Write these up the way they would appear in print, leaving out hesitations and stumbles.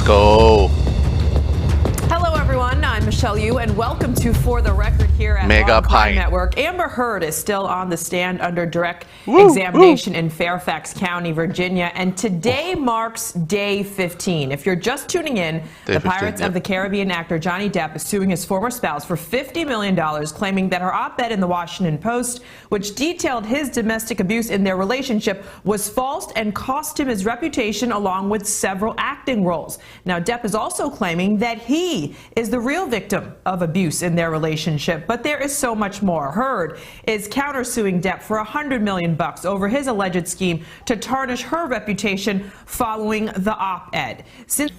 go. Hello, everyone. I'm Michelle Yu, and welcome to For the Record here at Mega Crime PINT. Network. Amber Heard is still on the stand under direct examination in Fairfax County, Virginia, and today marks day 15. If you're just tuning in, the Pirates of the Caribbean actor Johnny Depp is suing his former spouse for $50 million, claiming that her op-ed in the Washington Post, which detailed his domestic abuse in their relationship, was false and cost him his reputation along with several acting roles. Now, Depp is also claiming that he is the real victim of abuse in their relationship, but there is so much more. Heard is countersuing Depp for $100 million over his alleged scheme to tarnish her reputation following the op-ed. Since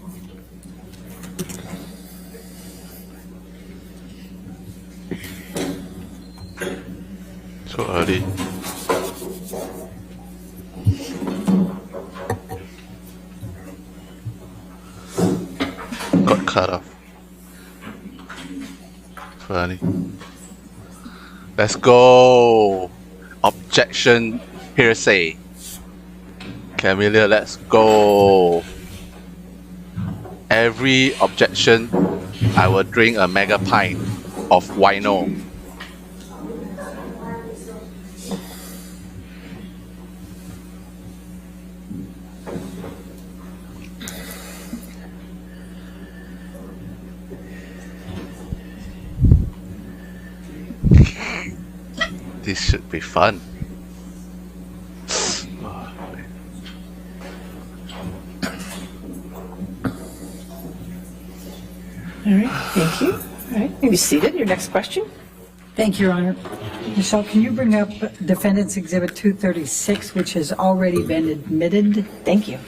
so early. Got cut off. Funny. Let's go. Objection. Hearsay. Camille, let's go. Every objection, I will drink a mega pint of Wino. This should be fun. All right, thank you. All right, maybe seated. Your next question. Thank you, Your Honor. Michelle, can you bring up Defendant's Exhibit 236, which has already been admitted? Thank you.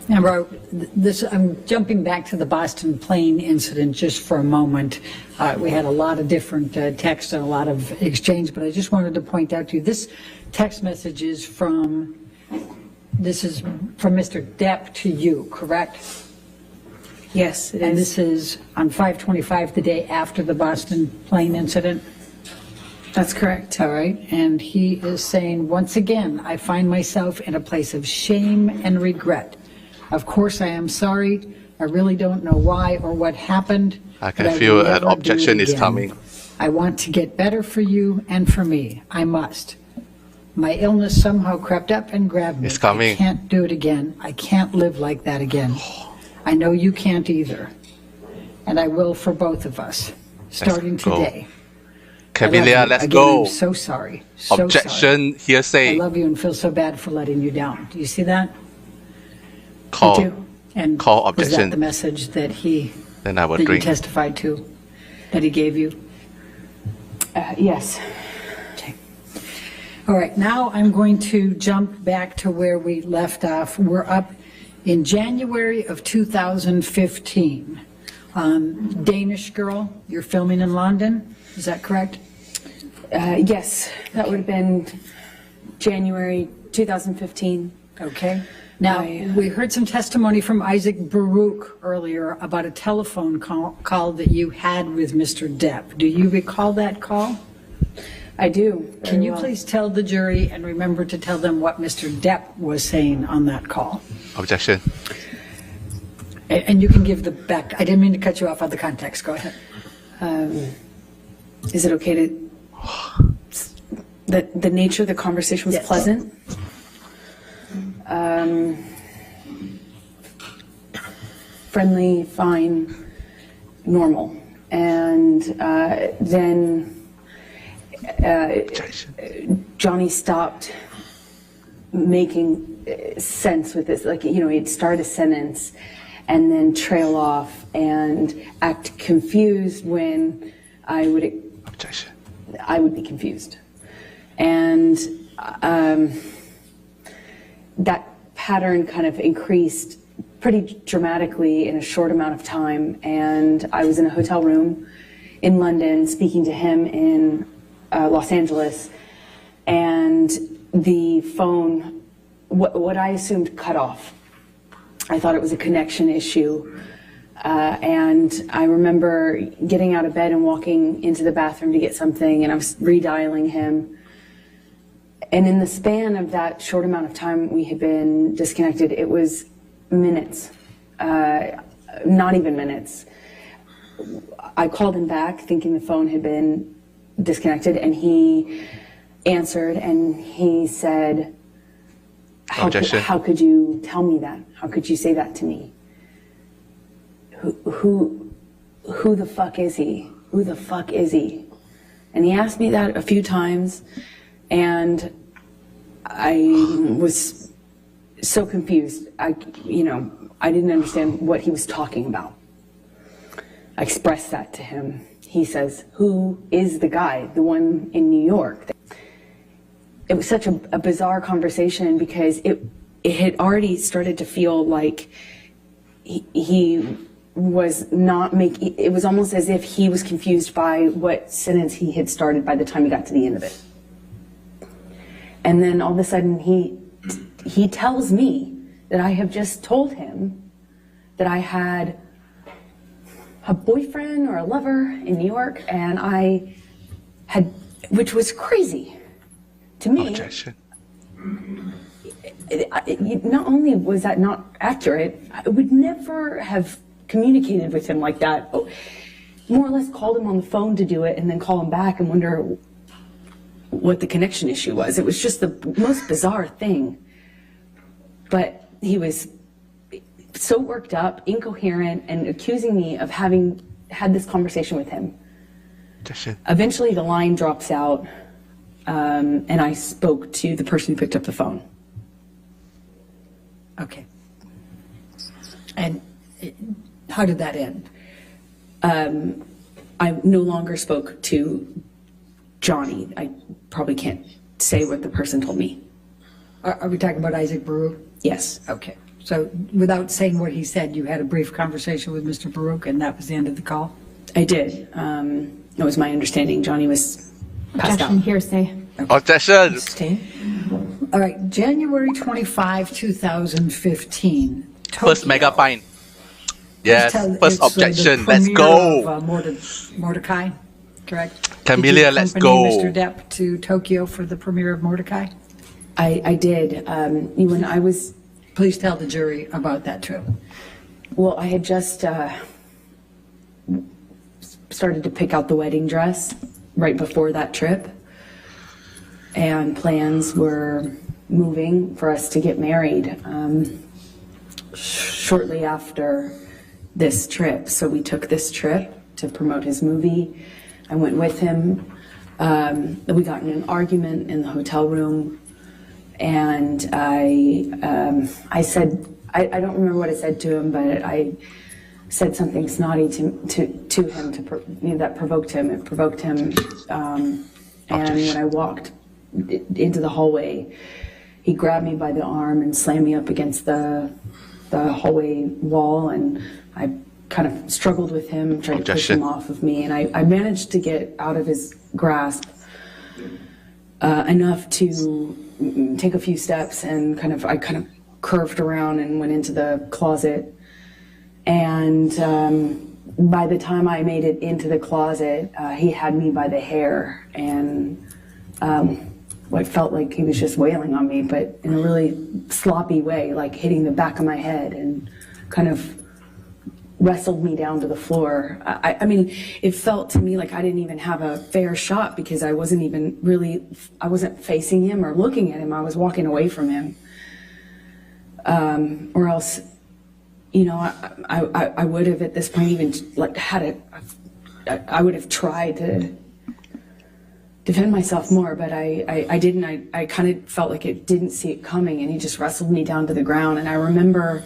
Amber, I'm jumping back to the Boston plane incident just for a moment. We had a lot of different texts and a lot of exchange, but I just wanted to point out to you, this text message is from Mr. Depp to you, correct? Yes, it And is. this is on 5/25, the day after the Boston plane incident? That's correct. All right, and he is saying, once again, I find myself in a place of shame and regret. Of course, I am sorry. I really don't know why or what happened. I but can will feel an never do objection it is again. coming. I want to get better for you and for me. I must. My illness somehow crept up and grabbed me. It's coming. I can't do it again. I can't live like that again. I know you can't either. And I will for both of us, starting go. today. Camille, let's Again, go. I'm so sorry. So sorry. Objection. I Hearsay. love you and feel so bad for letting you down. Do you see that? Call. Me too. And Call was objection. that the message that Then I will that you drink. testified to, that he gave you? Yes. Okay. All right, now I'm going to jump back to where we left off. We're up in January of 2015. Danish girl, you're filming in London, is that correct? Yes, that would have been January 2015. Okay. Now, we heard some testimony from Isaac Baruch earlier about a telephone call that you had with Mr. Depp. Do you recall that call? I do. Can you please tell the jury and remember to tell them what Mr. Depp was saying on that call? Objection. And you can give the back. I didn't mean to cut you off on the context. Go ahead. Is it okay to... The nature of the conversation was Yes. pleasant. Friendly, fine, normal. And then Objection. Johnny stopped making sense with this. Like, you know, he'd start a sentence and then trail off and act confused when I would Objection. be confused. And that pattern kind of increased pretty dramatically in a short amount of time. And I was in a hotel room in London speaking to him in Los Angeles. And the phone, what I assumed cut off. I thought it was a connection issue. And I remember getting out of bed and walking into the bathroom to get something, and I was redialing him. And in the span of that short amount of time we had been disconnected, it was minutes, not even minutes. I called him back thinking the phone had been disconnected, and he answered and he said, how could you tell me that? How could you say that to me? Who the fuck is he? Who the fuck is he? And he asked me that a few times, and I was so confused. I didn't understand what he was talking about. I expressed that to him. He says, who is the guy, the one in New York? It was such a bizarre conversation because it had already started to feel like he was not making, it was almost as if he was confused by what sentence he had started by the time he got to the end of it. And then all of a sudden he tells me that I have just told him that I had a boyfriend or a lover in New York, and I had, which was crazy to me. Objection. Not only was that not accurate, I would never have communicated with him like that. More or less called him on the phone to do it and then call him back and wonder what the connection issue was. It was just the most bizarre thing. But he was so worked up, incoherent, and accusing me of having had this conversation with him. Objection. Eventually the line drops out, and I spoke to the person who picked up the phone. Okay. And how did that end? I no longer spoke to Johnny. I probably can't say what the person told me. Are we talking about Isaac Baruch? Yes. Okay. So without saying what he said, you had a brief conversation with Mr. Baruch, and that was the end of the call? I did. It was my understanding Johnny was passed out. Objection, hearsay. Objection. Abstain. All right, January 25, 2015. First mega pint. Yes, Tell- first it's, the objection. Let's premiere go. Of, Mordecai, correct? Camille, Did you let's accompany go. Mr. Depp to Tokyo for the premiere of Mordecai? I did. When I was, Please tell the jury about that trip. well, I had just started to pick out the wedding dress right before that trip. And plans were moving for us to get married shortly after this trip. So we took this trip to promote his movie. I went with him. We got in an argument in the hotel room, and I said, I don't remember what I said to him, but I said something snotty to him that provoked him. It provoked him, and when I walked into the hallway, he grabbed me by the arm and slammed me up against the hallway wall, and I kind of struggled with him, tried to push him off of me, and I managed to get out of his grasp enough to take a few steps, and I kind of curved around and went into the closet. And by the time I made it into the closet, he had me by the hair, and what felt like he was just wailing on me, but in a really sloppy way, like hitting the back of my head, and kind of wrestled me down to the floor. I mean, it felt to me like I didn't even have a fair shot, because I wasn't facing him or looking at him. I was walking away from him. Or else, I would have at this point even I would have tried to defend myself more, but I didn't. I kind of felt like it didn't see it coming, and he just wrestled me down to the ground. And I remember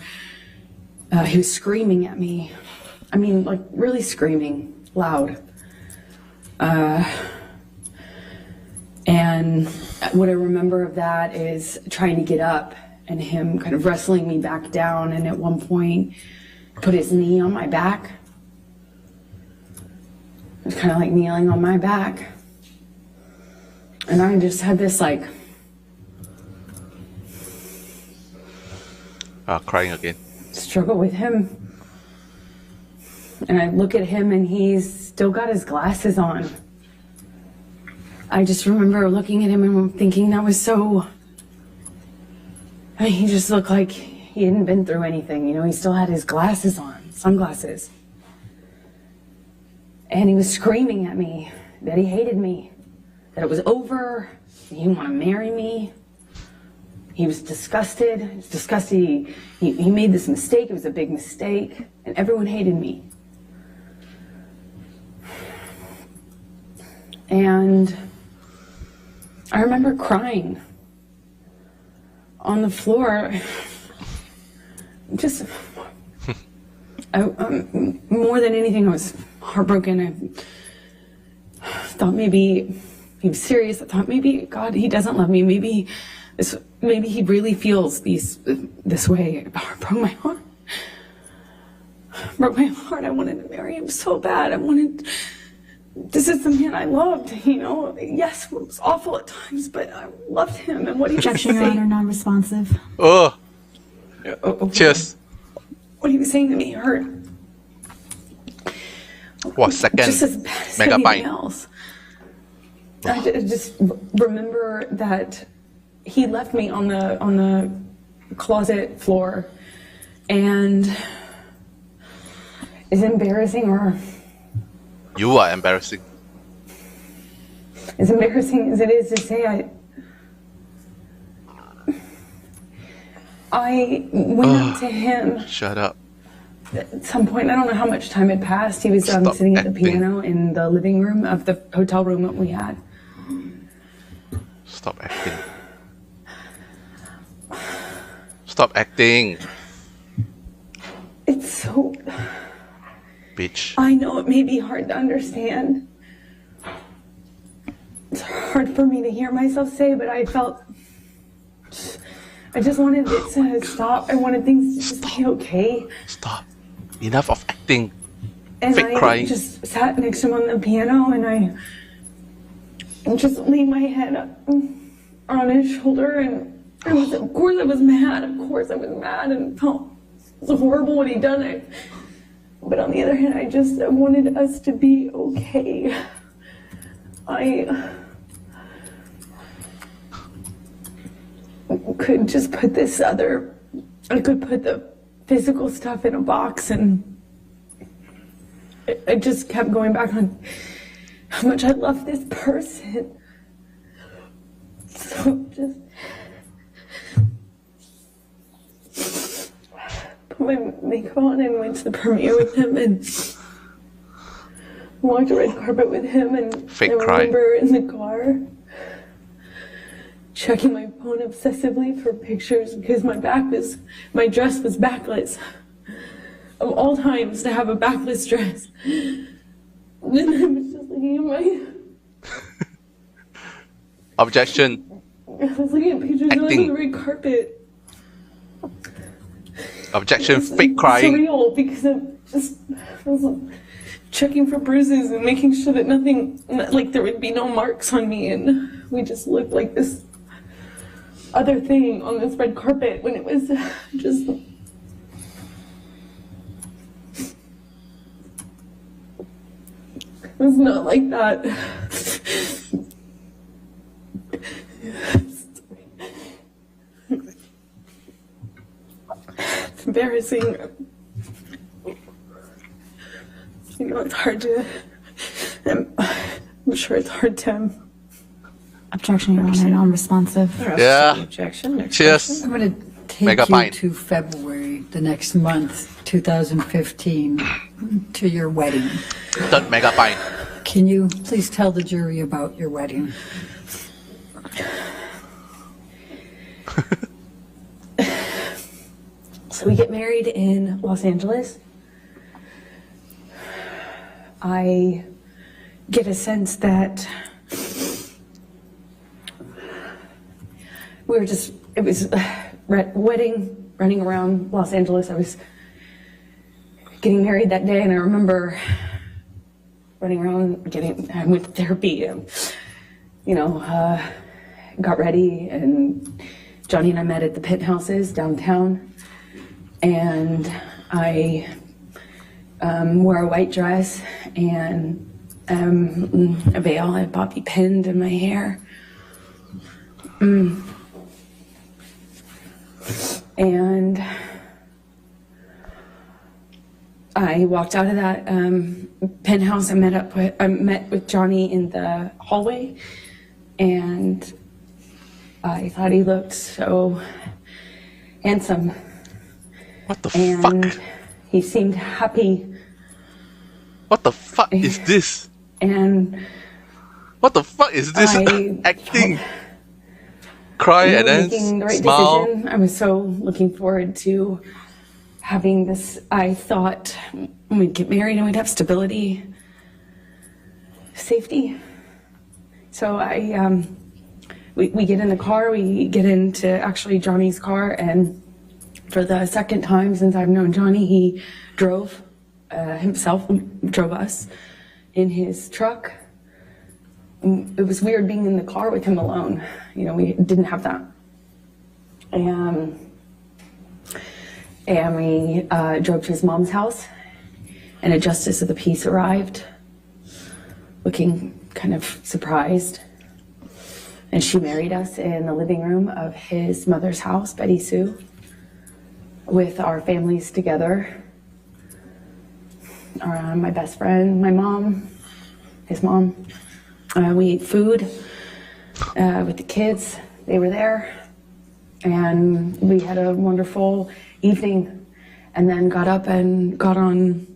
he was screaming at me. I mean, like really screaming loud. And what I remember of that is trying to get up and him kind of wrestling me back down, and at one point put his knee on my back. It was kind of like kneeling on my back. And I just had this Crying again. struggle with him. And I look at him and he's still got his glasses on. I just remember looking at him and thinking that was so... I mean, he just looked like he hadn't been through anything, you know, he still had his glasses on, sunglasses. And he was screaming at me that he hated me, that it was over, he didn't want to marry me. He was disgusted. He was disgusted. He made this mistake. It was a big mistake. And everyone hated me. And I remember crying on the floor. Just, more than anything, I was heartbroken. I thought maybe he was serious. I thought maybe, God, he doesn't love me. Maybe he really feels this way. It broke my heart. Broke my heart. I wanted to marry him so bad. This is the man I loved, you know. Yes, it was awful at times, but I loved him and what he was Objection, Your saying. Honor, non-responsive. Oh, Oh, cheers. what he was saying to me hurt. What, second Just as bad as mega anything pint? else. I just remember that he left me on the closet floor, and it's embarrassing, or You are embarrassing. as embarrassing as it is to say, I went up to him Shut up. at some point. I don't know how much time had passed. He was Stop sitting at the acting. piano in the living room of the hotel room that we had. Stop acting. Stop acting, It's so... bitch. I know it may be hard to understand. It's hard for me to hear myself say, but I felt... I just wanted it to stop. I wanted things to just be okay. Stop. Enough of acting. And Fake I crying. just sat next to him on the piano, and I just laid my head on his shoulder, and of course I was mad. Of course I was mad, and felt it was horrible what he'd done. But on the other hand, I wanted us to be okay. I could just put I could put the physical stuff in a box, and I just kept going back on how much I love this person. So just put my makeup on and went to the premiere with him and walked the red carpet with him, and Fake I cry. remember in the car checking my phone obsessively for pictures because my dress was backless. Of all times to have a backless dress. And then I was just looking at Objection. I was looking at pictures on Acting. the red carpet. Objection. It's Fake crying. surreal because I was checking for bruises and making sure that nothing, like there would be no marks on me, and we just looked like this other thing on this red carpet when it was just... It was not like that. It's embarrassing. You know, it's hard to... I'm sure it's hard to... Objection, Your Honor, non-responsive. Yeah. Objection. Next Cheers. I'm going to take Mega you pint. to February, the next month, 2015, to your wedding. Third mega pint. Can you please tell the jury about your wedding? So we get married in Los Angeles. I get a sense that it was wedding, running around Los Angeles. I was getting married that day, and I remember running around, I went to therapy, got ready, and Johnny and I met at the Penthouses downtown, and I wore a white dress and a veil and bobby pinned in my hair. And I walked out of that penthouse. I met with Johnny in the hallway, and I thought he looked so handsome. What the And fuck? he seemed happy. What the fuck is this? And What the fuck is this? I Acting. Cry we and were then making the right smile. decision. I was so looking forward to having this. I thought we'd get married and we'd have stability, safety. So we get in the car. We get into actually Johnny's car, and for the second time since I've known Johnny, he drove drove us in his truck. It was weird being in the car with him alone. You know, we didn't have that. And we drove to his mom's house, and a justice of the peace arrived, looking kind of surprised. And she married us in the living room of his mother's house, Betty Sue, with our families together. My best friend, my mom, his mom. We ate food with the kids. They were there. And we had a wonderful evening, and then got up and got on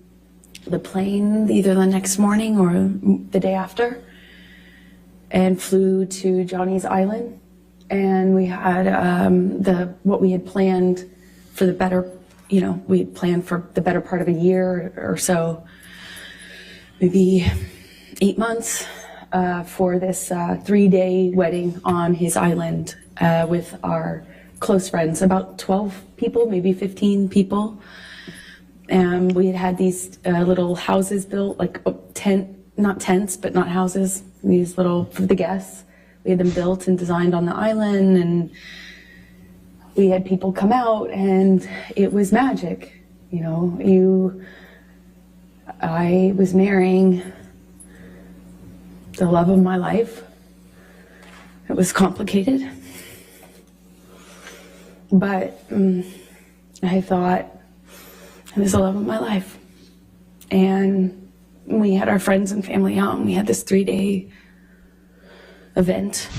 the plane either the next morning or the day after, and flew to Johnny's Island. And we had what we had planned for the better, we had planned for the better part of a year or so, maybe 8 months, for this 3-day wedding on his island with our close friends, about 12 people, maybe 15 people. And we had these little houses built, like not tents, but not houses, these little, for the guests. We had them built and designed on the island, and we had people come out, and it was magic. I was marrying the love of my life. It was complicated, but I thought it was the love of my life. And we had our friends and family out, and we had this 3-day event.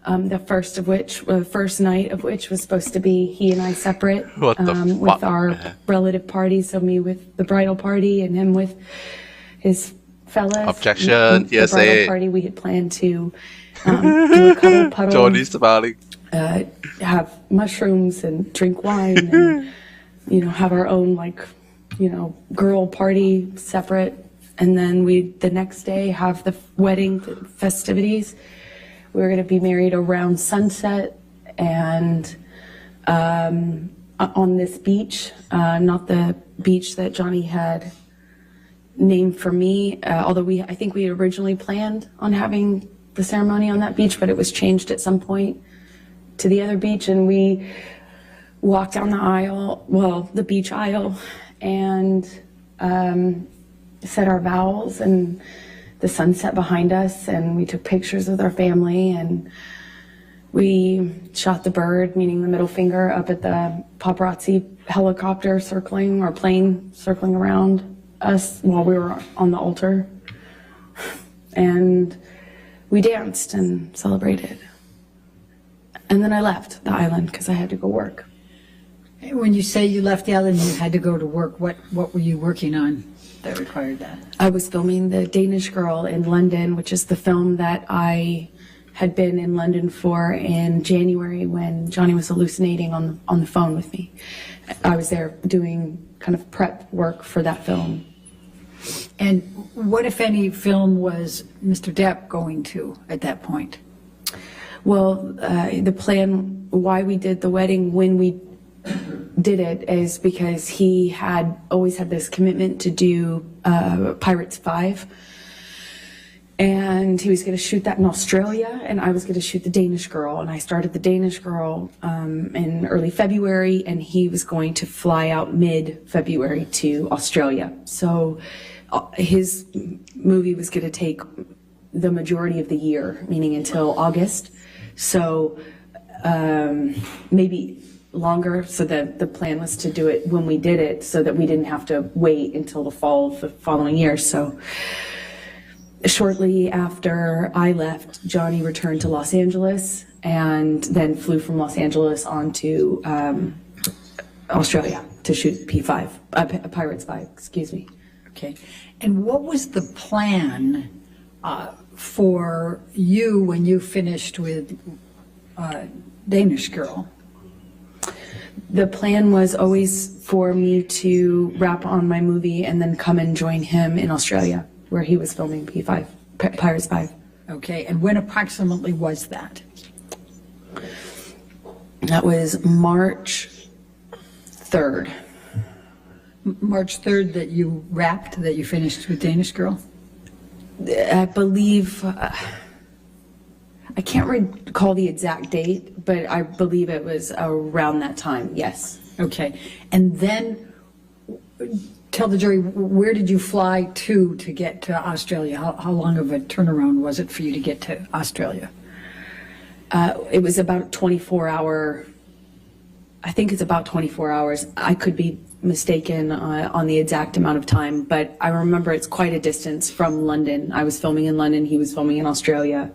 The first night of which was supposed to be he and I separate, What the with fuck, our man? relative party. So me with the bridal party and him with his fellas. Objection, The yes, bridal eh. party, we had planned to do a cuddle puddle, Johnny's smiling. have mushrooms and drink wine, and have our own girl party separate, and then the next day have the wedding festivities. We were going to be married around sunset, and on this beach, not the beach that Johnny had named for me, although I think we had originally planned on having the ceremony on that beach, but it was changed at some point to the other beach, and we walked down the beach aisle, and said our vows, and the sunset behind us, and we took pictures with our family, and we shot the bird, meaning the middle finger, up at the paparazzi helicopter plane circling around us while we were on the altar. And we danced and celebrated. And then I left the island because I had to go work. When you say you left the island and you had to go to work, what were you working on that required that? I was filming The Danish Girl in London, which is the film that I had been in London for in January when Johnny was hallucinating on the phone with me. I was there doing kind of prep work for that film. And what, if any, film was Mr. Depp going to at that point? Well, the plan, why we did the wedding when we did it, is because he had always had this commitment to do Pirates 5. And he was going to shoot that in Australia, and I was going to shoot the Danish Girl. And I started the Danish Girl in early February, and he was going to fly out mid-February to Australia. So his movie was going to take the majority of the year, meaning until August. So maybe longer. So the plan was to do it when we did it, so that we didn't have to wait until the fall of the following year. So shortly after I left, Johnny returned to Los Angeles and then flew from Los Angeles on to Australia to shoot Pirates 5, excuse me. Okay. And what was the plan for you when you finished with Danish Girl? The plan was always for me to wrap on my movie and then come and join him in Australia, where he was filming Pirates 5. Okay, and when approximately was that? That was March 3rd. March 3rd that you wrapped, that you finished with Danish Girl? I believe, I can't recall the exact date, but I believe it was around that time, yes. Okay, and then tell the jury, where did you fly to get to Australia? How long of a turnaround was it for you to get to Australia? It was about 24-hour, I think it's about 24 hours. I could be mistaken on the exact amount of time, but I remember it's quite a distance from London. I was filming in London, he was filming in Australia.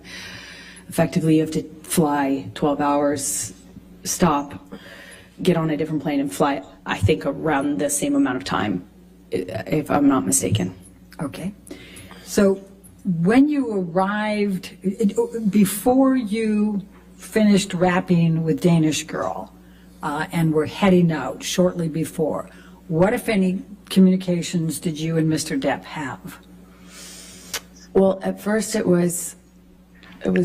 Effectively, you have to fly 12 hours, stop, get on a different plane and fly, I think, around the same amount of time, if I'm not mistaken. Okay. So when you arrived, before you finished wrapping with Danish Girl and were heading out shortly before, what, if any, communications did you and Mr. Depp have? Well, at first it was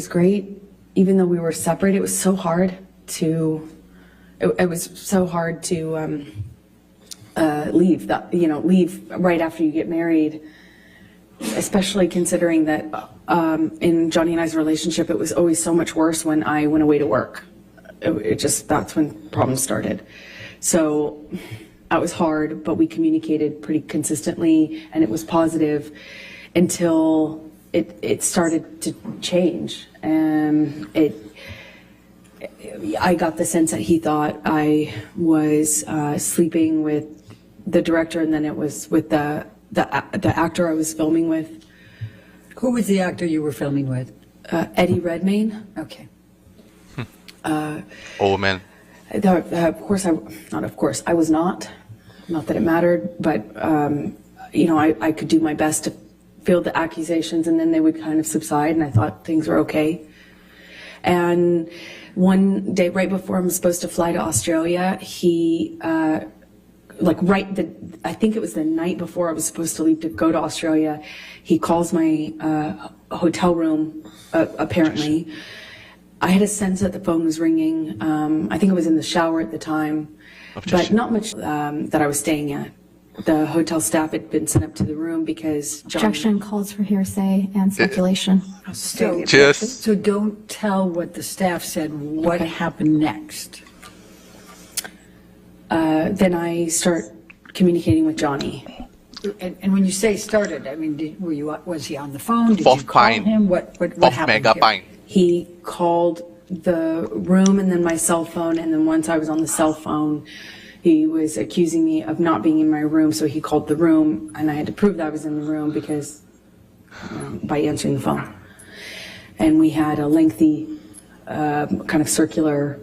great. Even though we were separate, it was so hard to, leave leave right after you get married, especially considering that in Johnny and I's relationship, it was always so much worse when I went away to work. That's when problems started. So that was hard, but we communicated pretty consistently, and it was positive until it started to change. And I got the sense that he thought I was sleeping with the director, and then it was with the actor I was filming with. Who was the actor you were filming with? Eddie Redmayne. Okay. Oh man. I was not that it mattered, but I could do my best to field the accusations, and then they would kind of subside, and I thought things were okay. And one day, right before I'm supposed to fly to Australia, he, I think it was the night before I was supposed to leave to go to Australia, he calls my hotel room, apparently. I had a sense that the phone was ringing. I think I was in the shower at the time, but not much that I was staying at. The hotel staff had been sent up to the room because Objection calls for hearsay and speculation. Cheers. So don't tell what the staff said. What happened next? Then I start communicating with Johnny. And when you say started, I mean, was he on the phone? Did Fourth you call pint. him? What happened Mega here? pint. He called the room and then my cell phone, and then once I was on the cell phone, he was accusing me of not being in my room, so he called the room, and I had to prove that I was in the room because by answering the phone. And we had a lengthy kind of circular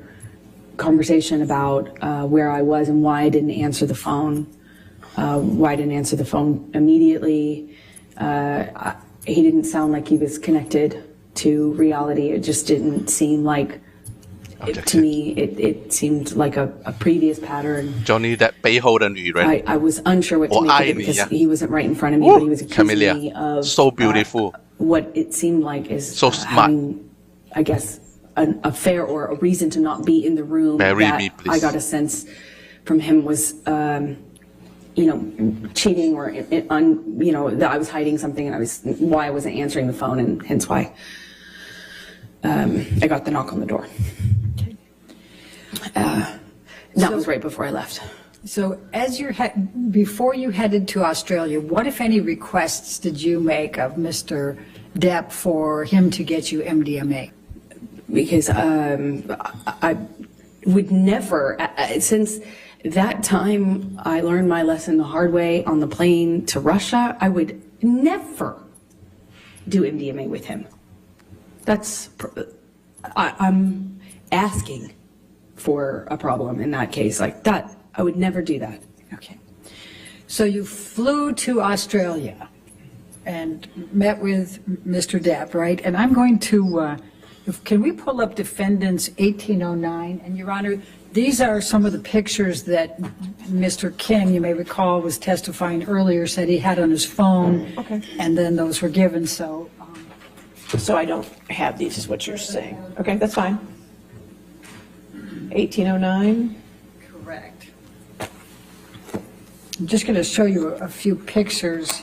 conversation about where I was and why I didn't answer the phone, immediately. He didn't sound like he was connected to reality. It just didn't seem like, to me, it seemed like a previous pattern. Johnny Depp 背後的女人 I was unsure what to make of it because he wasn't right in front of me, but he was accusing Camille, me of so beautiful. What it seemed like is So smart. having, I guess, an affair or a reason to not be in the room. Marry that me, please. I got a sense from him was cheating or that I was hiding something and why I wasn't answering the phone, and hence why I got the knock on the door. That was right before I left. So before you headed to Australia, what, if any, requests did you make of Mr. Depp for him to get you MDMA? Because I would never, since that time I learned my lesson the hard way on the plane to Russia, I would never do MDMA with him. I'm asking for a problem in that case. Like that, I would never do that. Okay. So you flew to Australia and met with Mr. Depp, right? And I'm going to, can we pull up Defendants 1809? And Your Honor, these are some of the pictures that Mr. Kim, you may recall, was testifying earlier, said he had on his phone. Okay. And then those were given, so. So I don't have these, is what you're saying. Okay, that's fine. 1809. Correct. I'm just going to show you a few pictures,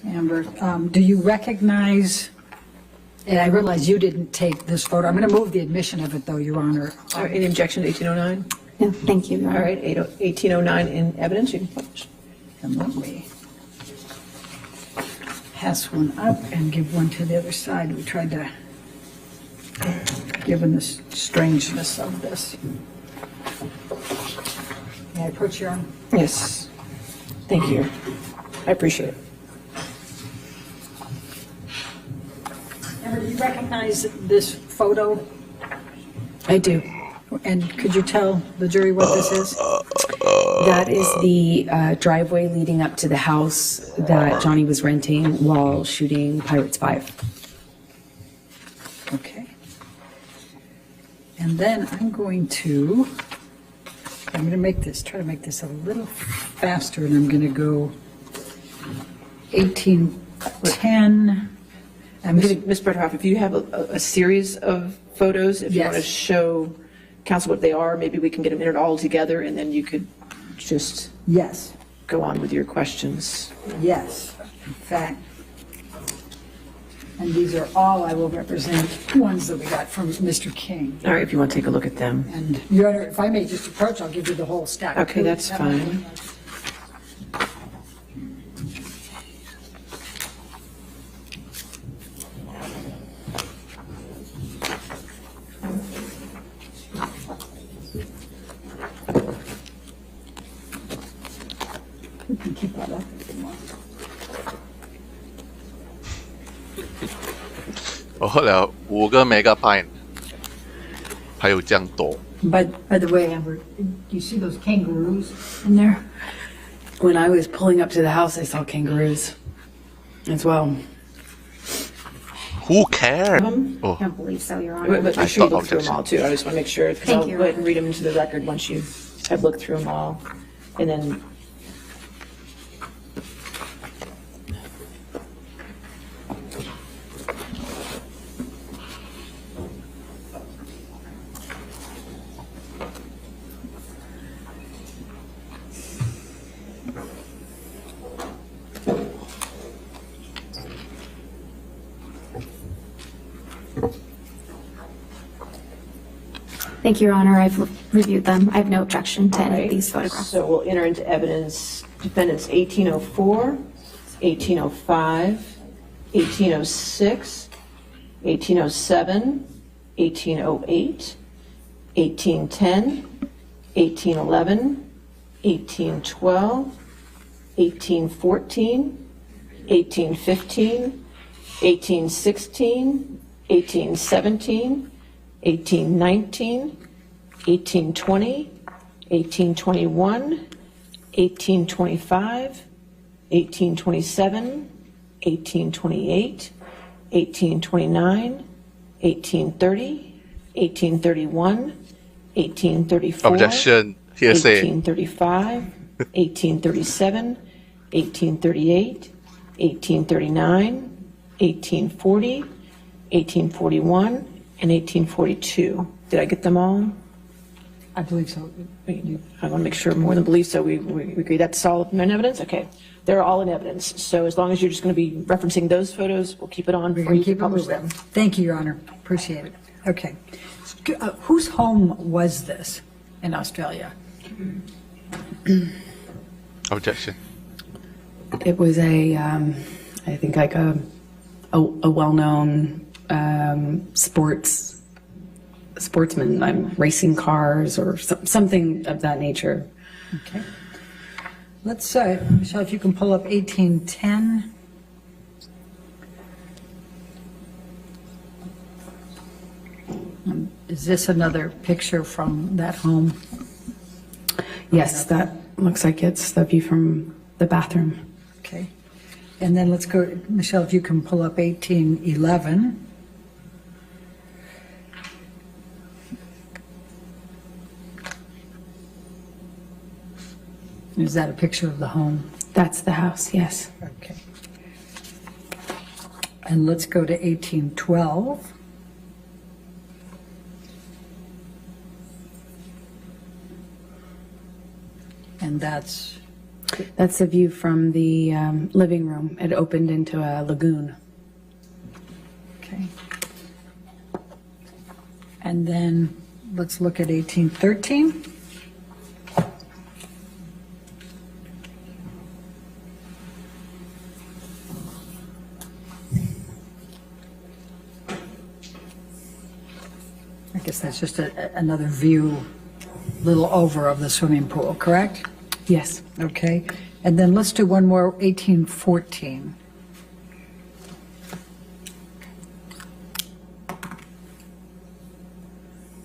Amber. Do you recognize, and I realize you didn't take this photo. I'm going to move the admission of it, though, Your Honor. Any objection to 1809? No, thank you, Your All Honor. right, 1809 in evidence, you can publish. And let me pass one up and give one to the other side. We tried to, given the strangeness of this. May I approach Your Honor? Yes. Thank you. I appreciate it. Amber, do you recognize this photo? I do. And could you tell the jury what this is? That is the driveway leading up to the house that Johnny was renting while shooting Pirates 5. Okay. And then I'm going to try to make this a little faster, and I'm going to go 1810. Ms. Bretterhoff, if you have a series of photos, if you want to Yes. show council what they are, maybe we can get them entered all together, and then you could just Yes, go on with your questions. yes, in fact. And these are all, I will represent, ones that we got from Mr. King. All right, if you want to take a look at them. And Your Honor, if I may just approach, I'll give you the whole stack. Okay, that's fine. You can keep that up if you want. 我喝了5个 mega pint，还有这样多。 By the way, Amber, do you see those kangaroos in there? When I was pulling up to the house, I saw kangaroos as well. Who cares? Oh, I don't believe so, Your Honor. But I make sure you thought look through them all, too. I just want to make sure, because Thank I'll you. go ahead and read them into the record once you have looked through them all. And then Thank you, Your Honor. I've reviewed them. I have no objection to any Right. of these photographs. So we'll enter into evidence defendants 1804, 1805, 1806, 1807, 1808, 1810, 1811, 1812, 1814, 1815, 1816, 1817, 1819, 1820, 1821, 1825, 1827, 1828, 1829, 1830, 1831, 1834, objection. Hearsay. 1835, 1837, 1838, 1839, 1840, 1841, and 1842. Did I get them all? I believe so. I want to make sure more than believe so. We agree that's all in evidence? Okay. They're all in evidence. So as long as you're just going to be referencing those photos, we'll keep it on before you publish them. Thank you, Your Honor. Appreciate it. Okay. Whose home was this in Australia? Objection. It was I think like a well-known sportsman, racing cars or something of that nature. Okay. Let's, Michelle, if you can pull up 1810. Is this another picture from that home? Yes, that looks like it's the view from the bathroom. Okay. And then let's go, Michelle, if you can pull up 1811. Is that a picture of the home? That's the house, yes. Okay. And let's go to 1812. And that's the view from the living room. It opened into a lagoon. okay. And then let's look at 1813. I guess that's just another view, little over of the swimming pool, correct? Yes. Okay. And then let's do one more, 1814.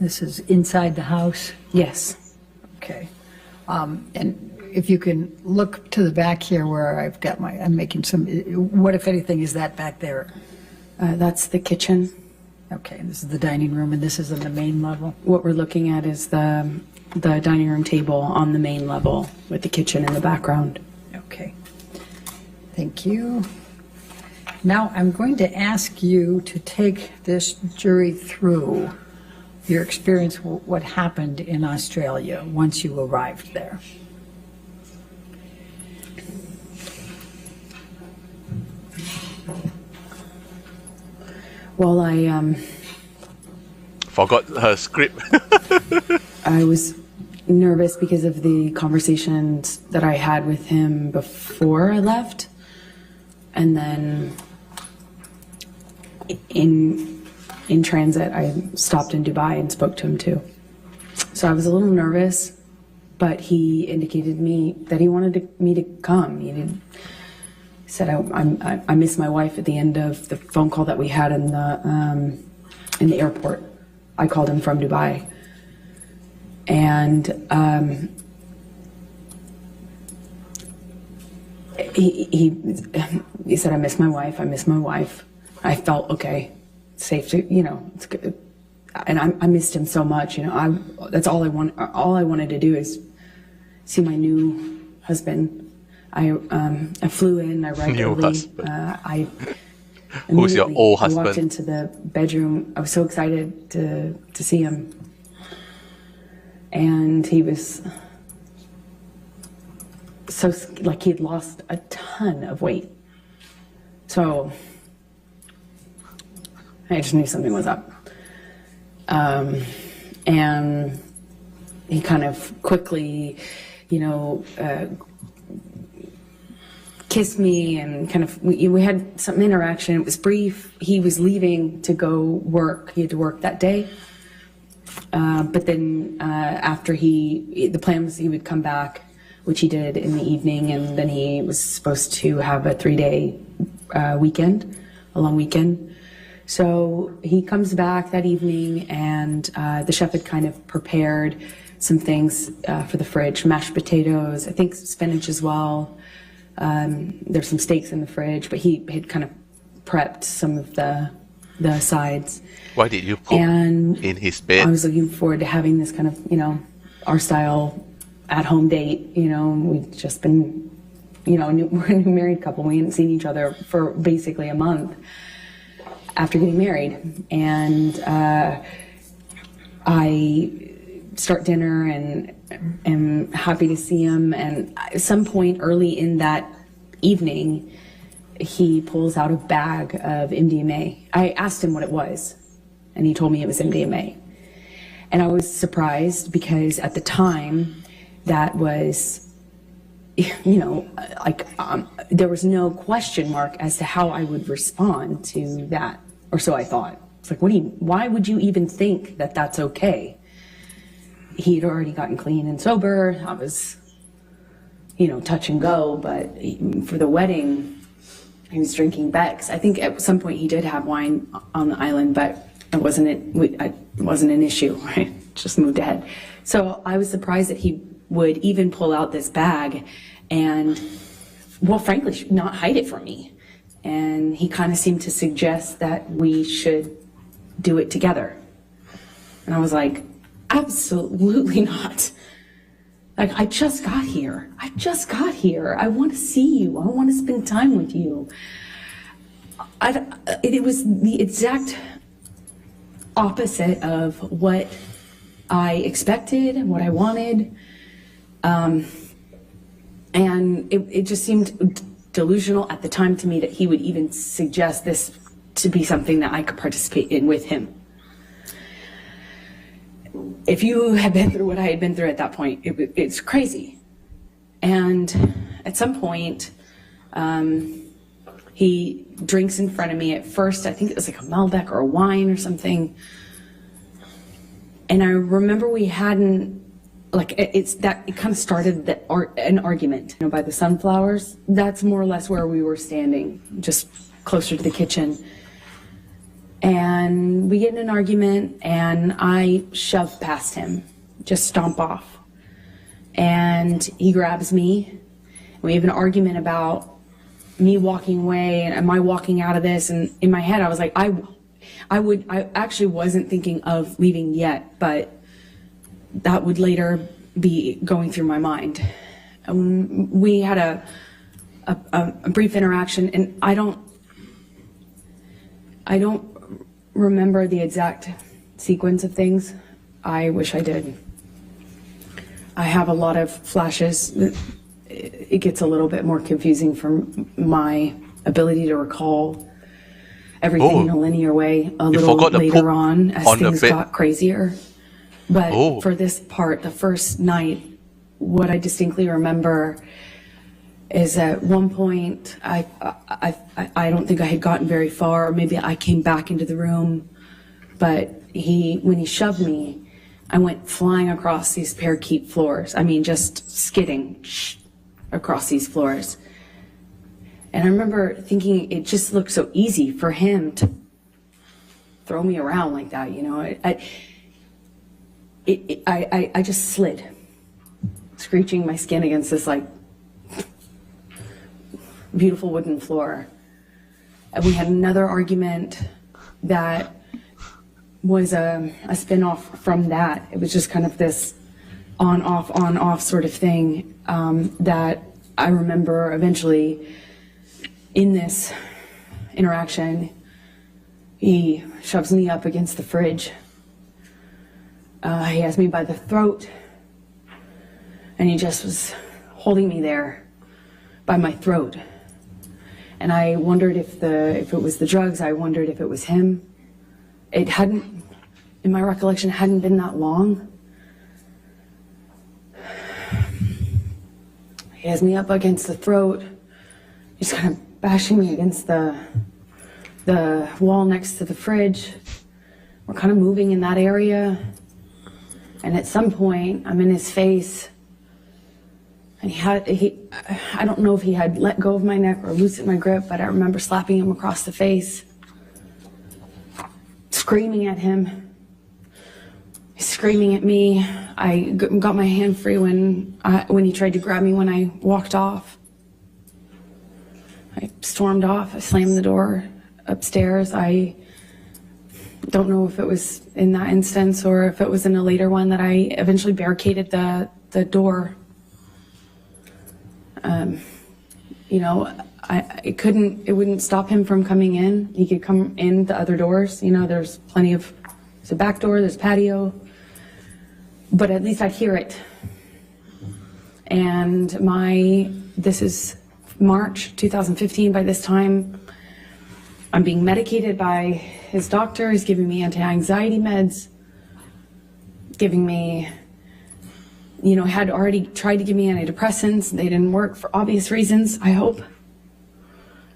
This is inside the house? Yes. Okay. And if you can look to the back here where I've got I'm making some, what if anything is that back there? That's the kitchen. Okay, and this is the dining room, and this is on the main level? What we're looking at is the dining room table on the main level with the kitchen in the background. Okay. Thank you. Now I'm going to ask you to take this jury through your experience, what happened in Australia once you arrived there. Well, I Forgot her script. I was nervous because of the conversations that I had with him before I left, and then in transit I stopped in Dubai and spoke to him too. So I was a little nervous, but he indicated me that he wanted me to come. He said I miss my wife at the end of the phone call that we had in the airport. I called him from Dubai, and he said, I miss my wife. I felt okay, safe to, it's good. And I missed him so much, that's all I wanted to do is see my new husband. I flew in, I arrived New early. husband. Who's your old husband? I walked into the bedroom. I was so excited to see him. And he was so, like, he had lost a ton of weight. So I just knew something was up. And he kind of quickly, kissed me and kind of, we had some interaction. It was brief. He was leaving to go work. He had to work that day. But then after the plan was he would come back, which he did in the evening, and then he was supposed to have a 3-day weekend, a long weekend. So he comes back that evening, and the chef had kind of prepared some things for the fridge, mashed potatoes, I think spinach as well. There's some steaks in the fridge, but he had kind of prepped some of the sides. Why did you put And in his bed? I was looking forward to having this kind of, our style at-home date. We'd just been, we're a new married couple. We hadn't seen each other for basically a month after getting married. And I start dinner and am happy to see him. And at some point early in that evening, he pulls out a bag of MDMA. I asked him what it was, and he told me it was MDMA. And I was surprised because at the time, that was, there was no question mark as to how I would respond to that, or so I thought. It's like, why would you even think that that's okay? He'd already gotten clean and sober. I was, touch and go, but for the wedding, he was drinking Beck's. I think at some point he did have wine on the island, but it wasn't an issue, right? Just moved ahead. So I was surprised that he would even pull out this bag and, well, frankly, not hide it from me. And he kind of seemed to suggest that we should do it together. And I was like, absolutely not. Like, I just got here. I want to see you. I want to spend time with you. It was the exact opposite of what I expected, what I wanted. And it just seemed delusional at the time to me that he would even suggest this to be something that I could participate in with him. If you had been through what I had been through at that point, it's crazy. And at some point, he drinks in front of me. At first, I think it was like a Malbec or a wine or something. And I remember we hadn't, it kind of started an argument, by the sunflowers. That's more or less where we were standing, just closer to the kitchen. And we get in an argument, and I shove past him, just stomp off. And he grabs me, and we have an argument about me walking away, and am I walking out of this? And in my head, I was like, I actually wasn't thinking of leaving yet, but that would later be going through my mind. We had a brief interaction, and I don't remember the exact sequence of things. I wish I did. I have a lot of flashes. It gets a little bit more confusing from my ability to recall everything in a linear way a little later on as things got crazier. But for this part, the first night, what I distinctly remember is at one point, I don't think I had gotten very far, or maybe I came back into the room, but when he shoved me, I went flying across these parakeet floors. I mean, just skidding across these floors. And I remember thinking it just looked so easy for him to throw me around like that, I just slid, screeching my skin against this beautiful wooden floor. And we had another argument that was a spin-off from that. It was just kind of this on-off sort of thing that I remember eventually in this interaction, he shoves me up against the fridge. He has me by the throat, and he just was holding me there by my throat. And I wondered if it was the drugs. I wondered if it was him. It hadn't, in my recollection, hadn't been that long. He has me up against the throat. He's kind of bashing me against the wall next to the fridge. We're kind of moving in that area. And at some point, I'm in his face. And I don't know if he had let go of my neck or loosened my grip, but I remember slapping him across the face, screaming at him. He's screaming at me. I got my hand free when he tried to grab me when I walked off. I stormed off. I slammed the door upstairs. I don't know if it was in that instance or if it was in a later one that I eventually barricaded the door. It wouldn't stop him from coming in. He could come in the other doors. There's a back door, there's patio. but at least I'd hear it. And this is March 2015. By this time, I'm being medicated by his doctor. He's giving me anti-anxiety meds, giving me, had already tried to give me antidepressants. They didn't work for obvious reasons, I hope.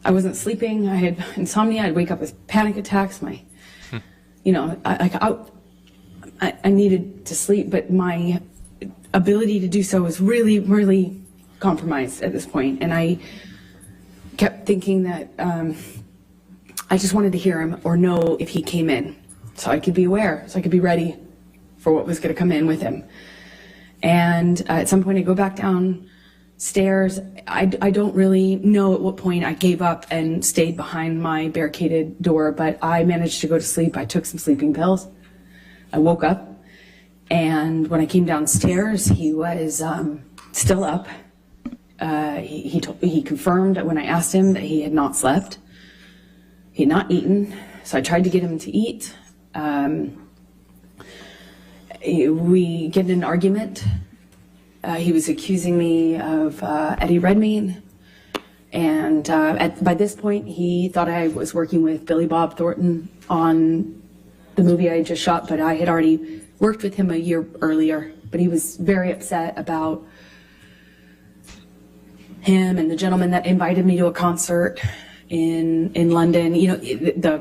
I wasn't sleeping. I had insomnia. I'd wake up with panic attacks. I needed to sleep, but my ability to do so was really, really compromised at this point. And I kept thinking that I just wanted to hear him or know if he came in so I could be aware, so I could be ready for what was going to come in with him. And at some point I go back downstairs. I don't really know at what point I gave up and stayed behind my barricaded door, but I managed to go to sleep. I took some sleeping pills. I woke up, and when I came downstairs, he was still up. He confirmed when I asked him that he had not slept. He had not eaten, so I tried to get him to eat. We get in an argument. He was accusing me of Eddie Redmayne, and by this point, he thought I was working with Billy Bob Thornton on the movie I just shot, but I had already worked with him a year earlier. But he was very upset about him and the gentleman that invited me to a concert in London.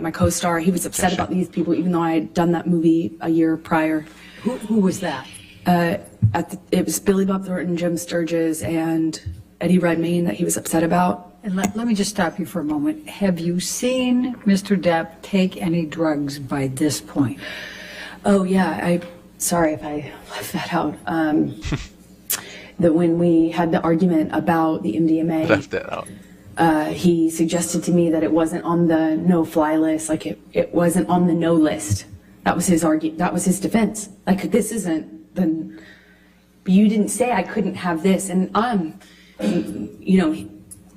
My co-star, he was upset about these people, even though I had done that movie a year prior. Who was that? It was Billy Bob Thornton, Jim Sturgis, and Eddie Redmayne that he was upset about. And let me just stop you for a moment. Have you seen Mr. Depp take any drugs by this point? Oh, yeah. Sorry if I left that out. That when we had the argument about the MDMA, Left that out. he suggested to me that it wasn't on the no-fly list, like it wasn't on the no list. That was his that was his defense. Like, this isn't the. You didn't say I couldn't have this, and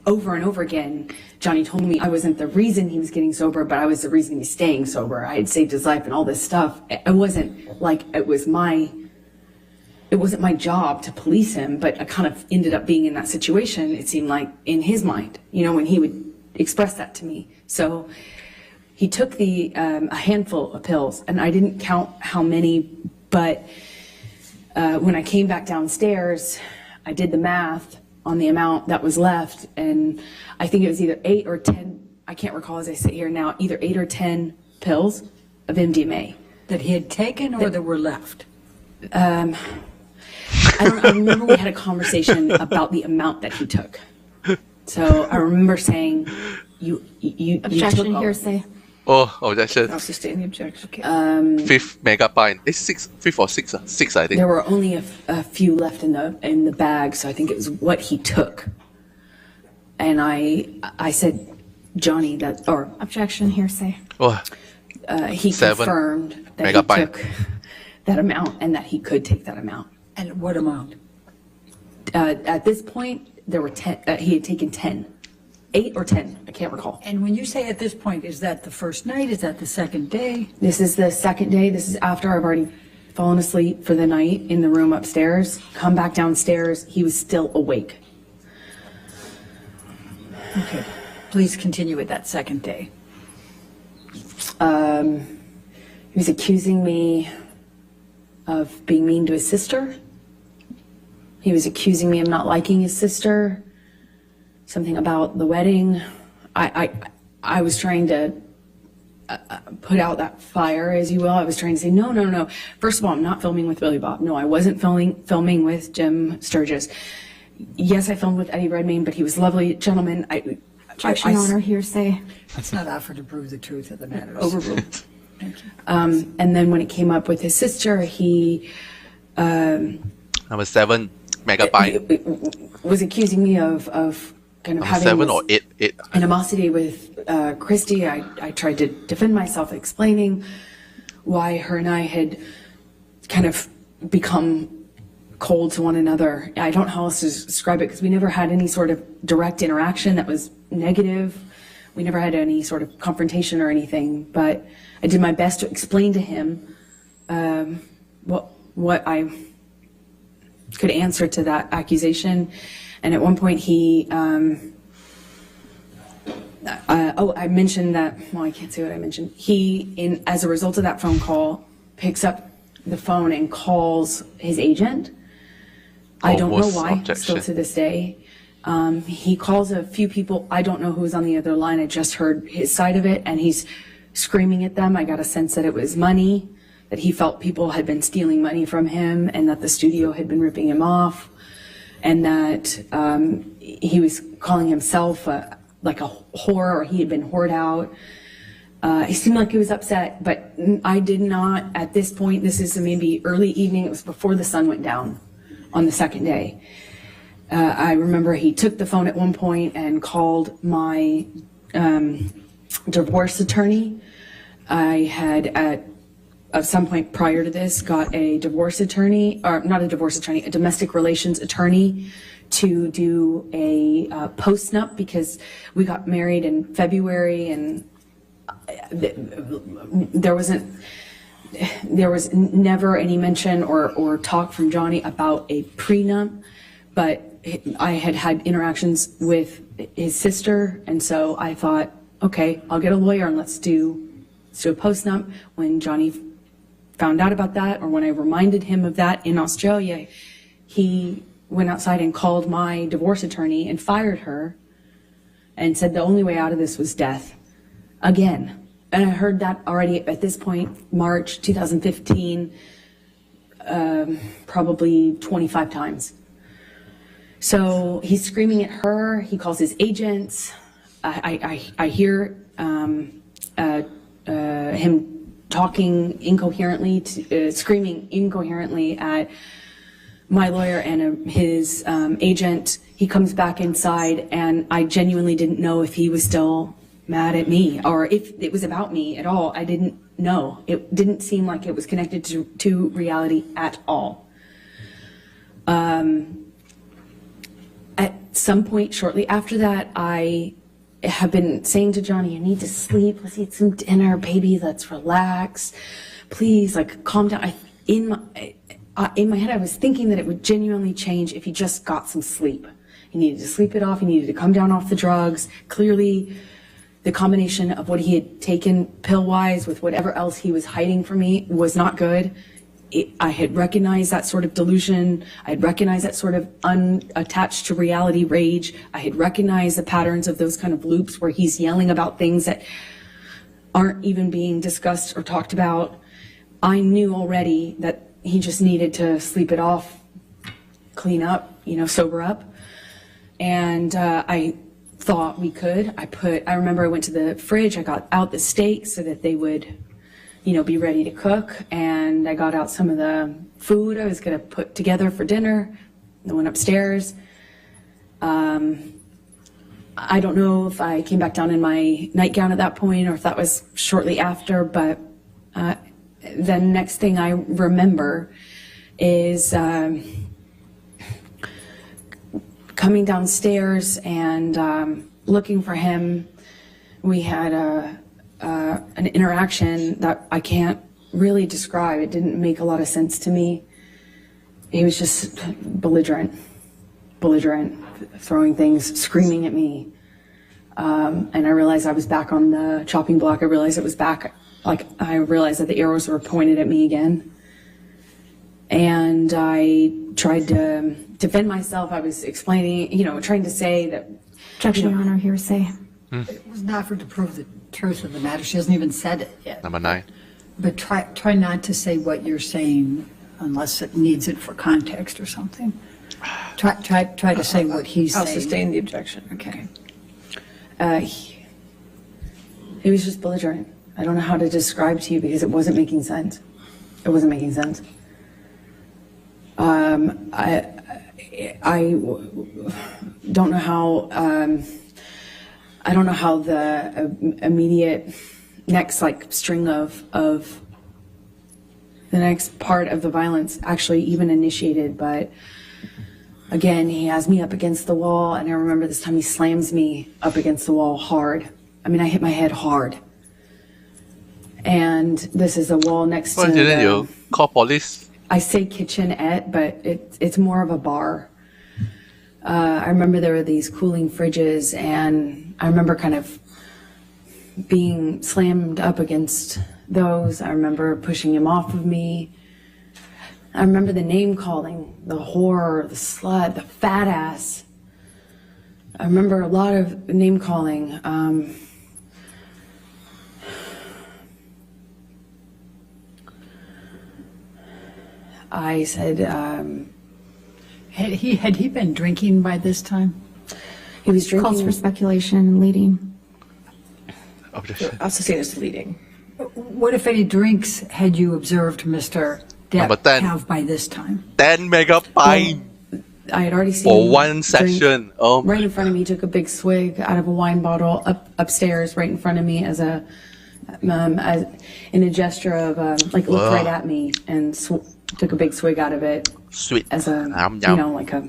over and over again, Johnny told me I wasn't the reason he was getting sober, but I was the reason he was staying sober. I had saved his life and all this stuff. It wasn't like it wasn't my job to police him, but I kind of ended up being in that situation, it seemed like, in his mind, when he would express that to me. So he took a handful of pills, and I didn't count how many, but when I came back downstairs, I did the math on the amount that was left, and I think it was either 8 or 10, I can't recall as I sit here now, either 8 or 10 pills of MDMA. That he had taken or that were left? I remember we had a conversation about the amount that he took. So I remember saying, you Objection, took all. hearsay. Oh, objection. I'll sustain the objection. Okay. 5th megabyte. It's 5th or 6th? 6, I think. There were only a few left in the bag, so I think it was what he took. And I said, Johnny, or Objection, hearsay. Oh, he 7 confirmed that megabyte. he took that amount and that he could take that amount. And what amount? At this point, there were 10. He had taken 10, 8 or 10. I can't recall. And when you say at this point, is that the first night? Is that the second day? This is the second day. This is after I've already fallen asleep for the night in the room upstairs. Come back downstairs. He was still awake. Okay. Please continue with that second day. He was accusing me of being mean to his sister. He was accusing me of not liking his sister. Something about the wedding. I was trying to put out that fire, as you will. I was trying to say, no. First of all, I'm not filming with Billy Bob. No, I wasn't filming with Jim Sturgis. Yes, I filmed with Eddie Redmayne, but he was a lovely gentleman. Objection, Your Honor, hearsay. Let's not offer to prove the truth of the matter. Overruled. And then when it came up with his sister, he Number 7 megabyte. was accusing me of kind of Number having 7 or this 8? animosity with Christy. I tried to defend myself, explaining why her and I had kind of become cold to one another. I don't know how else to describe it, because we never had any sort of direct interaction that was negative. We never had any sort of confrontation or anything, but I did my best to explain to him what I could answer to that accusation. And at one point he, I mentioned that, well, I can't say what I mentioned. He, as a result of that phone call, picks up the phone and calls his agent. I don't know why, still to this day. He calls a few people. I don't know who's on the other line. I just heard his side of it, and he's screaming at them. I got a sense that it was money, that he felt people had been stealing money from him, and that the studio had been ripping him off, and that he was calling himself like a whore, or he had been whored out. He seemed like he was upset, but I did not, at this point, this is maybe early evening, it was before the sun went down on the second day. I remember he took the phone at one point and called my divorce attorney. I had at some point prior to this got a divorce attorney, or not a divorce attorney, a domestic relations attorney to do a post-nup, because we got married in February, and there was never any mention or talk from Johnny about a prenup, but I had had interactions with his sister, and so I thought, okay, I'll get a lawyer and let's do a post-nup. When Johnny found out about that, or when I reminded him of that in Australia, he went outside and called my divorce attorney and fired her and said the only way out of this was death. Again. And I heard that already at this point, March 2015, probably 25 times. So he's screaming at her. He calls his agents. I hear him talking incoherently, screaming incoherently at my lawyer and his agent. He comes back inside, and I genuinely didn't know if he was still mad at me or if it was about me at all. I didn't know. It didn't seem like it was connected to reality at all. At some point shortly after that, I have been saying to Johnny, you need to sleep. Let's eat some dinner, baby. Let's relax. Please, like, calm down. In my head, I was thinking that it would genuinely change if he just got some sleep. He needed to sleep it off. He needed to come down off the drugs. Clearly, the combination of what he had taken pill-wise with whatever else he was hiding from me was not good. I had recognized that sort of delusion. I had recognized that sort of unattached to reality rage. I had recognized the patterns of those kind of loops where he's yelling about things that aren't even being discussed or talked about. I knew already that he just needed to sleep it off, clean up, sober up. And I thought we could. I remember I went to the fridge, I got out the steak so that they would, be ready to cook. And I got out some of the food I was going to put together for dinner. I went upstairs. I don't know if I came back down in my nightgown at that point or if that was shortly after, but the next thing I remember is coming downstairs and looking for him. We had an interaction that I can't really describe. It didn't make a lot of sense to me. He was just belligerent, throwing things, screaming at me. And I realized I was back on the chopping block. I realized it was back. I realized that the arrows were pointed at me again. And I tried to defend myself. I was explaining, trying to say that. Objection, Your Honor, hearsay. It was not offered to prove the truth of the matter. She hasn't even said it yet. Number 9. But try not to say what you're saying unless it needs it for context or something. Try to say what he's I'll saying. sustain the objection. Okay. He was just belligerent. I don't know how to describe to you because it wasn't making sense. It wasn't making sense. I don't know how. I don't know how the immediate next string of the next part of the violence actually even initiated, but again, he has me up against the wall, and I remember this time he slams me up against the wall hard. I mean, I hit my head hard. And this is a wall next Why to didn't you call police? I say kitchenette, but it's more of a bar. I remember there were these cooling fridges, and I remember kind of being slammed up against those. I remember pushing him off of me. I remember the name calling, the whore, the slut, the fat ass. I remember a lot of name calling. I said, Had he been drinking by this time? he was drinking. Calls for speculation and leading. Objection. Also seen as leading. What, if any, drinks had you observed Mr. Number Depp 10. have by this time? 10 mega pint I had already seen for him one drink. session. Oh Right in front of me, he took a big swig out of a wine bottle upstairs, right in front of me, as in a gesture of like looked right at me and took a big swig out of it sweet. as a Yum, yum. like a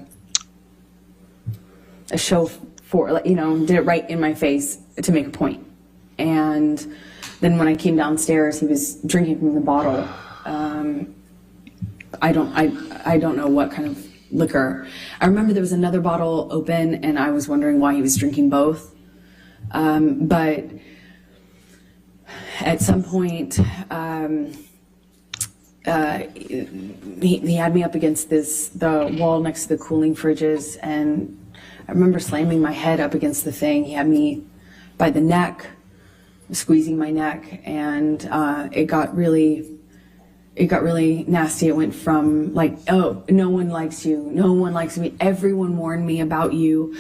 show for, like, did it right in my face to make a point. And then when I came downstairs, he was drinking from the bottle. I don't know what kind of liquor. I remember there was another bottle open, and I was wondering why he was drinking both. But at some point, he had me up against the wall next to the cooling fridges, and I remember slamming my head up against the thing. He had me by the neck, squeezing my neck, and it got really nasty. It went from like, oh, no one likes you, no one likes me, everyone warned me about you.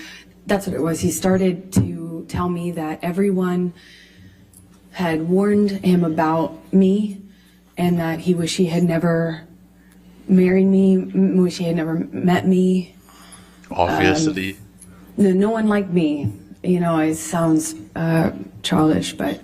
That's what it was. He started to tell me that everyone had warned him about me, and that he wished he had never married me, wish he had never met me. Obviously. No one liked me. It sounds childish, but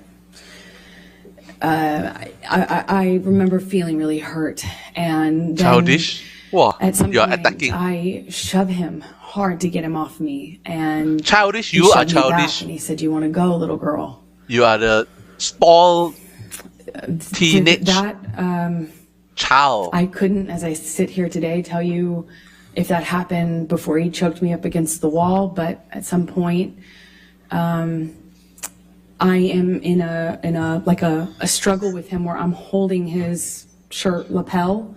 I remember feeling really hurt. And then Childish? Wow, at some you're point, attacking. I shoved him hard to get him off me. And Childish? he You are shoved me back, childish. and he said, "Do you want to go, little girl?" You are the small teenage child. I couldn't, as I sit here today, tell you if that happened before he choked me up against the wall, but at some point, I am in a struggle with him where I'm holding his shirt lapel,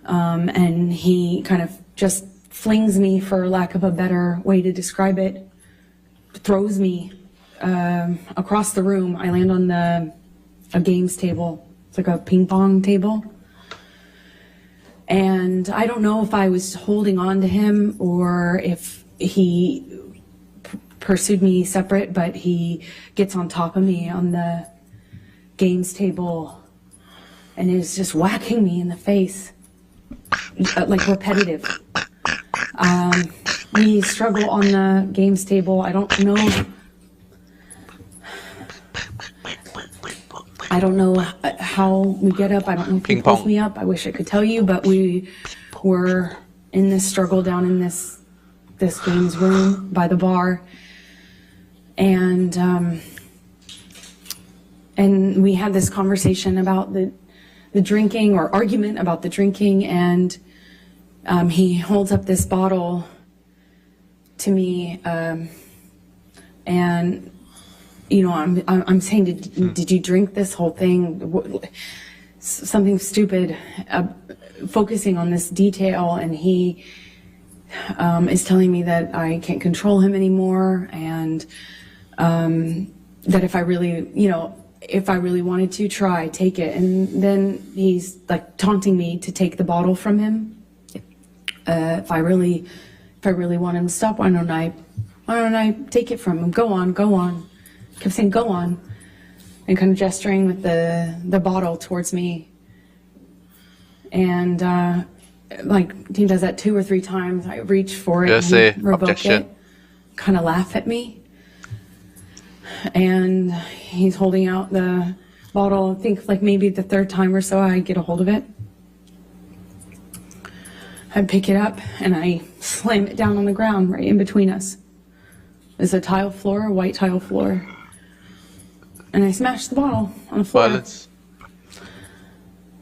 and he kind of just flings me, for lack of a better way to describe it, throws me across the room. I land on a games table. It's like a ping pong table. And I don't know if I was holding on to him or if he pursued me separate, but he gets on top of me on the games table and is just whacking me in the face, like repetitive. We struggle on the games table. I don't know how we get up. I don't know if he Ping pulls pong. me up. I wish I could tell you, but we were in this struggle down in this games room by the bar. And we had this conversation about the drinking, or argument about the drinking, and he holds up this bottle to me, and I'm saying, did you drink this whole thing? Something stupid, focusing on this detail, and he is telling me that I can't control him anymore, and that if I really wanted to try, take it. And then he's like taunting me to take the bottle from him. If I really want him to stop, why don't I take it from him? Go on. Kept saying, go on, and kind of gesturing with the bottle towards me. And he does that 2 or 3 times. I reach for it, Just and say, revoke objection. it, kind of laugh at me. And he's holding out the bottle. I think like maybe the 3rd time or so I get a hold of it. I pick it up and I slam it down on the ground right in between us. There's a tile floor, a white tile floor. And I smashed the bottle on the floor.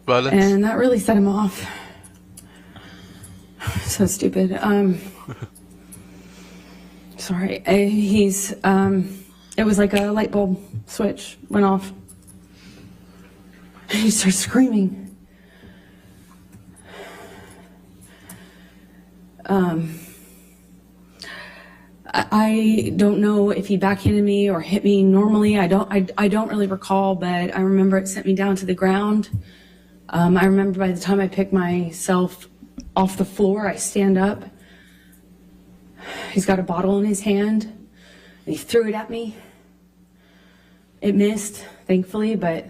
Violence. And that really set him off. So stupid. Sorry. It was like a light bulb switch went off. And he started screaming. I don't know if he backhanded me or hit me normally. I don't really recall, but I remember it sent me down to the ground. I remember by the time I picked myself off the floor, I stand up. He's got a bottle in his hand, and he threw it at me. It missed, thankfully, but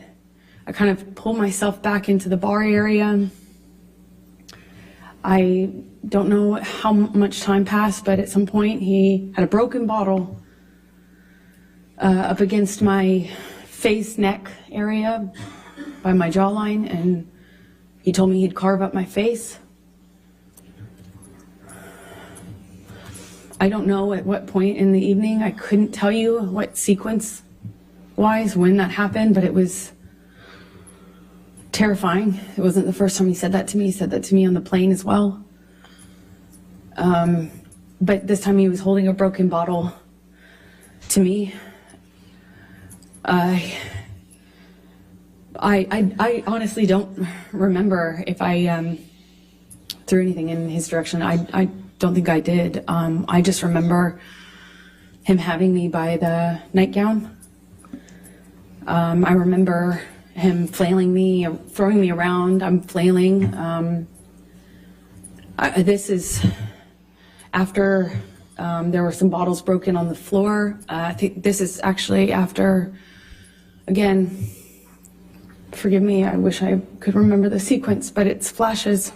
I kind of pulled myself back into the bar area. I don't know how much time passed, but at some point he had a broken bottle up against my face, neck area by my jawline, and he told me he'd carve up my face. I don't know at what point in the evening. I couldn't tell you what sequence-wise when that happened, but it was terrifying. It wasn't the first time he said that to me. He said that to me on the plane as well. But this time he was holding a broken bottle to me. I honestly don't remember if I threw anything in his direction. I don't think I did. I just remember him having me by the nightgown. I remember him flailing me, throwing me around. I'm flailing. This is after there were some bottles broken on the floor. I think this is actually after, again, forgive me, I wish I could remember the sequence, but it's flashes.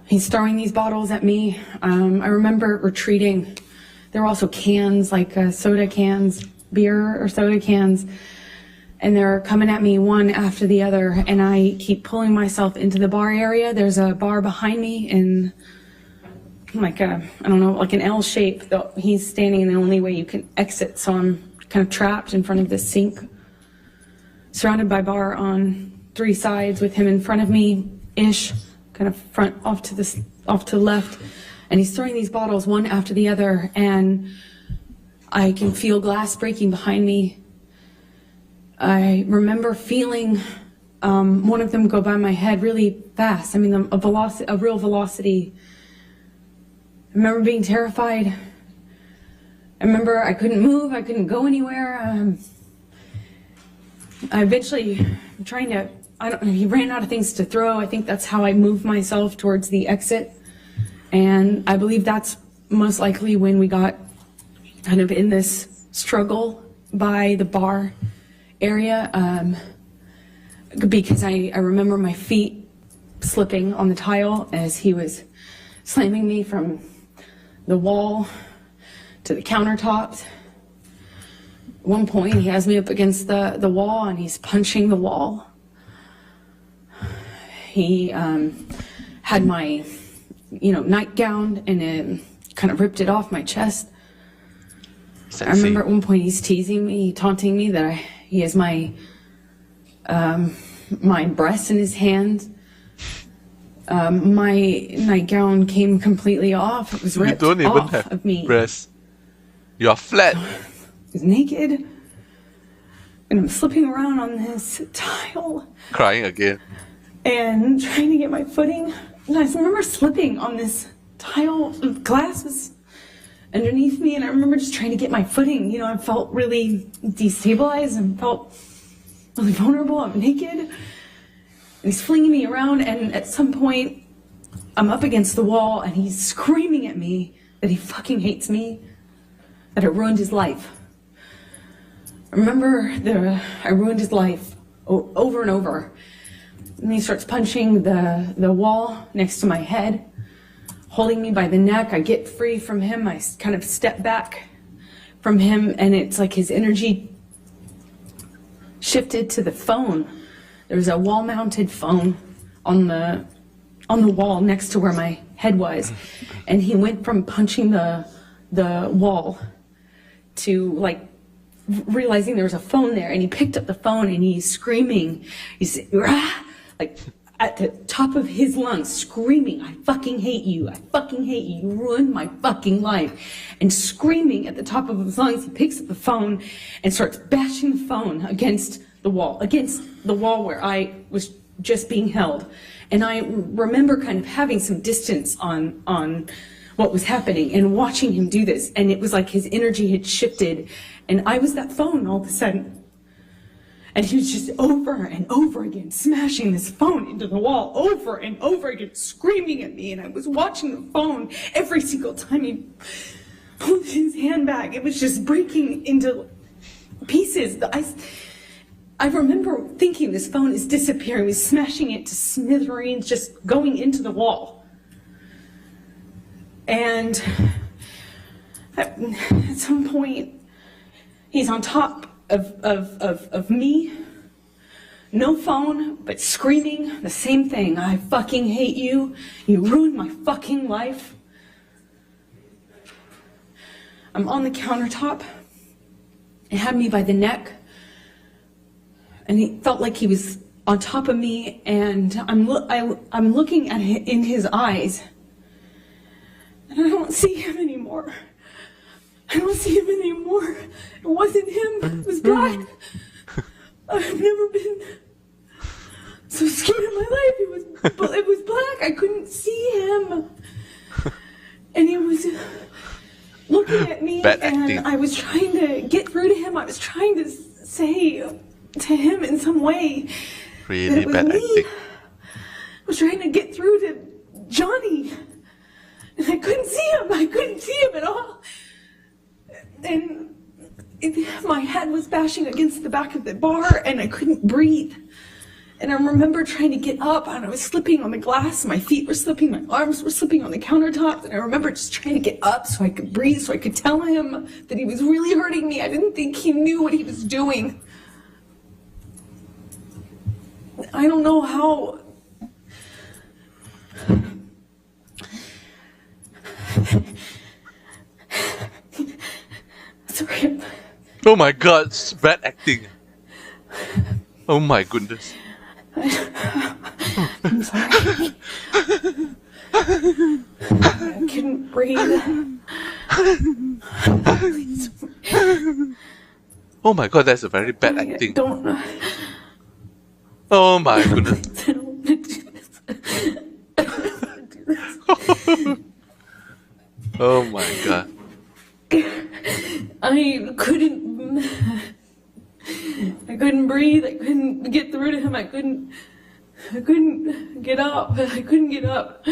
He's throwing these bottles at me. I remember retreating. There were also cans, like soda cans, beer or soda cans, and they're coming at me one after the other, and I keep pulling myself into the bar area. There's a bar behind me in like I don't know, like an L shape. He's standing in the only way you can exit, so I'm kind of trapped in front of this sink, surrounded by bar on three sides with him in front of me-ish, kind of front off to the left, and he's throwing these bottles one after the other, and I can feel glass breaking behind me. I remember feeling one of them go by my head really fast. I mean, a real velocity. I remember being terrified. I remember I couldn't move. I couldn't go anywhere. I eventually, he ran out of things to throw. I think that's how I moved myself towards the exit. And I believe that's most likely when we got kind of in this struggle by the bar area, because I remember my feet slipping on the tile as he was slamming me from the wall to the countertops. At one point, he has me up against the wall, and he's punching the wall. He had my, nightgown, and it kind of ripped it off my chest. Sexy. I remember at one point he's teasing me, taunting me that he has my breast in his hand. My nightgown came completely off. It was ripped You don't even off have of me. breasts. You're flat. I was naked, and I'm slipping around on this tile Crying again. and trying to get my footing. And I remember slipping on this tile. Glass was underneath me, and I remember just trying to get my footing. I felt really destabilized and felt really vulnerable. I'm naked, and he's flinging me around, and at some point, I'm up against the wall, and he's screaming at me that he fucking hates me, that I ruined his life. I remember I ruined his life over and over. And he starts punching the wall next to my head, holding me by the neck. I get free from him. I kind of step back from him, and it's like his energy shifted to the phone. There was a wall-mounted phone on the wall next to where my head was, and he went from punching the wall to realizing there was a phone there, and he picked up the phone and he's screaming. He's like, at the top of his lungs, screaming, I fucking hate you. I fucking hate you. You ruined my fucking life. And screaming at the top of his lungs, he picks up the phone and starts bashing the phone against the wall where I was just being held. And I remember kind of having some distance on what was happening and watching him do this. And it was like his energy had shifted and I was that phone all of a sudden. And he was just over and over again smashing this phone into the wall over and over again, screaming at me. And I was watching the phone every single time he pulled his hand back. It was just breaking into pieces. I remember thinking this phone is disappearing. He was smashing it to smithereens, just going into the wall. And at some point, he's on top of me, no phone, but screaming the same thing. I fucking hate you. You ruined my fucking life. I'm on the countertop. It had me by the neck. And he felt like he was on top of me. And I'm looking at it in his eyes. And I don't see him anymore. I don't see him anymore. It wasn't him. It was black. I've never been so scared in my life. It was black. I couldn't see him. And he was looking at me, and I was trying to get through to him. I was trying to say to him in some way that it was me. I was trying to get through to Johnny, and I couldn't see him. I couldn't see him at all. And my head was bashing against the back of the bar, and I couldn't breathe. And I remember trying to get up, and I was slipping on the glass. My feet were slipping, my arms were slipping on the countertop. And I remember just trying to get up so I could breathe, so I could tell him that he was really hurting me. I didn't think he knew what he was doing. I don't know how. Sorry. Oh my God, it's bad acting. Oh my goodness. I'm sorry. I couldn't breathe. Oh my God, that's a very bad acting. I don't know. Oh my goodness. I don't want to do this. I don't want to do this. Oh my God. I couldn't breathe. I couldn't get through to him. I couldn't get up. I couldn't get up.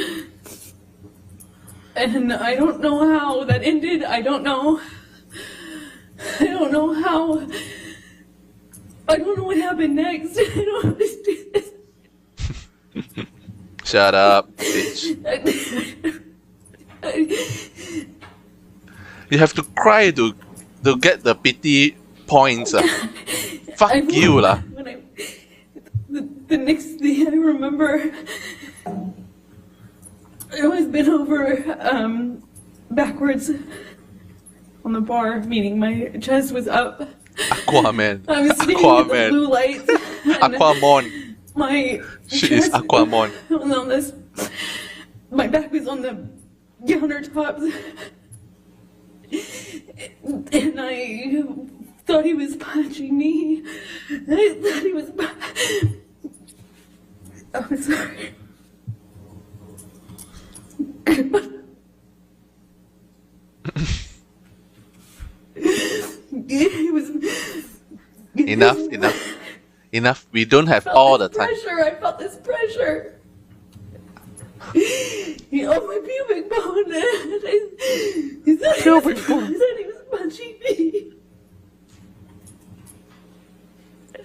And I don't know how that ended. I don't know how. I don't know what happened next. I don't understand this. Shut up, bitch. You have to cry to get the pity points. Fuck you lah. The next thing I remember, I was bent over backwards on the bar, meaning my chest was up. Aquaman. I was standing in the blue lights. Aquamon. My She is Aquamon. on this, my back was on the countertops. And I thought he was punching me. I thought he was. I'm sorry. He was. Enough. We don't have all the time. I felt this pressure. He owned my pubic bone. He said he was punching me.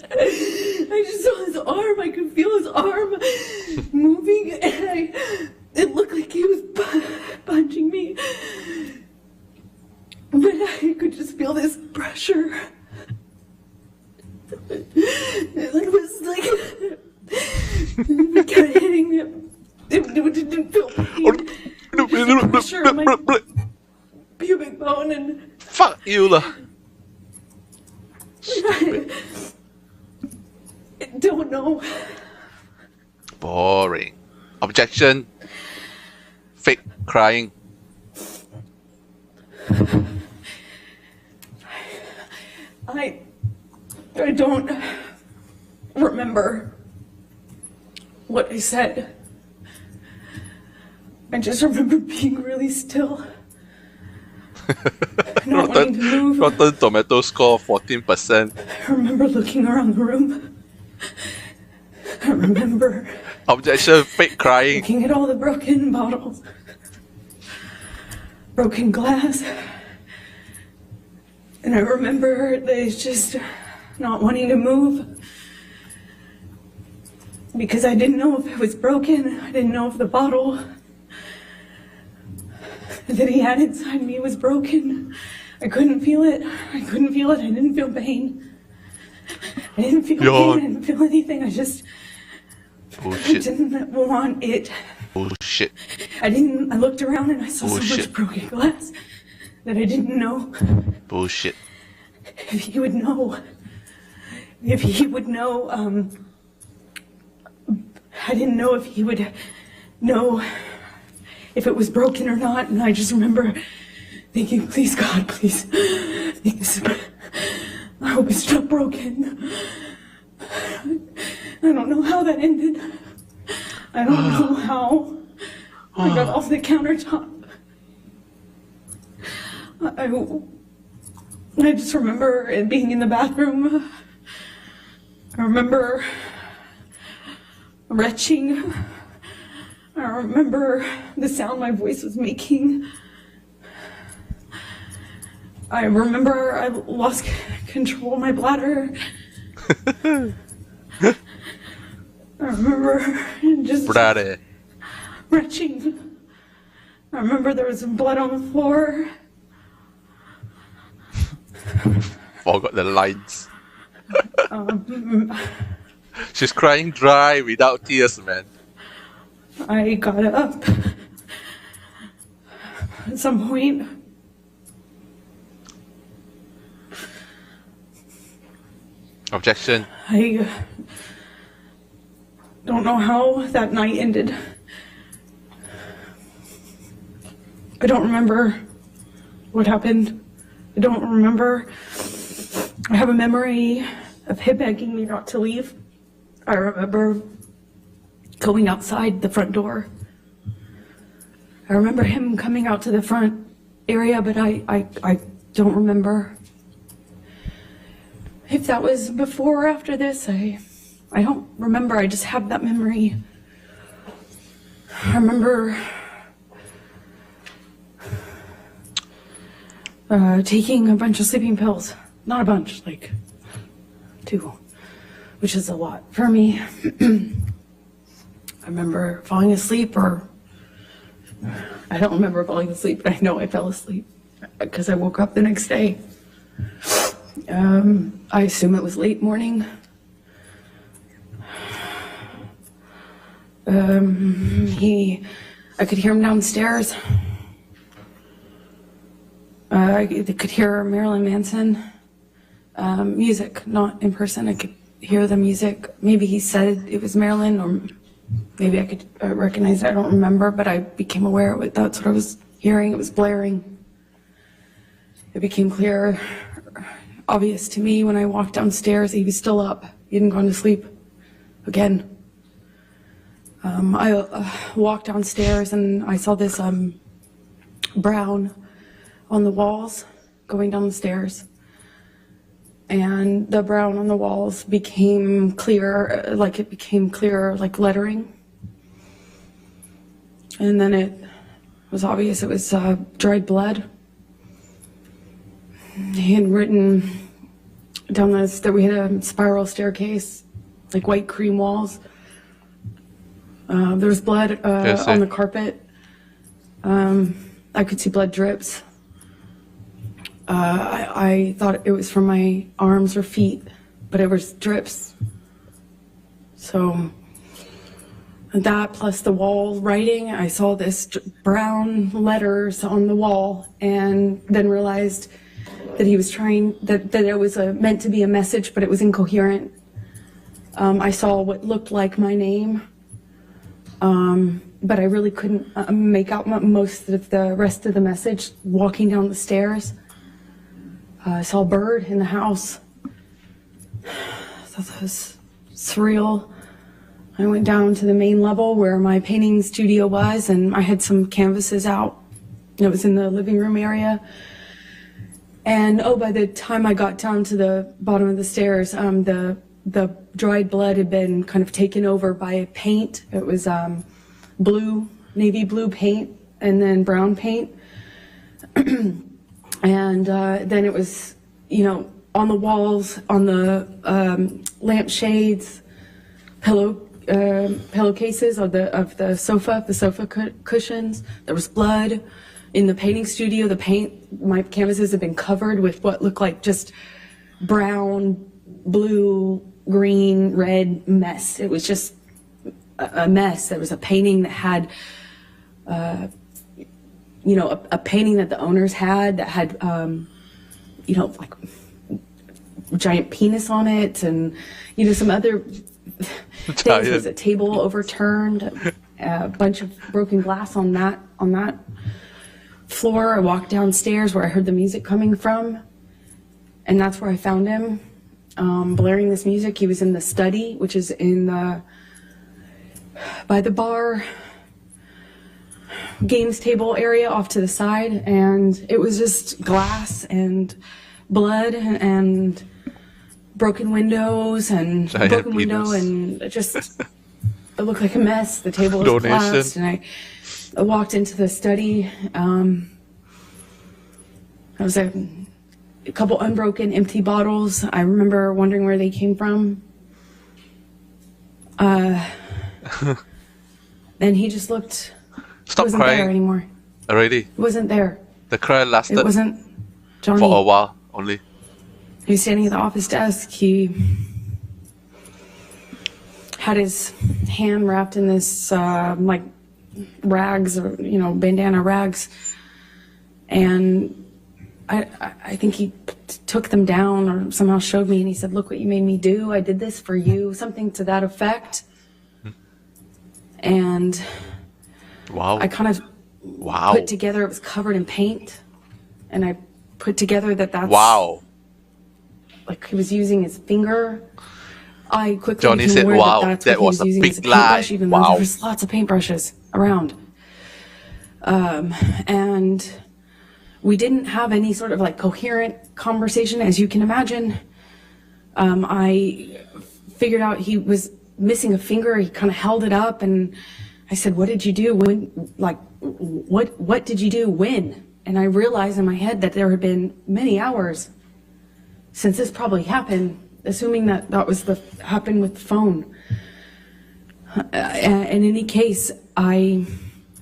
I just saw his arm. I could feel his arm moving, and it looked like he was punching me. But I could just feel this pressure. It was like it kept hitting me. It didn't feel pain. Pressure on my pubic bone and. Fuck you lah. I don't know. Boring. Objection. Fake crying. I don't remember what I said. I just remember being really still. Not wanting to move. Rotten Tomato score 14%. I remember looking around the room. I remember Objection. Fake crying. looking at all the broken bottles, broken glass. And I remember they just not wanting to move because I didn't know if it was broken. I didn't know if the bottle that he had inside me was broken. I couldn't feel it. I couldn't feel it. I didn't feel pain. I didn't feel pain. I didn't feel anything. I Bullshit. didn't want it. Bullshit. I looked around and I saw so much broken glass that I didn't know Bullshit. if he would know. If he would know, I didn't know if he would know if it was broken or not. And I just remember thinking, please God, please, I hope it's not broken. I don't know how that ended. I don't know how I got off the countertop. I just remember it being in the bathroom. I remember retching. I remember the sound my voice was making. I remember I lost control of my bladder. I remember just retching. I remember there was some blood on the floor. Forgot the lines. She's crying dry without tears, man. I got up at some point. Objection. I don't know how that night ended. I don't remember what happened. I don't remember. I have a memory of him begging me not to leave. I remember going outside the front door. I remember him coming out to the front area, but I don't remember if that was before or after this. I don't remember. I just have that memory. I remember taking a bunch of sleeping pills. Not a bunch, like 2, which is a lot for me. I remember falling asleep, or I don't remember falling asleep, but I know I fell asleep because I woke up the next day. I assume it was late morning. I could hear him downstairs. I could hear Marilyn Manson music, not in person. I could hear the music. Maybe he said it was Marilyn, or maybe I could recognize it. I don't remember, but I became aware of it. That's what I was hearing. It was blaring. It became clear, obvious to me when I walked downstairs. He was still up. He hadn't gone to sleep again. I walked downstairs and I saw this brown on the walls going down the stairs. And the brown on the walls became clear, like lettering. And then it was obvious it was dried blood. He had written down this that we had a spiral staircase, like white cream walls. There was blood on the carpet. I could see blood drips. I thought it was from my arms or feet, but it was drips. So that plus the wall writing, I saw this brown letters on the wall, and then realized that he was trying, that it was meant to be a message, but it was incoherent. I saw what looked like my name, but I really couldn't make out most of the rest of the message. Walking down the stairs, I saw a bird in the house. I thought that was surreal. I went down to the main level where my painting studio was, and I had some canvases out. It was in the living room area. And by the time I got down to the bottom of the stairs, the dried blood had been kind of taken over by paint. It was blue, navy blue paint, and then brown paint. And then it was, on the walls, on the lampshades, pillowcases of the sofa cushions. There was blood. In the painting studio, my canvases had been covered with what looked like just brown, blue, green, red mess. It was just a mess. There was a painting that had, a painting that the owners had that had, like giant penis on it, and some other things. There was a table overturned, a bunch of broken glass on that floor. I walked downstairs where I heard the music coming from, and that's where I found him, blaring this music. He was in the study, which is by the bar games table area off to the side, and it was just glass and blood and broken windows and a broken window, and just it looked like a mess. The table was collapsed, and I walked into the study. There was a couple unbroken empty bottles. I remember wondering where they came from. And he just looked. Stop wasn't crying there anymore. already. He wasn't there. The cry lasted It wasn't Johnny. for a while only. He was standing at the office desk. He had his hand wrapped in this like rags, or bandana rags, and I think he took them down or somehow showed me, and he said, "Look what you made me do. I did this for you," something to that effect. And Wow. I kind of put together, it was covered in paint, and I put together that's like he was using his finger. I quickly Johnny became said, aware wow, that's that what was he a was using big as a paintbrush, lie. even though Wow. there was lots of paintbrushes around. And we didn't have any sort of like coherent conversation, as you can imagine. I figured out he was missing a finger. He kind of held it up, and I said, "What did you do? When? Like, what did you do? When?" And I realized in my head that there had been many hours since this probably happened, assuming that was happened with the phone. In any case, I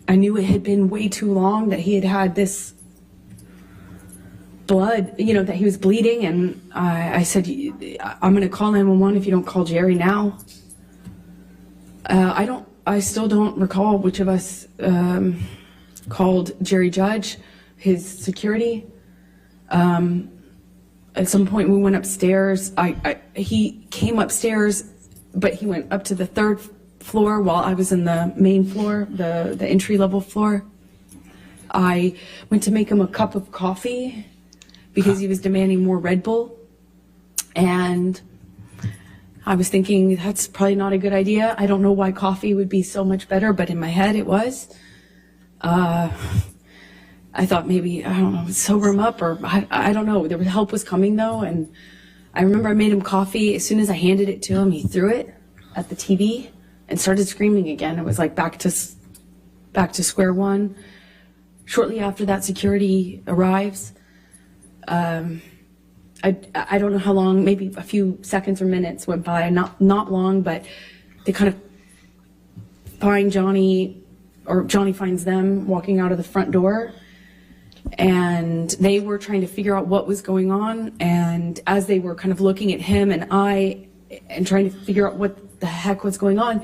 knew it had been way too long, that he had had this blood, that he was bleeding, and I said, "I'm going to call 911 if you don't call Jerry now." I still don't recall which of us called Jerry Judge, his security. At some point we went upstairs. He came upstairs, but he went up to the third floor while I was in the main floor, the entry level floor. I went to make him a cup of coffee because he was demanding more Red Bull, and I was thinking that's probably not a good idea. I don't know why coffee would be so much better, but in my head it was. I thought maybe, I don't know, sober him up, or I don't know. Help was coming though, and I remember I made him coffee. As soon as I handed it to him, he threw it at the TV and started screaming again. It was like back to square one. Shortly after that, security arrives. I don't know how long, maybe a few seconds or minutes went by, not long, but they kind of find Johnny, or Johnny finds them walking out of the front door, and they were trying to figure out what was going on. And as they were kind of looking at him and trying to figure out what the heck was going on,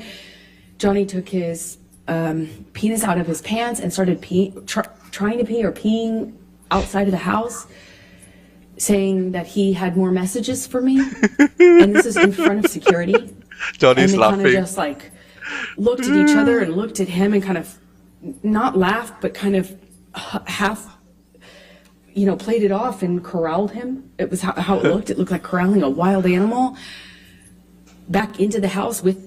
Johnny took his penis out of his pants and started trying to pee or peeing outside of the house, saying that he had more messages for me. And this is in front of security. Johnny's and they laughing. kind of just like looked at each other and looked at him and kind of not laughed, but kind of half, played it off and corralled him. It was how it looked. It looked like corralling a wild animal back into the house with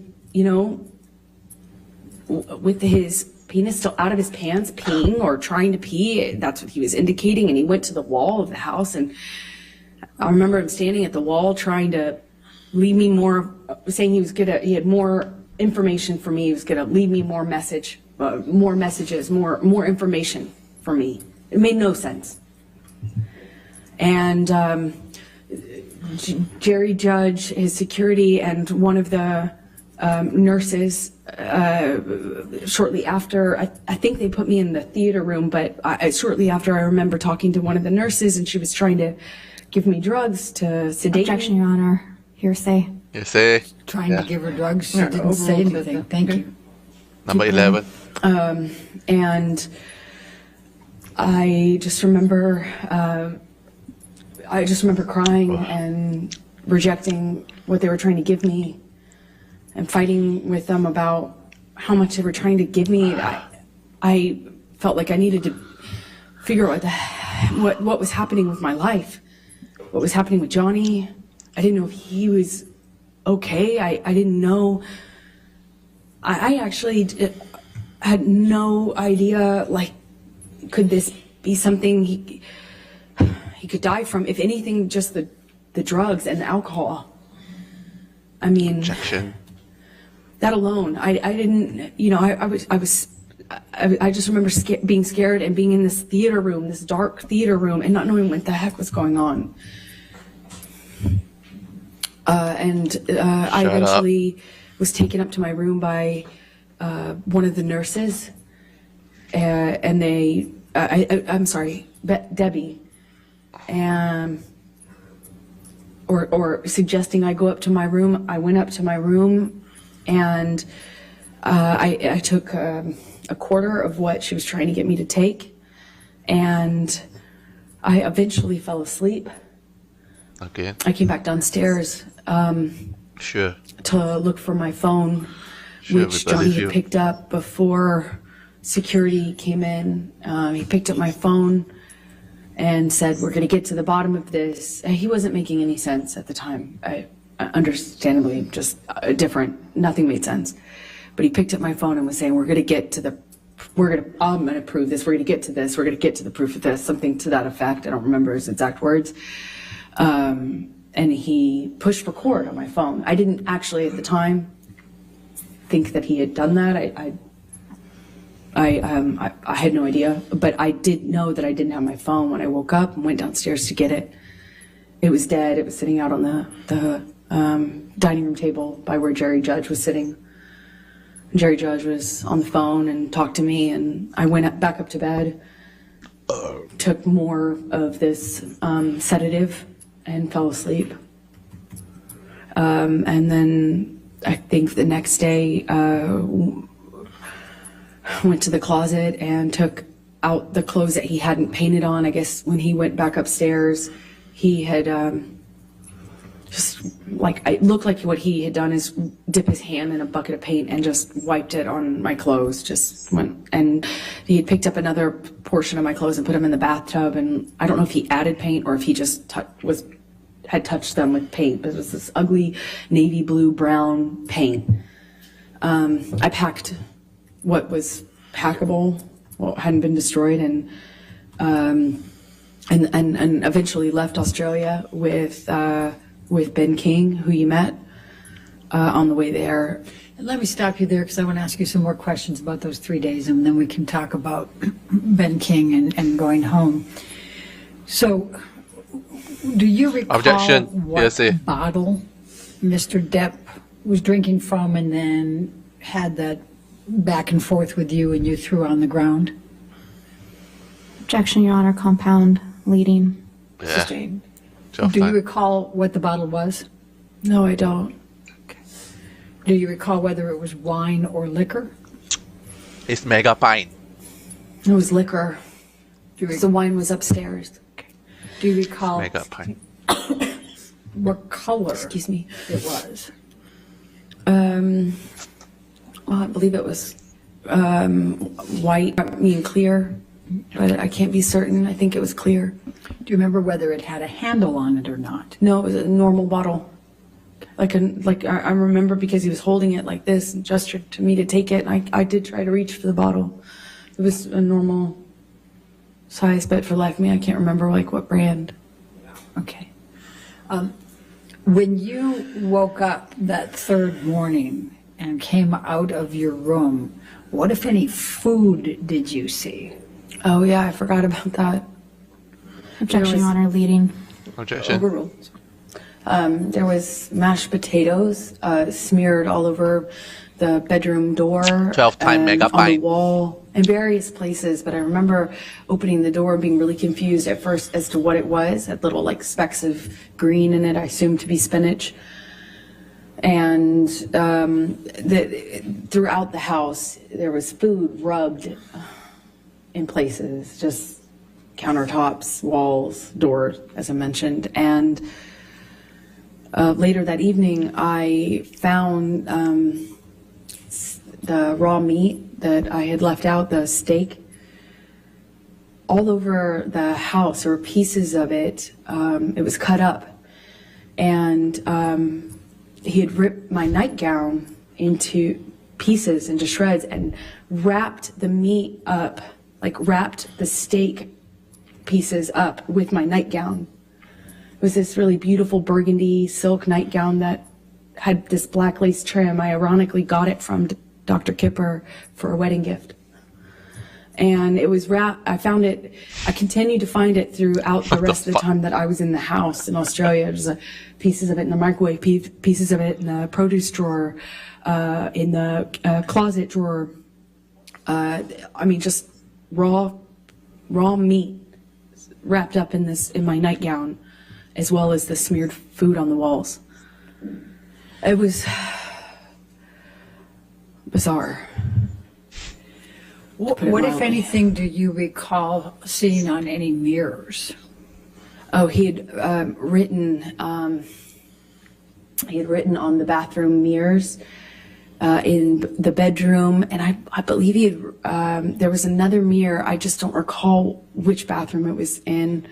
his penis still out of his pants, peeing or trying to pee. That's what he was indicating. And he went to the wall of the house. And I remember him standing at the wall trying to leave me more, saying he had more information for me. He was going to leave me more messages, more information for me. It made no sense. And Jerry Judge, his security, and one of the nurses, shortly after, I think they put me in the theater room, but shortly after I remember talking to one of the nurses, and she was trying to give me drugs to sedate Objection, me. Your Honor. Hearsay. Hearsay. Trying to give her drugs. She didn't say anything. Thank you. Number 11. And I just remember crying and rejecting what they were trying to give me and fighting with them about how much they were trying to give me. I felt like I needed to figure out what was happening with my life, what was happening with Johnny. I didn't know if he was okay. I didn't know. I actually had no idea, could this be something he could die from? If anything, just the drugs and the alcohol. I mean, Objection. that alone, I didn't, I just remember being scared and being in this theater room, this dark theater room, and not knowing what the heck was going on. I eventually was taken up to my room by one of the nurses, and I'm sorry, Debbie, and or suggesting I go up to my room. I went up to my room, and I took a quarter of what she was trying to get me to take, and I eventually fell asleep. Okay. I came back downstairs Sure. to look for my phone, Sure, which we Johnny believe had you. picked up before security came in. He picked up my phone and said, "We're going to get to the bottom of this." He wasn't making any sense at the time. Understandably, just different. Nothing made sense. But he picked up my phone and was saying, "We're going to get to the, I'm going to prove this. We're going to get to this. We're going to get to the proof of this." Something to that effect. I don't remember his exact words. And he pushed record on my phone. I didn't actually at the time think that he had done that. I had no idea, but I did know that I didn't have my phone when I woke up and went downstairs to get it. It was dead. It was sitting out on the dining room table by where Jerry Judge was sitting. Jerry Judge was on the phone and talked to me, and I went back up to bed, took more of this sedative, and fell asleep. And then I think the next day, went to the closet and took out the clothes that he hadn't painted on. I guess when he went back upstairs, he had it looked like what he had done is dip his hand in a bucket of paint and just wiped it on my clothes. And he had picked up another portion of my clothes and put them in the bathtub. And I don't know if he added paint or if he just had touched them with paint, but it was this ugly navy blue brown paint. I packed what was packable, what hadn't been destroyed, and eventually left Australia with Ben King, who you met on the way there. And let me stop you there because I want to ask you some more questions about those 3 days, and then we can talk about Ben King and going home. So, do you recall Objection. what Hearsay. bottle Mr. Depp was drinking from and then had that back and forth with you and you threw on the ground? Objection, Your Honor. Compound leading. Yeah. Sustained. Job Do you time. recall what the bottle was? No, I don't. Do you recall whether it was wine or liquor? It's mega pint. It was liquor. Do you, The wine was upstairs. do you recall Mega pint. what color Excuse me. it was? Well, I believe it was white, I mean clear, but I can't be certain. I think it was clear. Do you remember whether it had a handle on it or not? No, it was a normal bottle. I remember because he was holding it like this and gestured to me to take it. And I did try to reach for the bottle. It was a normal size, but for life of me, I can't remember like what brand. Okay. When you woke up that third morning and came out of your room, what, if any, food did you see? Oh yeah, I forgot about that. Objection, Your Honor, leading. Objection. Overruled. There was mashed potatoes smeared all over the bedroom door, 12-time and on the megabyte. wall, in various places. But I remember opening the door and being really confused at first as to what it was. Had little like specks of green in it, I assumed to be spinach. And throughout the house, there was food rubbed in places, just countertops, walls, doors, as I mentioned. And later that evening, I found the raw meat that I had left out, the steak, all over the house. There were pieces of it. It was cut up. And he had ripped my nightgown into pieces, into shreds, and wrapped the meat up, like wrapped the steak pieces up with my nightgown. It was this really beautiful burgundy silk nightgown that had this black lace trim. I ironically got it from Dr. Kipper for a wedding gift. And it was wrapped, I found it, I continued to find it throughout the rest of the time that I was in the house in Australia. There's pieces of it in the microwave, pieces of it in the produce drawer, in the closet drawer. I mean, just raw meat wrapped up in my nightgown, as well as the smeared food on the walls. It was bizarre. What, if anything, do you recall seeing on any mirrors? Oh, he had written on the bathroom mirrors in the bedroom, and I believe he had, there was another mirror. I just don't recall which bathroom it was in.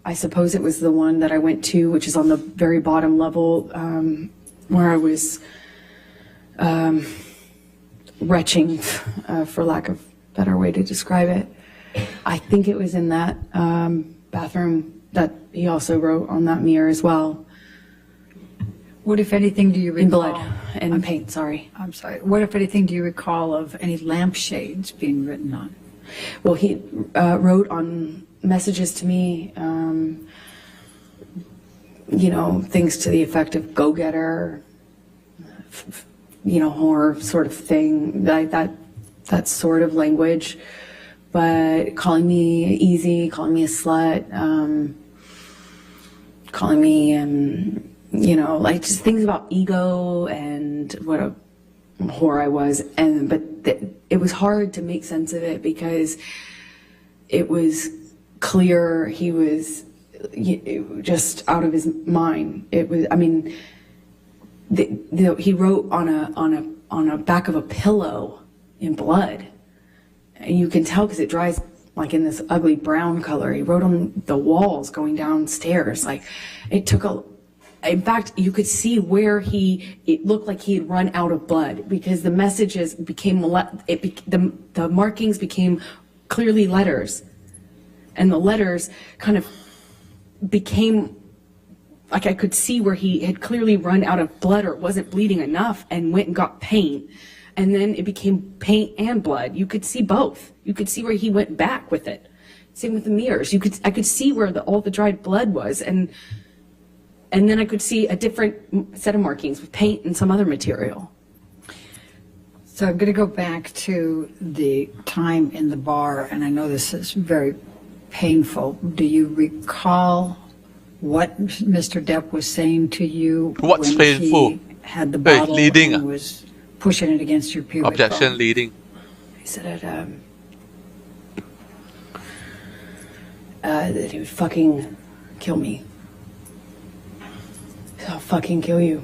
I suppose it was the one that I went to, which is on the very bottom level, where I was retching, for lack of a better way to describe it. I think it was in that bathroom that he also wrote on that mirror as well. What, if anything, do you recall? In blood and paint, sorry. I'm sorry. What, if anything, do you recall of any lampshades being written on? Well, he wrote on messages to me, you know, things to the effect of go-getter, you know, horror sort of thing, like that sort of language. But calling me easy, calling me a slut, calling me, you know, like just things about ego and what a whore I was. But it was hard to make sense of it because it was clear he was just out of his mind. It was, I mean, he wrote on a back of a pillow in blood, and you can tell because it dries like in this ugly brown color. He wrote on the walls going downstairs. Like it took in fact, you could see where it looked like he had run out of blood because the messages became, the markings became clearly letters, and the letters kind of became, like I could see where he had clearly run out of blood or wasn't bleeding enough and went and got paint. And then it became paint and blood. You could see both. You could see where he went back with it. Same with the mirrors. I could see where all the dried blood was. And then I could see a different set of markings with paint and some other material. So I'm going to go back to the time in the bar, and I know this is very painful. Do you recall what Mr. Depp was saying to you What's when painful? he had the bottle leading. and was pushing it against your pubic Objection, bone? leading. He said that he would fucking kill me. I'll fucking kill you.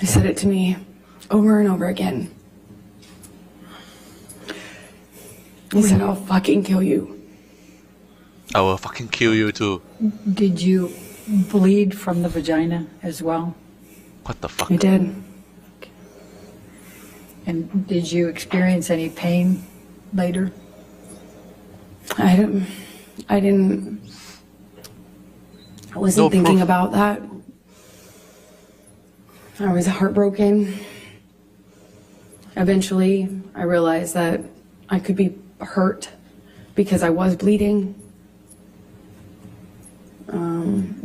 He said it to me over and over again. He said, I'll fucking kill you. I will fucking kill you too. Did you bleed from the vagina as well? What the fuck? I did. And did you experience any pain later? I wasn't No thinking proof. about that. I was heartbroken. Eventually, I realized that I could be hurt because I was bleeding.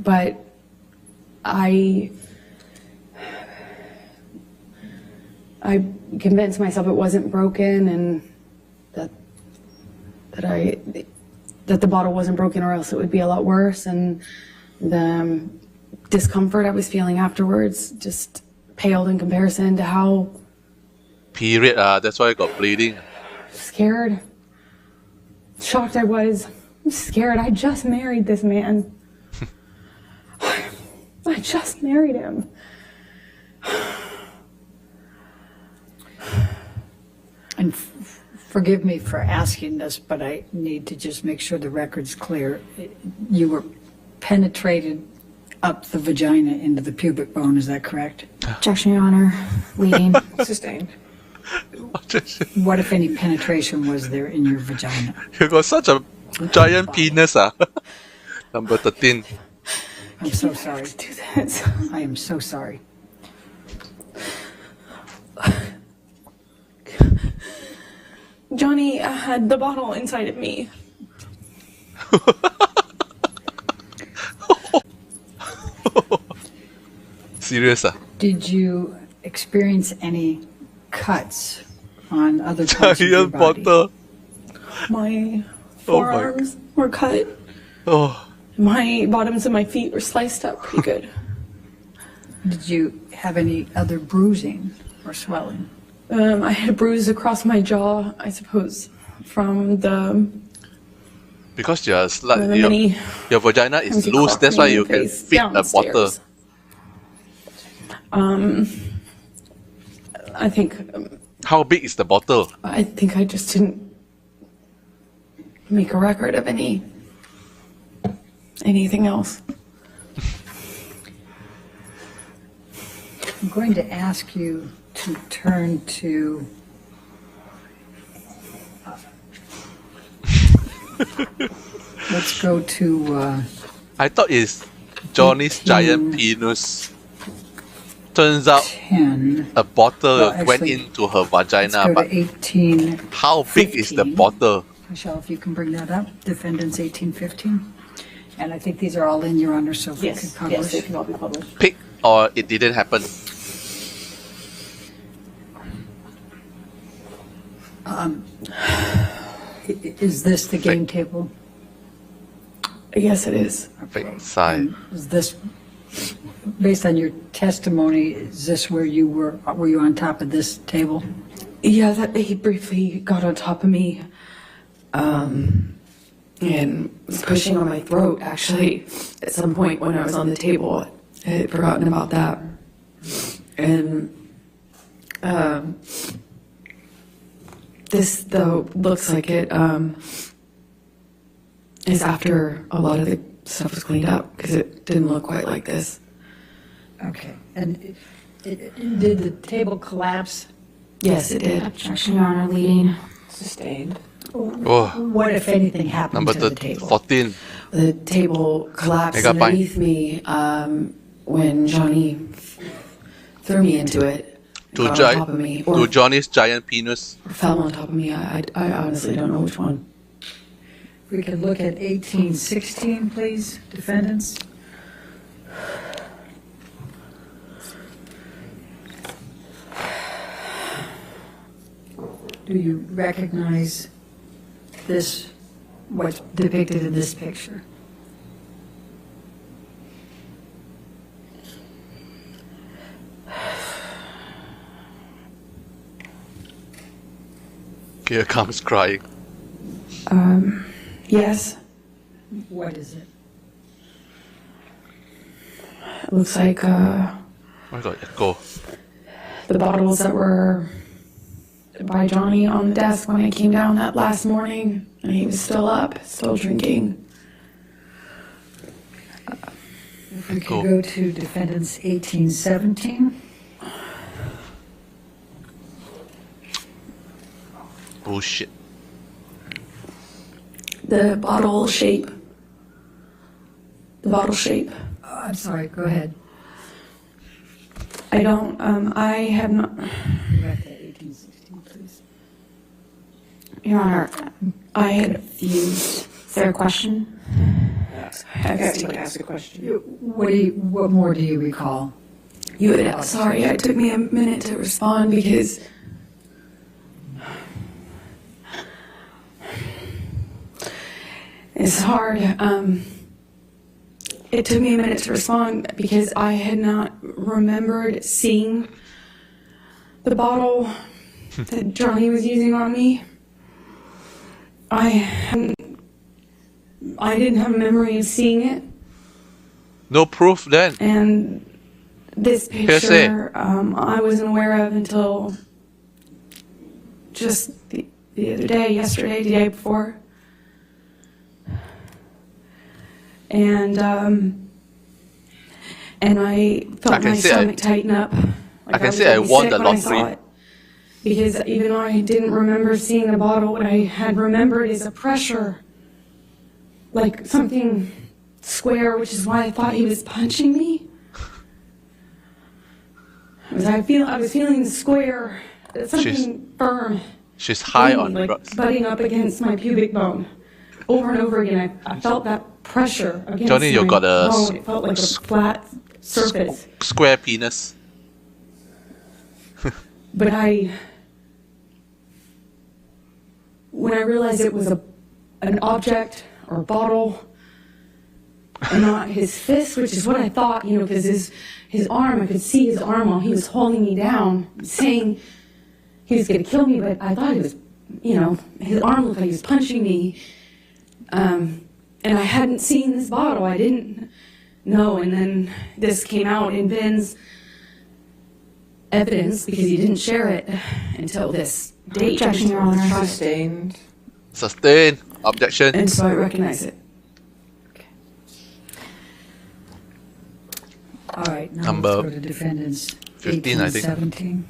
But I convinced myself it wasn't broken and that the bottle wasn't broken, or else it would be a lot worse. And the discomfort I was feeling afterwards just paled in comparison to how Period. That's why I got bleeding. scared, shocked I was. I'm scared. I just married this man. I just married him. And forgive me for asking this, but I need to just make sure the record's clear. You were penetrated up the vagina into the pubic bone, is that correct? Objection, Your Honor. Leading. Sustained. What, if any, penetration was there in your vagina? You got such a giant penis, Number 13. I'm so sorry. Do this. I am so sorry. Johnny had the bottle inside of me. Serious, Did you experience any cuts on other parts of your Giant body? bottle. My Oh my forearms were cut. Oh, My bottoms of my feet were sliced up pretty good. Did you have any other bruising or swelling? I had a bruise across my jaw, I suppose, from the because you're many your vagina is times he loose, clocked that's me why in you the can face fit a bottle. downstairs. I think How big is the bottle? I just didn't make a record of anything else. I'm going to ask you to turn to let's go to I thought it's Johnny's giant penis. Turns out 10. a bottle Well, went actually, into her Let's vagina, go but to 18. how big is the 15. bottle? Michelle, if you can bring that up. Defendants 1815. And I think these are all in, Your Honor, so if we could Yes, publish. yes, they can all be published. Pick or it didn't happen? Is this the game table? Yes, it is. Fake side. Is this, based on your testimony, is this where you were you on top of this table? Yeah, that he briefly got on top of me, and was pushing on my throat. Actually, at some point when I was on the table, I had forgotten about that, and this though looks like it is after a lot of the stuff was cleaned up, because it didn't look quite like this. Okay. And did the table collapse? Yes, it did. Objection, Your Honor. Leading. Sustained. Oh, What, if anything, happened number to the table? 14. The table collapsed Megabyte. underneath me when Johnny threw me into it. To, Got on top of me, or to Johnny's giant penis. fell on top of me. I honestly don't know which one. We could look at 1816, please, defendants. Do you recognize this, what's depicted in this picture? Here comes crying. Yes, What is it? it looks like Oh my god, echo. the bottles that were by Johnny on the desk when I came down that last morning, and he was still up, still drinking. If we could go to defendants 1817. Bullshit. The bottle shape. The bottle shape. I'm sorry, go ahead. I have not. Go back to 1816, please. Your Honor, I had refused. Is there a question? I have to ask a question. What more do you recall? Sorry, it took me a minute to respond because it's hard. It took me a minute to respond because I had not remembered seeing the bottle that Johnny was using on me. I didn't have a memory of seeing it. No proof then. And this Hearsay. picture, I wasn't aware of until just the other day, yesterday, the day before. And I felt my stomach tighten up. I can say I won the lottery. Because even though I didn't remember seeing the bottle, what I had remembered is a pressure, like something square, which is why I thought he was punching me. I was feeling the square, something firm. She's high on like drugs. butting up against my pubic bone. Over and over again, I felt that pressure against Johnny, you my got a bone. It felt like a flat surface. Square penis. But when I realized it was an object or a bottle, and not his fist, which is what I thought, because his arm, I could see his arm while he was holding me down, saying he was going to kill me, but I thought it was, his arm looked like he was punching me. And I hadn't seen this bottle. I didn't know. And then this came out in Ben's evidence because he didn't share it until this date. Objection, Your Honor. Sustained. Sustained. Objection. And so I recognize it. All right, now Number let's go to defendants 15, I think. 17.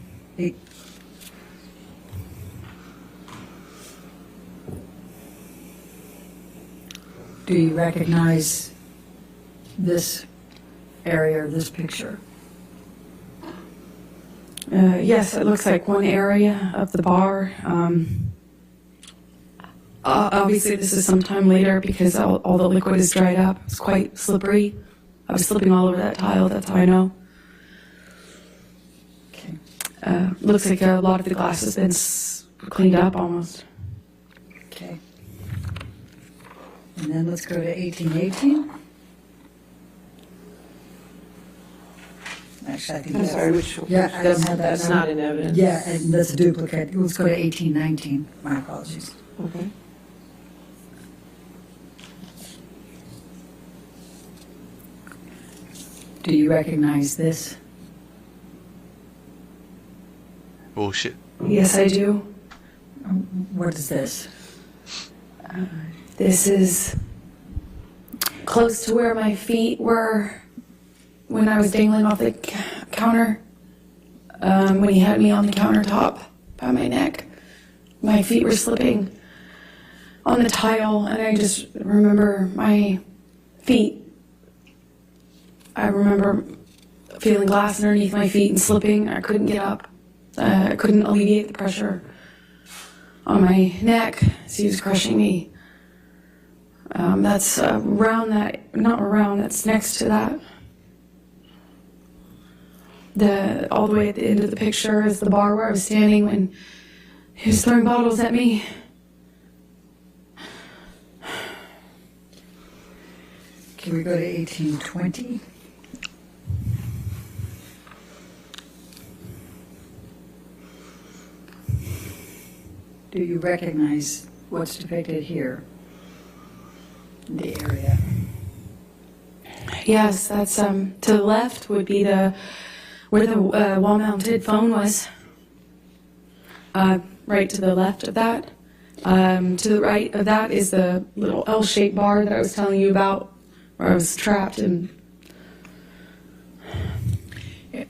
Do you recognize this area, this picture? Yes, it looks like one area of the bar. Obviously, this is sometime later because all the liquid is dried up. It's quite slippery. I was slipping all over that tile, that's how I know. Okay. Looks like a lot of the glass has been cleaned up almost. Okay. And then let's go to 1818. Actually, I think I'm that's, sorry, which, yeah, I don't have that that's number. not in evidence. Yeah, and that's a duplicate. Let's go to 1819. My apologies. Okay. Do you recognize this? Bullshit. Yes, I do. What is this? This is close to where my feet were when I was dangling off the counter. When he had me on the countertop by my neck. My feet were slipping on the tile, and I just remember my feet. I remember feeling glass underneath my feet and slipping. I couldn't get up. I couldn't alleviate the pressure on my neck as he was crushing me. That's that's next to that. All the way at the end of the picture is the bar where I was standing when he was throwing bottles at me. Can we go to 1820? Do you recognize what's depicted here? The area. Yes, that's to the left would be Where the wall-mounted phone was. Right to the left of that. To the right of that is the little L-shaped bar that I was telling you about, where I was trapped in.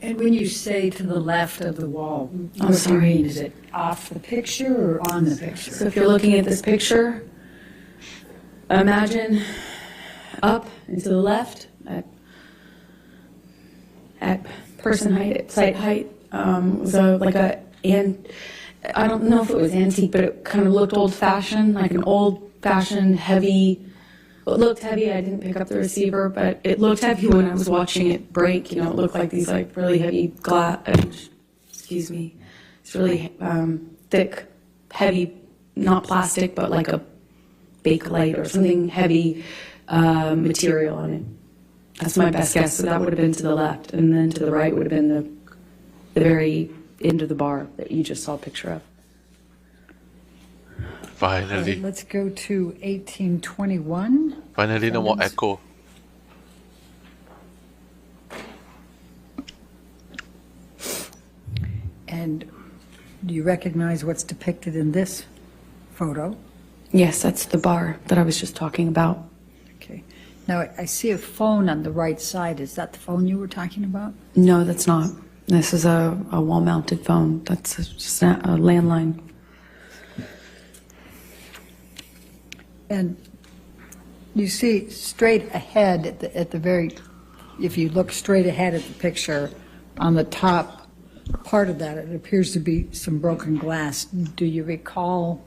And when you say to the left of the wall, I'm what do you sorry. mean? Is it off the picture or on the picture? So if you're looking at this picture, imagine up and to the left at person height, at site height, was and I don't know if it was antique, but it kind of looked old-fashioned, like an old-fashioned heavy. It looked heavy. I didn't pick up the receiver, but it looked heavy when I was watching it break. You know, it looked like these like really heavy glass. Excuse me. It's really thick, heavy, not plastic, but like a Bakelite or something heavy material on it. That's my best guess. So that would have been to the left, and then to the right would have been the very end of the bar that you just saw a picture of. Finally. Let's go to 1821. Finally, no more echo. And do you recognize what's depicted in this photo? Yes, that's the bar that I was just talking about. Okay. Now, I see a phone on the right side. Is that the phone you were talking about? No, that's not. This is a wall-mounted phone. That's just a landline. And you see straight ahead at the very, if you look straight ahead at the picture, on the top part of that, it appears to be some broken glass. Do you recall,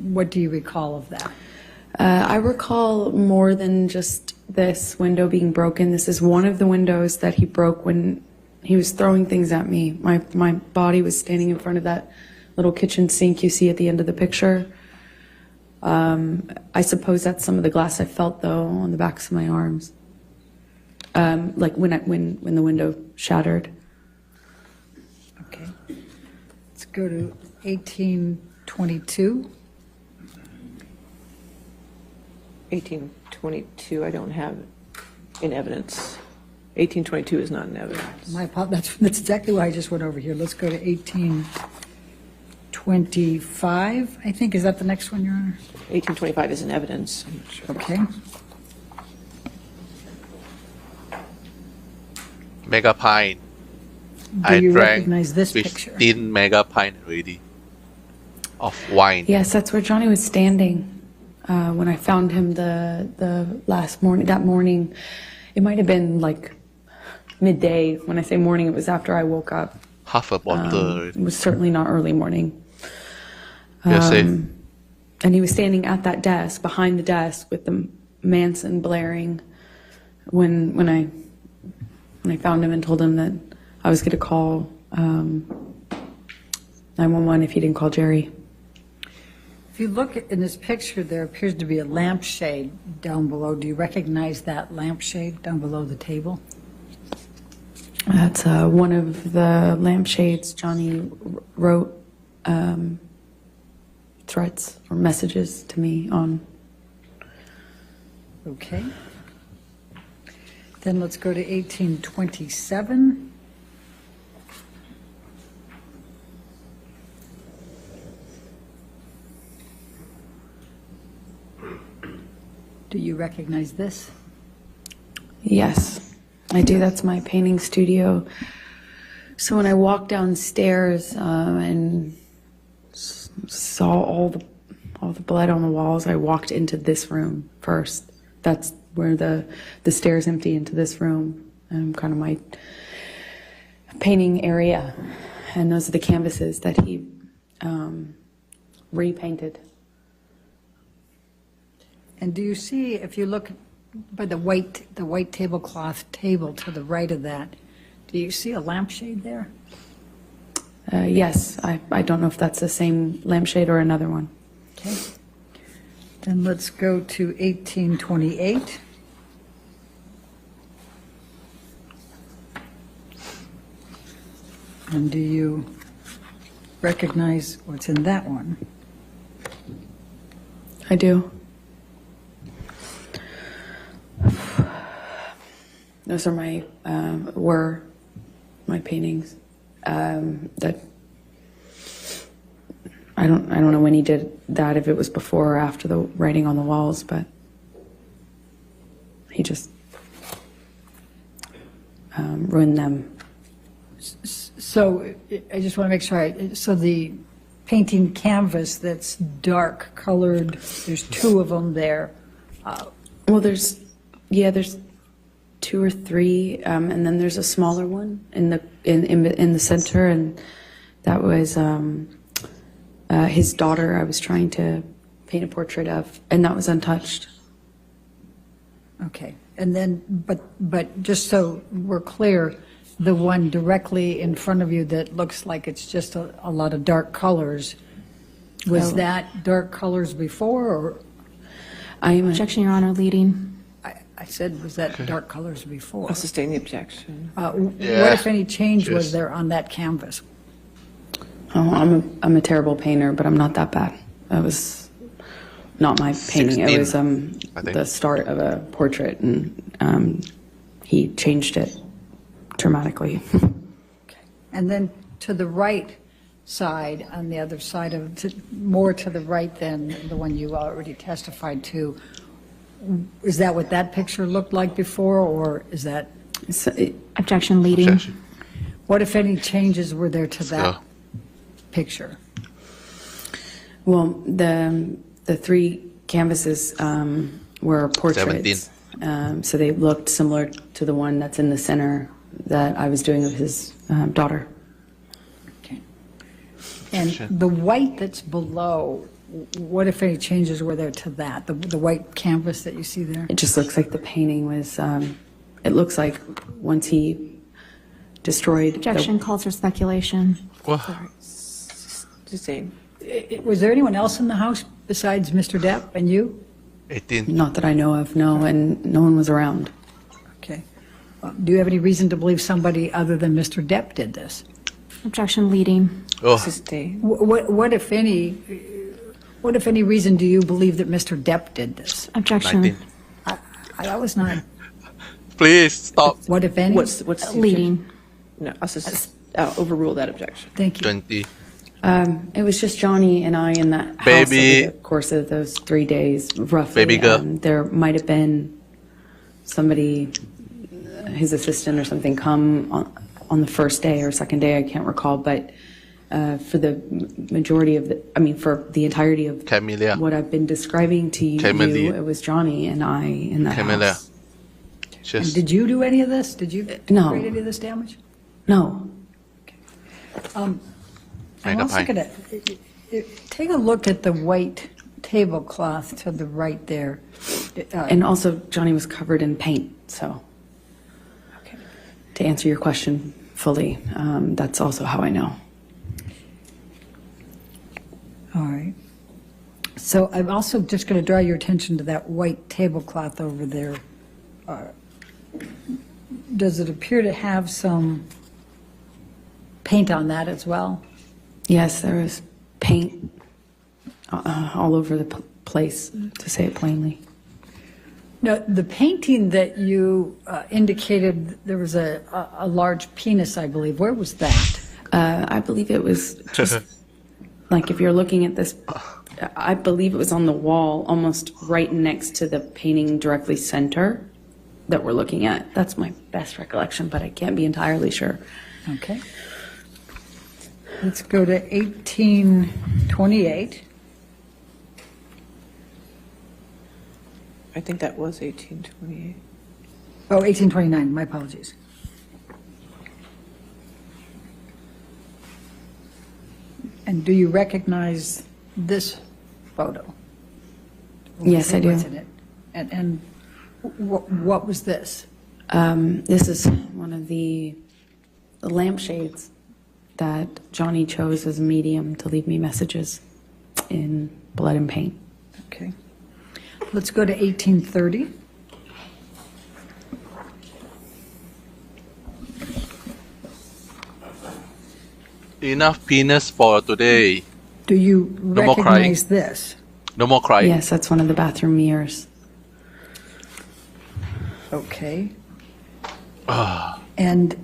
what do you recall of that? I recall more than just this window being broken. This is one of the windows that he broke when he was throwing things at me. My body was standing in front of that little kitchen sink you see at the end of the picture. I suppose that's some of the glass I felt, though, on the backs of my arms. Like when the window shattered. Okay. Let's go to 1822. 1822, I don't have in evidence. 1822 is not in evidence. That's exactly why I just went over here. Let's go to 1825, I think. Is that the next one, Your Honor? 1825 is in evidence. I'm not sure. Okay. Mega pint. Do you drank recognize this picture? 15 mega pint already of wine. Yes, that's where Johnny was standing when I found him the last morning. That morning, it might have been like midday. When I say morning, it was after I woke up. Half a bottle. It was certainly not early morning. You're safe. And he was standing at that desk, behind the desk, with the Manson blaring. When I found him and told him that I was going to call 911 if he didn't call Jerry. If you look in this picture, there appears to be a lampshade down below. Do you recognize that lampshade down below the table? That's one of the lampshades Johnny wrote threats or messages to me on. Okay. Then let's go to 1827. Do you recognize this? Yes, I do. That's my painting studio. So when I walked downstairs and saw all the blood on the walls, I walked into this room first. That's where the stairs empty into this room, and kind of my painting area. And those are the canvases that he repainted. And do you see, if you look by the white tablecloth table to the right of that, do you see a lampshade there? Yes, I don't know if that's the same lampshade or another one. Okay. Then let's go to 1828. And do you recognize what's in that one? I do. Those are my, were my paintings. That I don't know when he did that, if it was before or after the writing on the walls, but he just ruined them. So I just want to make sure, so the painting canvas that's dark colored, there's two of them there. Well, there's 2 or 3, and then there's a smaller one in the center, and that was his daughter. I was trying to paint a portrait of, and that was untouched. Okay, and then, but just so we're clear, the one directly in front of you that looks like it's just a lot of dark colors, was that dark colors before, or? Objection, Your Honor, leading. I said, was that dark colors before? I'll sustain the objection. What, if any, change was there on that canvas? Oh, I'm a terrible painter, but I'm not that bad. That was not my painting. It was the start of a portrait, and he changed it dramatically. Okay. And then to the right side, on the other side of, more to the right than the one you already testified to, is that what that picture looked like before, or is that? Objection, leading. Objection. What, if any, changes were there to that picture? Well, the 3 canvases were portraits, so they looked similar to the one that's in the center that I was doing of his daughter. Okay. And the white that's below, what, if any, changes were there to that, the white canvas that you see there? It just looks like the painting was, it looks like once he destroyed. Objection calls for speculation. Sustain. Was there anyone else in the house besides Mr. Depp and you? 18. Not that I know of, no, and no one was around. Okay. Do you have any reason to believe somebody other than Mr. Depp did this? Objection, leading. Oh, Sustain. What, if any reason do you believe that Mr. Depp did this? Objection. 19. I was not. Please stop. What, if any? What's the Leading. No, I'll overrule that objection. Thank you. 20. It was just Johnny and I in that house Baby. over the course of those 3 days, roughly. Baby girl. There might have been somebody, his assistant or something, come on the first day or second day, I can't recall, but for the majority of for the entirety of Camille. what I've been describing to you, Camille. it was Johnny and I in that Camille. house. And Just did you do any of this? Did you No. create any of this damage? No. I'm Make a also pie. going to take a look at the white tablecloth to the right there. And also, Johnny was covered in paint, so to answer your question fully, that's also how I know. All right. So I'm also just going to draw your attention to that white tablecloth over there. Does it appear to have some paint on that as well? Yes, there was paint all over the place, to say it plainly. Now, the painting that you indicated, there was a large penis, I believe. Where was that? I believe it was just, like if you're looking at this, I believe it was on the wall, almost right next to the painting directly center that we're looking at. That's my best recollection, but I can't be entirely sure. Okay. Let's go to 1828. I think that was 1828. Oh, 1829, my apologies. And do you recognize this photo? Yes, I do. What's in it? And what was this? This is one of the lampshades that Johnny chose as a medium to leave me messages in blood and paint. Okay. Let's go to 1830. enough penis for today. Do you No more crying. recognize this? No more crying. Yes, that's one of the bathroom mirrors. Okay. And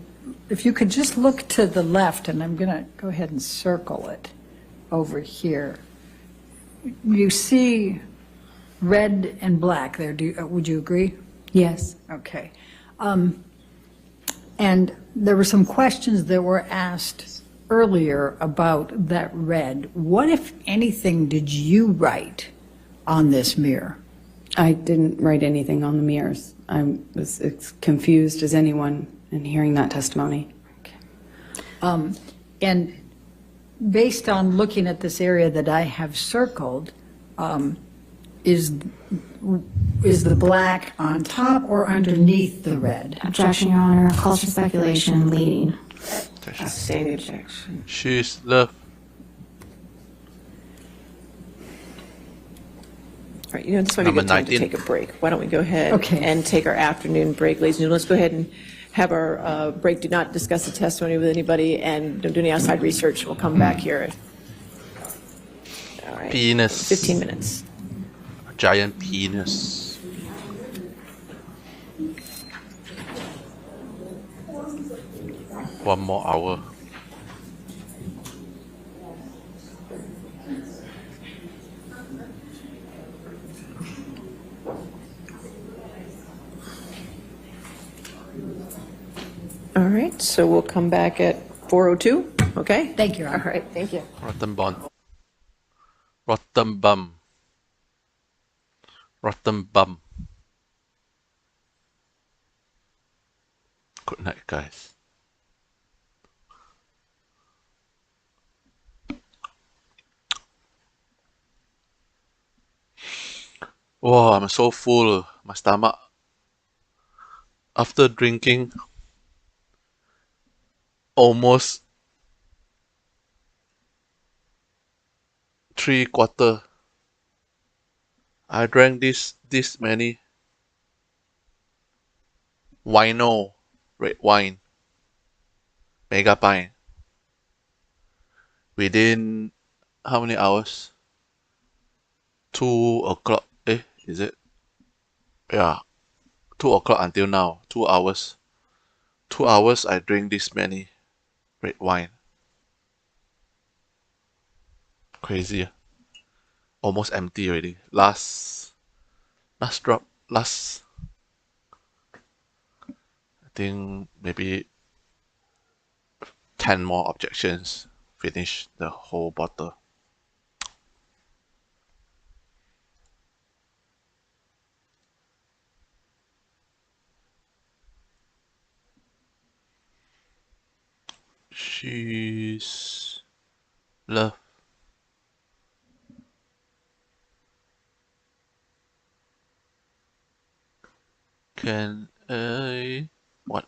if you could just look to the left, and I'm going to go ahead and circle it over here. You see red and black there. Would you agree? Yes. Okay. And there were some questions that were asked earlier about that red. What, if anything, did you write on this mirror? I didn't write anything on the mirrors. I was as confused as anyone in hearing that testimony. And based on looking at this area that I have circled, is the black on top or underneath the red? Objection, Your Honor. Calls for speculation, leading. Say the objection. She's left. All right, this might be a Number good time to 19. take a break. Why don't we go ahead Okay. and take our afternoon break, ladies and gentlemen. Let's go ahead and have our break. Do not discuss the testimony with anybody, and don't do any outside research. We'll come back here. All right. Penis. 15 minutes. Giant penis. One more hour. All right, so we'll come back at 4:02, okay? Thank you, Your Honor. All right, thank you. Rotten bun. Rotten bum. Rotten bum. Good night, guys. Wow, I'm so full. My stomach. After drinking almost 3/4. I drank this many Wino red wine mega pint within how many hours? 2 o'clock. Is it? Yeah, 2 o'clock until now. 2 hours. 2 hours I drink this many red wine. Crazy. Almost empty already. Last drop. I think maybe 10 more objections. Finish the whole bottle. She's love. Can I... What?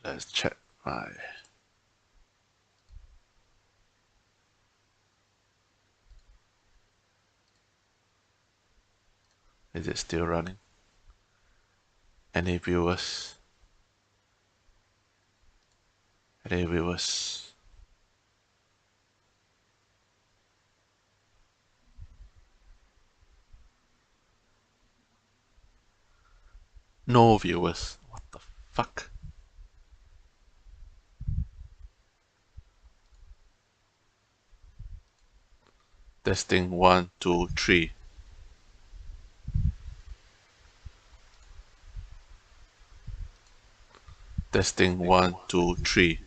Let's check my... Is it still running? Any viewers? Any viewers? No viewers. What the fuck? Testing 1, 2, 3. Testing 1, 2, 3.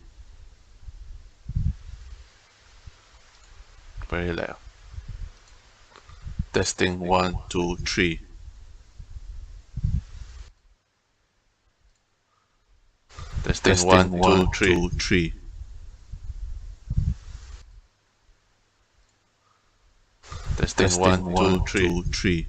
Very loud. Testing 1, 2, 3. Testing 1, 2, 3. Testing 1, 2, 3.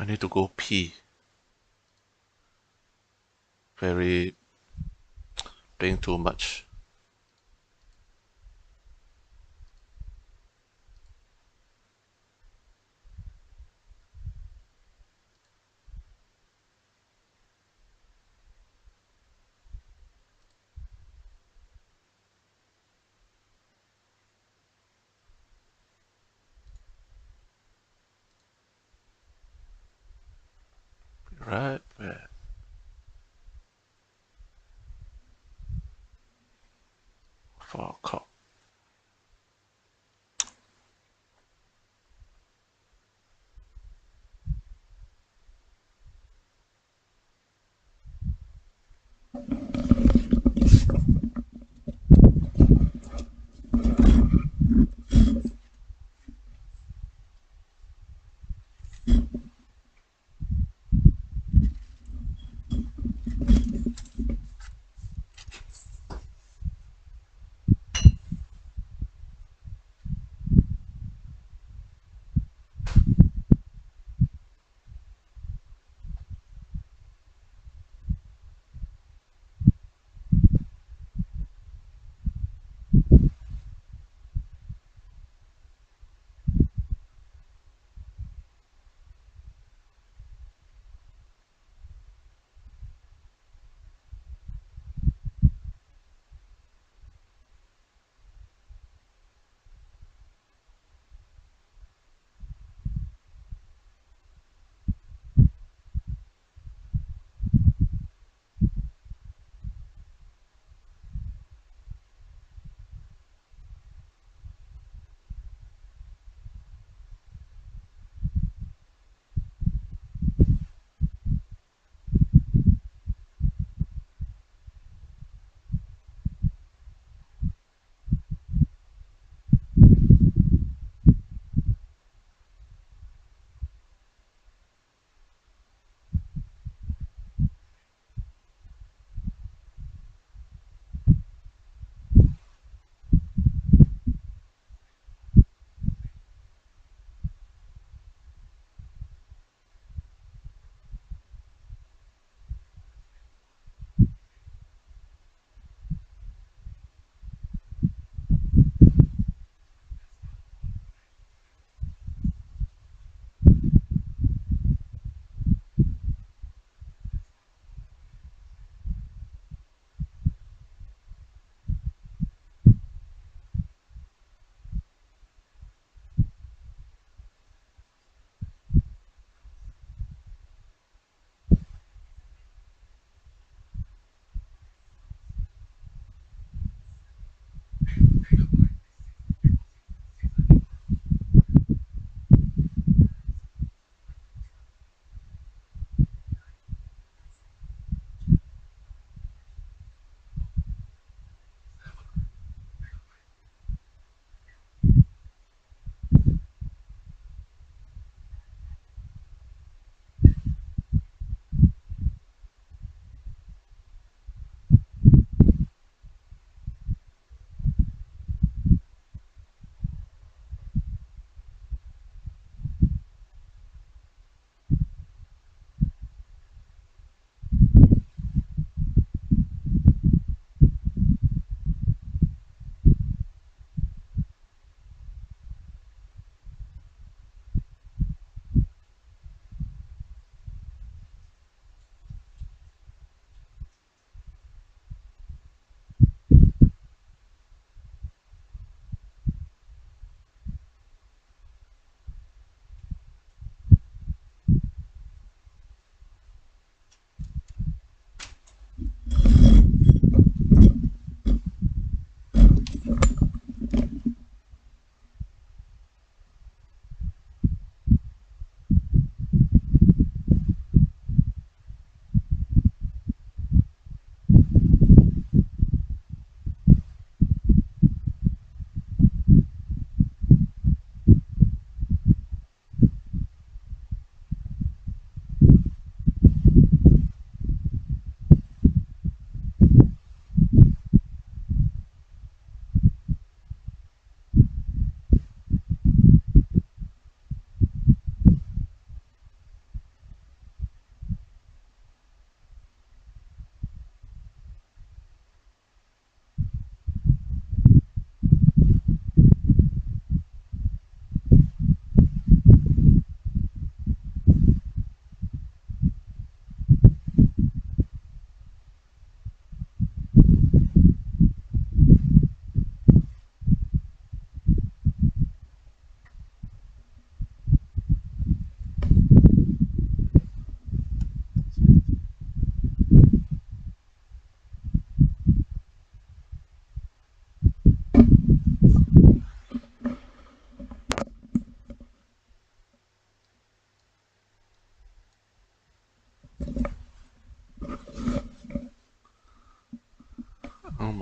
need to go pee. Very playing too much. Right there. 4 o'clock.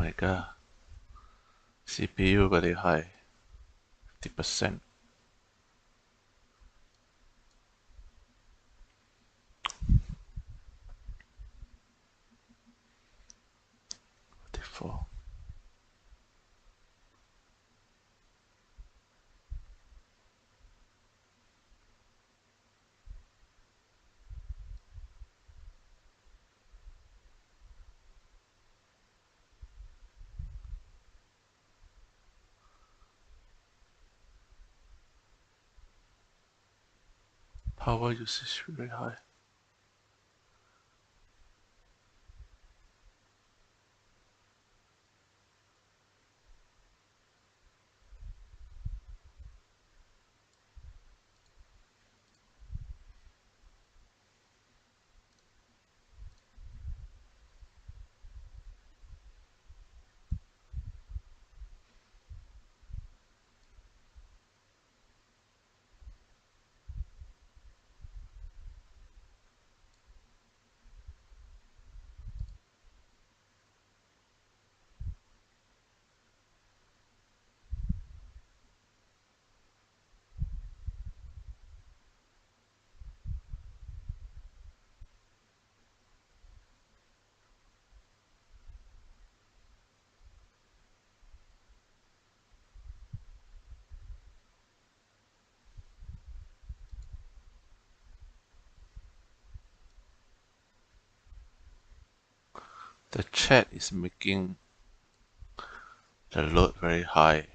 my god. CPU very high. 50%. Four. Power usage very high. The chat is making the load very high.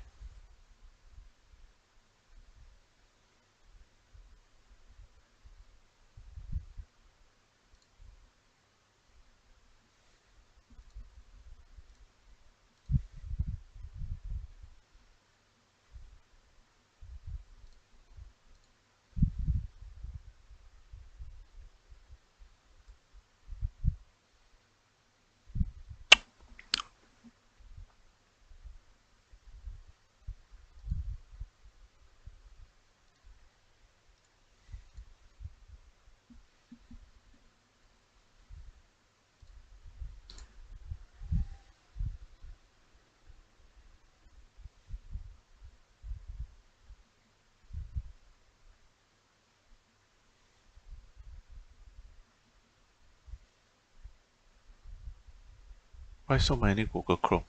Why so many Google Chrome?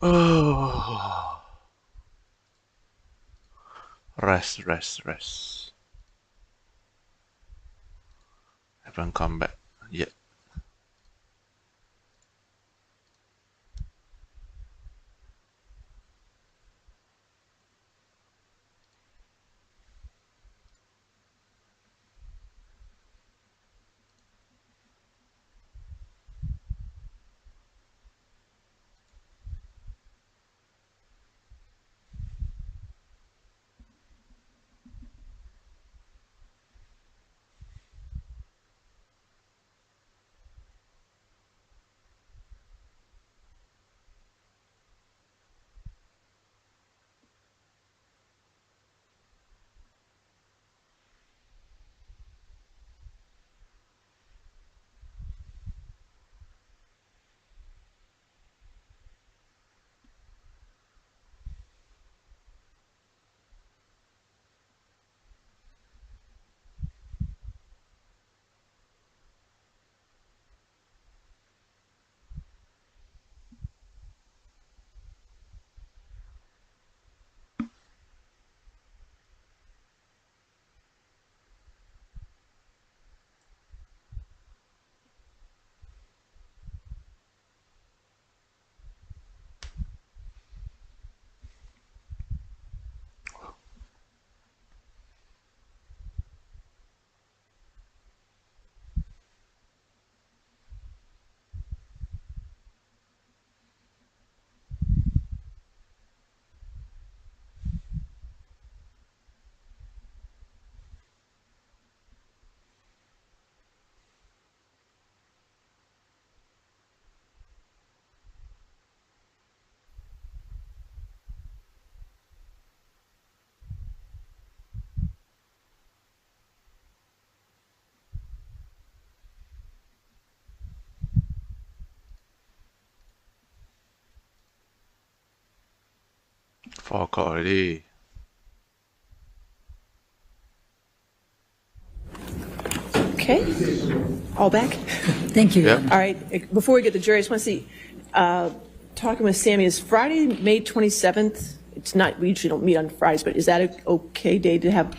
Oh, rest, rest, rest. Haven't come back yet. 4 o'clock already. Okay, all back? Thank you. Yep. All right, before we get to the jury, I just want to see, talking with Sammy, is Friday, May 27th? It's not, we usually don't meet on Fridays, but is that an okay day to have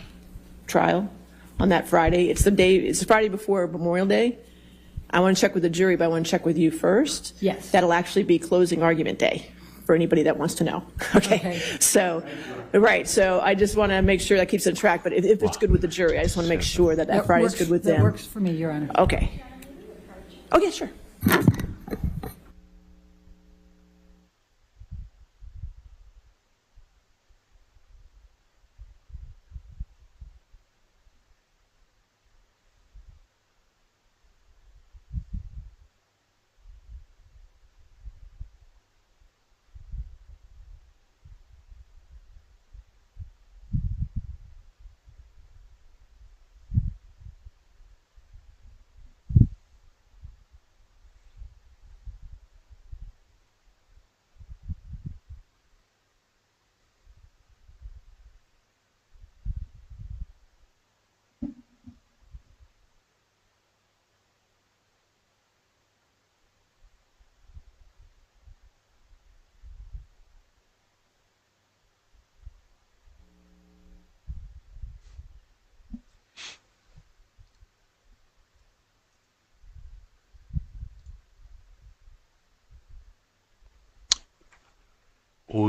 trial on that Friday? It's the Friday before Memorial Day. I want to check with the jury, but I want to check with you first. Yes. That'll actually be closing argument day for anybody that wants to know. Okay. So, right. So I just want to make sure that keeps it on track. But if it's good with the jury, I just want to make sure that that Friday is good with them. That works for me, Your Honor. Okay. Oh,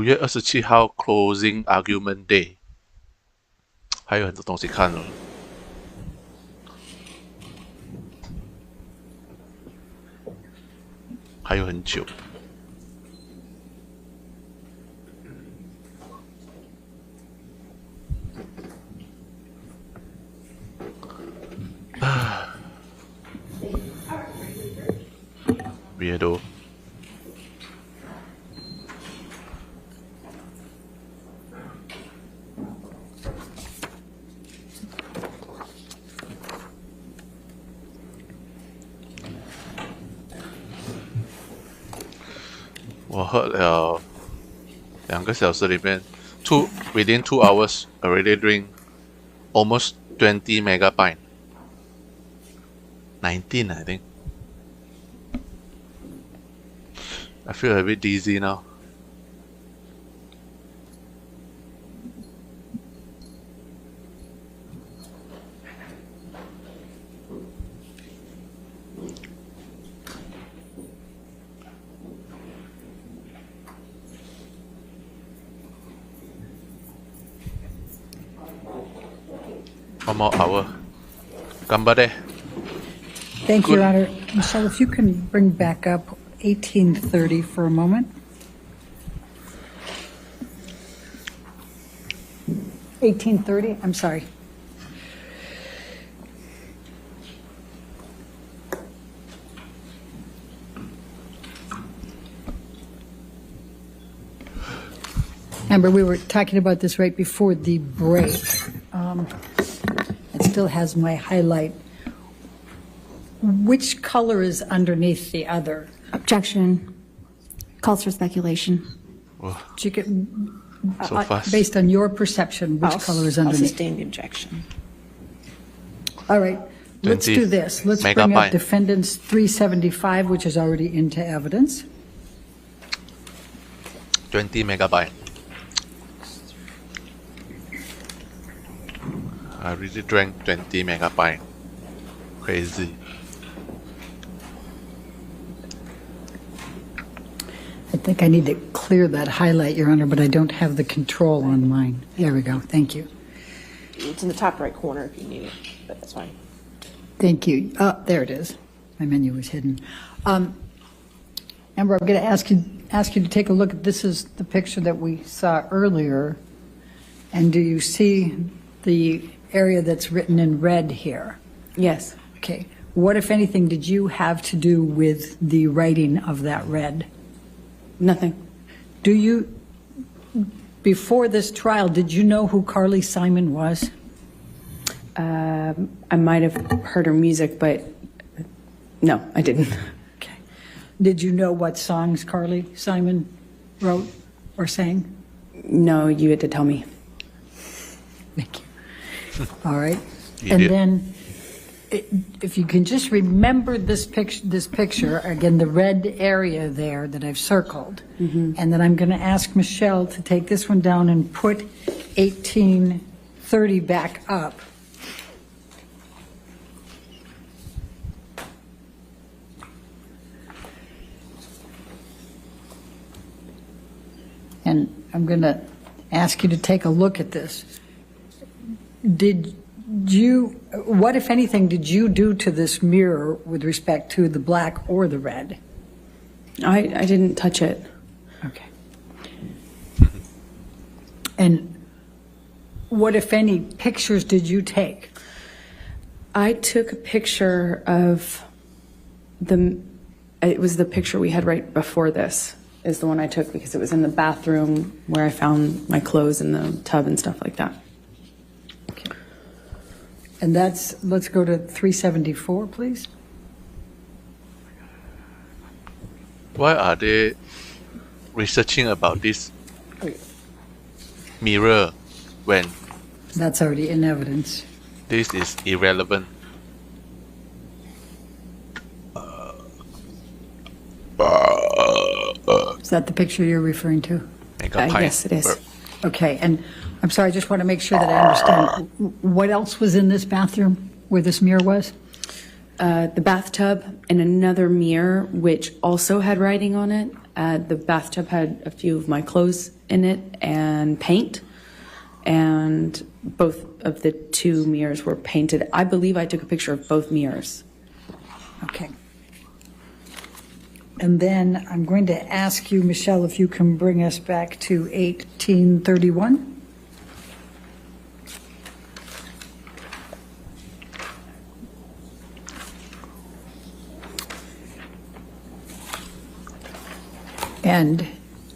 yeah, sure.5月27号 closing argument day， 还有很多东西看了。还有很久。别的。我喝了2个小时里面within 2 hours already drink almost 20 mega pint. 19 I think. I feel a bit dizzy now. One more hour. Gambare. Thank you, Good. Your Honor. Michelle, if you can bring back up 1830 for a moment. 1830, I'm sorry. Amber, we were talking about this right before the break. It still has my highlight. Which color is underneath the other? Objection. Calls for speculation. You can, So fast. based on your perception, which color is I'll underneath? sustain the objection. All right, let's 20 do this. Let's bring up megabyte. defendant's 375, which is already into evidence. 20 megabyte. I really drank 20 megabyte. Crazy. I think I need to clear that highlight, Your Honor, but I don't have the control on mine. There we go. Thank you. It's in the top right corner if you need it, but that's fine. Thank you. There it is. My menu was hidden. Amber, I'm going to ask you to take a look at this. Is the picture that we saw earlier, and do you see the area that's written in red here? Yes. Okay. What, if anything, did you have to do with the writing of that red? Nothing. Do you, before this trial, did you know who Carly Simon was? I might have heard her music, but no, I didn't. Okay. Did you know what songs Carly Simon wrote or sang? No, you had to tell me. Thank you. All right. You And did. then, if you can just remember this picture, again, the red area there that I've circled, and then I'm going to ask Michelle to take this one down and put 1830 back up. And I'm going to ask you to take a look at this. What, if anything, did you do to this mirror with respect to the black or the red? I didn't touch it. Okay. And what, if any, pictures did you take? I took a picture of it was the picture we had right before this, is the one I took because it was in the bathroom where I found my clothes in the tub and stuff like that. Okay. And let's go to 374, please. Why are they researching about this mirror when That's already in evidence. this is irrelevant? Is that the picture you're referring to? Yes, it is. Okay, and I'm sorry, I just want to make sure that I understand. What else was in this bathroom where this mirror was? The bathtub and another mirror, which also had writing on it. The bathtub had a few of my clothes in it and paint. And both of the two mirrors were painted. I believe I took a picture of both mirrors. Okay. And then I'm going to ask you, Michelle, if you can bring us back to 1831. And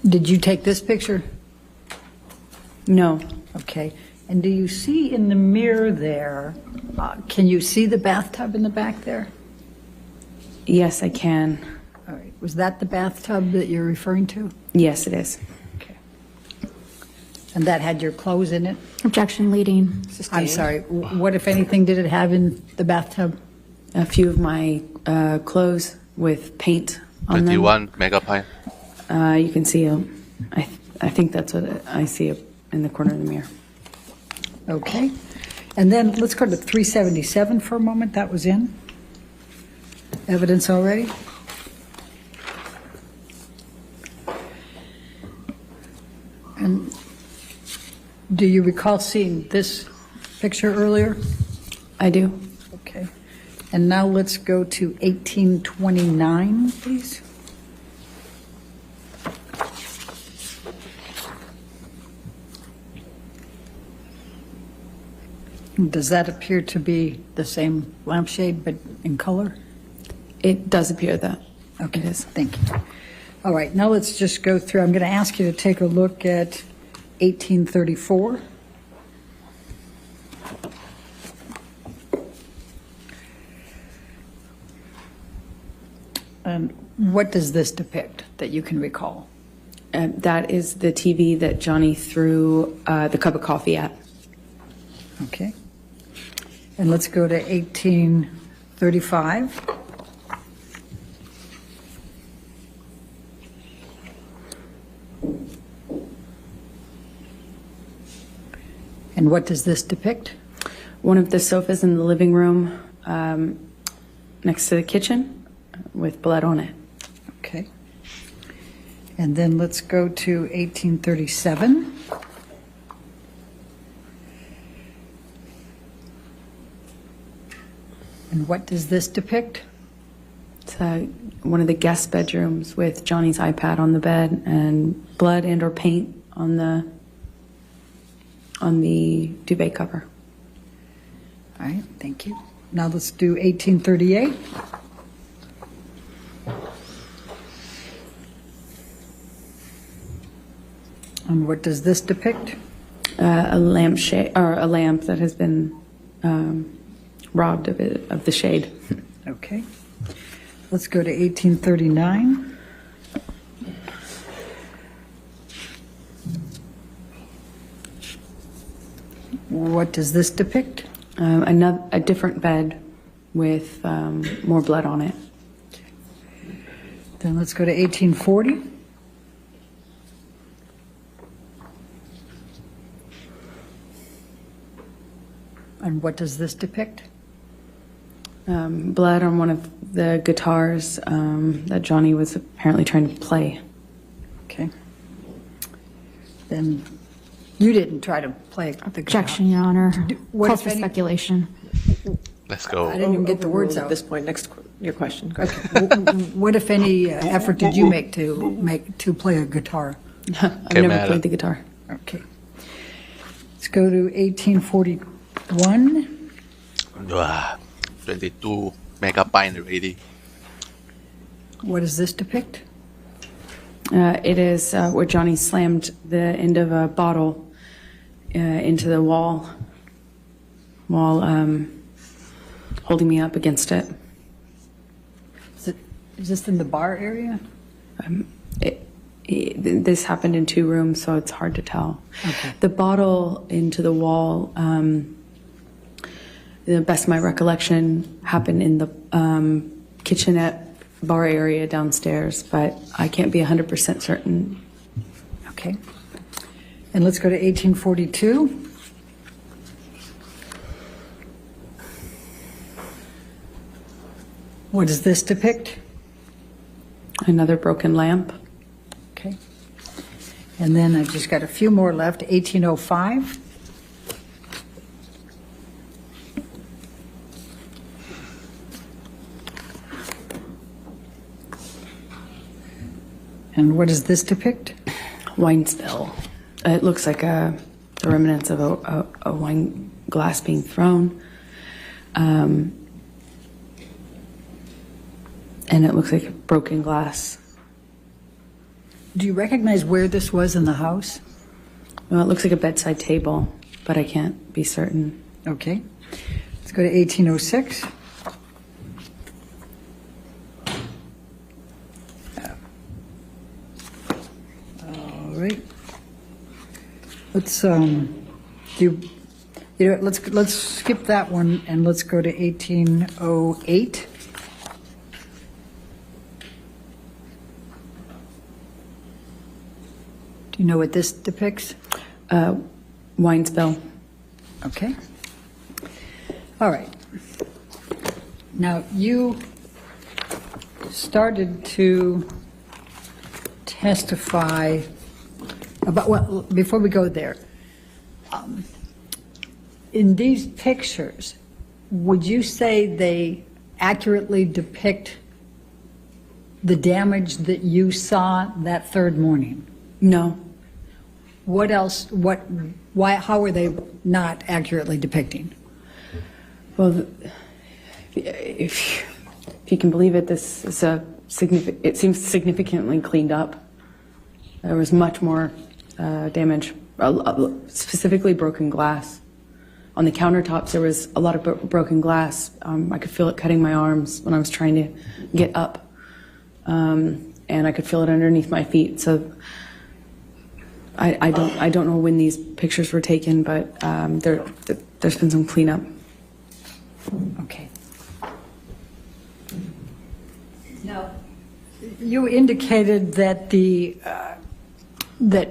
did you take this picture? No. Okay. And do you see in the mirror there, can you see the bathtub in the back there? Yes, I can. All right. Was that the bathtub that you're referring to? Yes, it is. Okay. And that had your clothes in it? Objection leading. I'm sorry. What, if anything, did it have in the bathtub? A few of my clothes with paint on them. 21 megapint. You can see I think that's what I see in the corner of the mirror. Okay. And then let's go to 377 for a moment. That was in evidence already. And do you recall seeing this picture earlier? I do. Okay. And now let's go to 1829, please. Does that appear to be the same lampshade but in color? It does appear that. Okay, It is. thank you. All right, now let's just go through. I'm going to ask you to take a look at 1834. And what does this depict that you can recall? That is the TV that Johnny threw the cup of coffee at. Okay. And let's go to 1835. And what does this depict? One of the sofas in the living room next to the kitchen with blood on it. Okay. And then let's go to 1837. And what does this depict? It's one of the guest bedrooms with Johnny's iPad on the bed and blood and or paint on the duvet cover. All right, thank you. Now let's do 1838. And what does this depict? A lampshade or a lamp that has been robbed of the shade. Okay. Let's go to 1839. What does this depict? A different bed with more blood on it. Then let's go to 1840. And what does this depict? Blood on one of the guitars that Johnny was apparently trying to play. Okay. Then you didn't try to play the guitar. Objection, Your Honor. What Calls if for any- speculation. Let's go. I didn't even get the words Overruled out. At this point, next, your question. Go ahead. What, if any, effort did you make to play a guitar? I've Okay, never Mad. played the guitar. Okay. Let's go to 1841. 22 megapint already. What does this depict? It is where Johnny slammed the end of a bottle into the wall while holding me up against it. Is this in the bar area? This happened in 2 rooms, so it's hard to tell. Okay. The bottle into the wall, the best of my recollection, happened in the kitchenette bar area downstairs, but I can't be 100% certain. Okay. And let's go to 1842. What does this depict? Another broken lamp. Okay. And then I've just got a few more left. 1805. And what does this depict? Wine spill. It looks like the remnants of a wine glass being thrown. And it looks like broken glass. Do you recognize where this was in the house? Well, it looks like a bedside table, but I can't be certain. Okay. Let's go to 1806. All right. Let's let's skip that one and let's go to 1808. Do you know what this depicts? Wine spill. Okay. All right. Now, you started to testify about, well, before we go there, in these pictures, would you say they accurately depict the damage that you saw that third morning? No. What else, how were they not accurately depicting? Well, if you can believe it, this is it seems significantly cleaned up. There was much more damage, specifically broken glass. On the countertops, there was a lot of broken glass. I could feel it cutting my arms when I was trying to get up, and I could feel it underneath my feet. So I don't know when these pictures were taken, but there's been some cleanup. Okay. Now, you indicated that that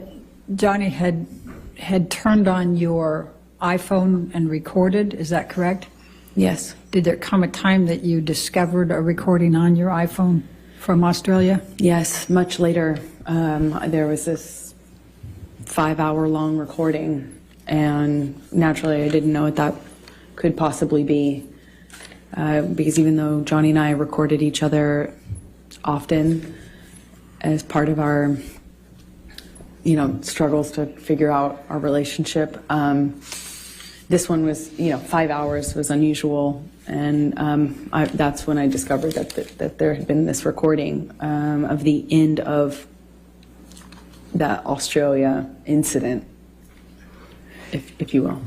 Johnny had turned on your iPhone and recorded. Is that correct? Yes. Did there come a time that you discovered a recording on your iPhone from Australia? Yes. Much later, there was this 5-hour-long recording, and naturally, I didn't know what that could possibly be, because even though Johnny and I recorded each other often as part of our, struggles to figure out our relationship, this one was, 5 hours was unusual, and that's when I discovered that there had been this recording of the end of that Australia incident, if you will.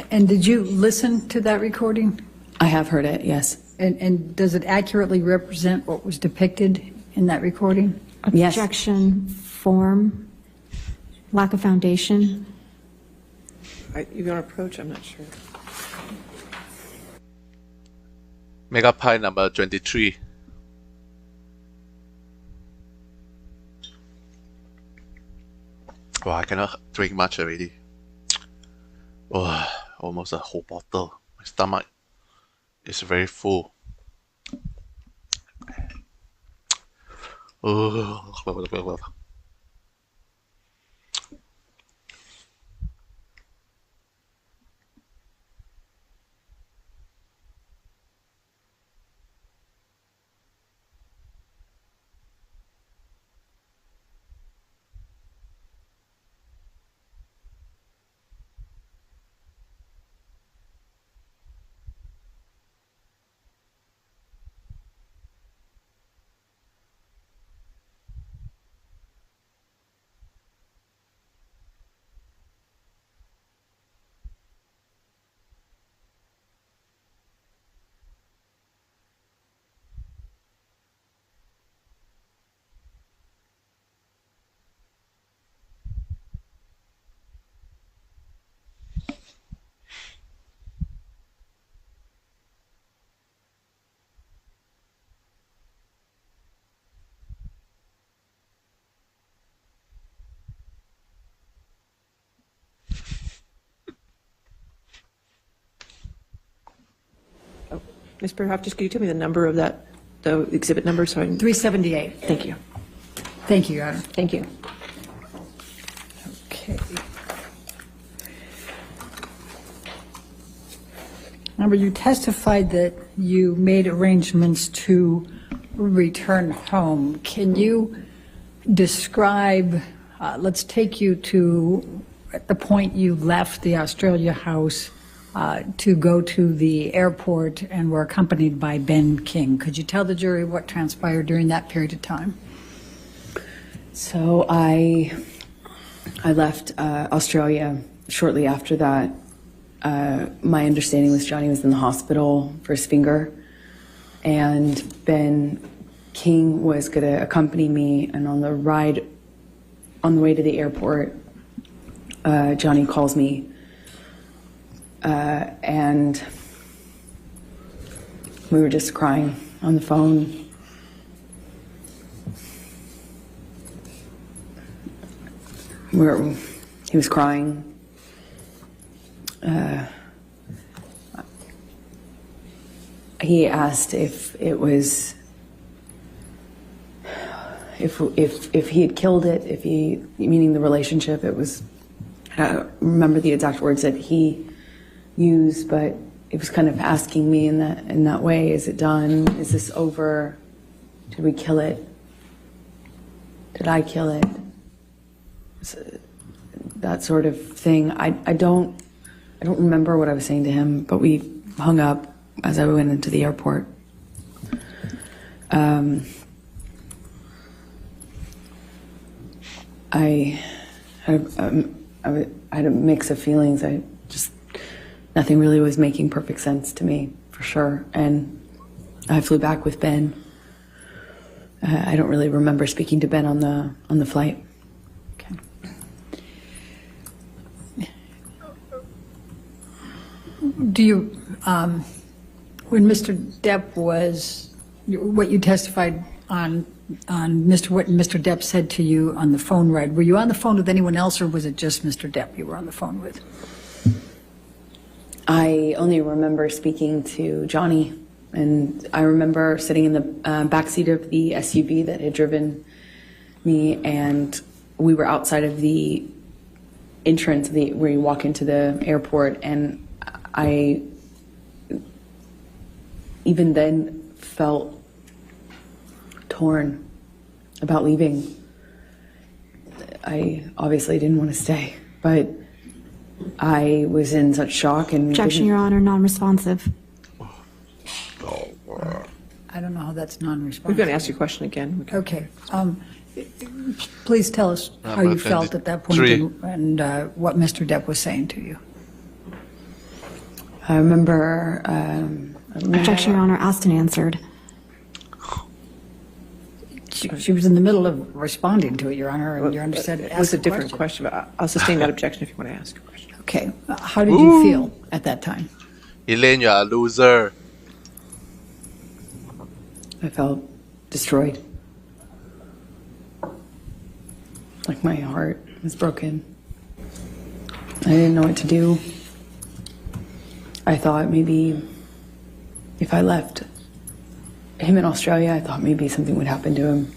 And did you listen to that recording? I have heard it, yes. And does it accurately represent what was depicted in that recording? Yes. Objection, form, lack of foundation. You're going to approach? I'm not sure. Mega pie number 23. Wow, I cannot drink much already. Oh, almost a whole bottle. My stomach is very full. Oh. Ms. Perhoff, just could you tell me the number of that, the exhibit number, so I can... 378. Thank you. Thank you, Your Honor. Thank you. Okay. Remember, you testified that you made arrangements to return home. Can you describe, let's take you to the point you left the Australia house to go to the airport and were accompanied by Ben King. Could you tell the jury what transpired during that period of time? So I left Australia shortly after that. My understanding was Johnny was in the hospital for his finger, and Ben King was going to accompany me. And on the way to the airport, Johnny calls me, and we were just crying on the phone. He was crying. He asked if it was, if he had killed it, meaning the relationship. It was, I don't remember the exact words that he used, but it was kind of asking me in that way, is it done? Is this over? Did we kill it? Did I kill it? That sort of thing. I don't remember what I was saying to him, but we hung up as I went into the airport. I had a mix of feelings. Nothing really was making perfect sense to me, for sure. And I flew back with Ben. I don't really remember speaking to Ben on the flight. Okay. Do you, when Mr. Depp was, what you testified on what Mr. Depp said to you on the phone ride, were you on the phone with anyone else, or was it just Mr. Depp you were on the phone with? I only remember speaking to Johnny, and I remember sitting in the backseat of the SUV that had driven me, and we were outside of the entrance where you walk into the airport, and I even then felt torn about leaving. I obviously didn't want to stay, but I was in such shock and... Objection, Your Honor, non-responsive. I don't know how that's non-responsive. We're going to ask you a question again. Okay. Please tell us how you felt at that point and what Mr. Depp was saying to you. I remember... Objection, Your Honor, asked and answered. She was in the middle of responding to it, Your Honor, and Your Honor said it was a different question, but I'll sustain that objection if you want to ask a question. Okay. How did you feel at that time? Elaine, you're a loser. I felt destroyed. Like my heart was broken. I didn't know what to do. I thought maybe if I left him in Australia, I thought maybe something would happen to him.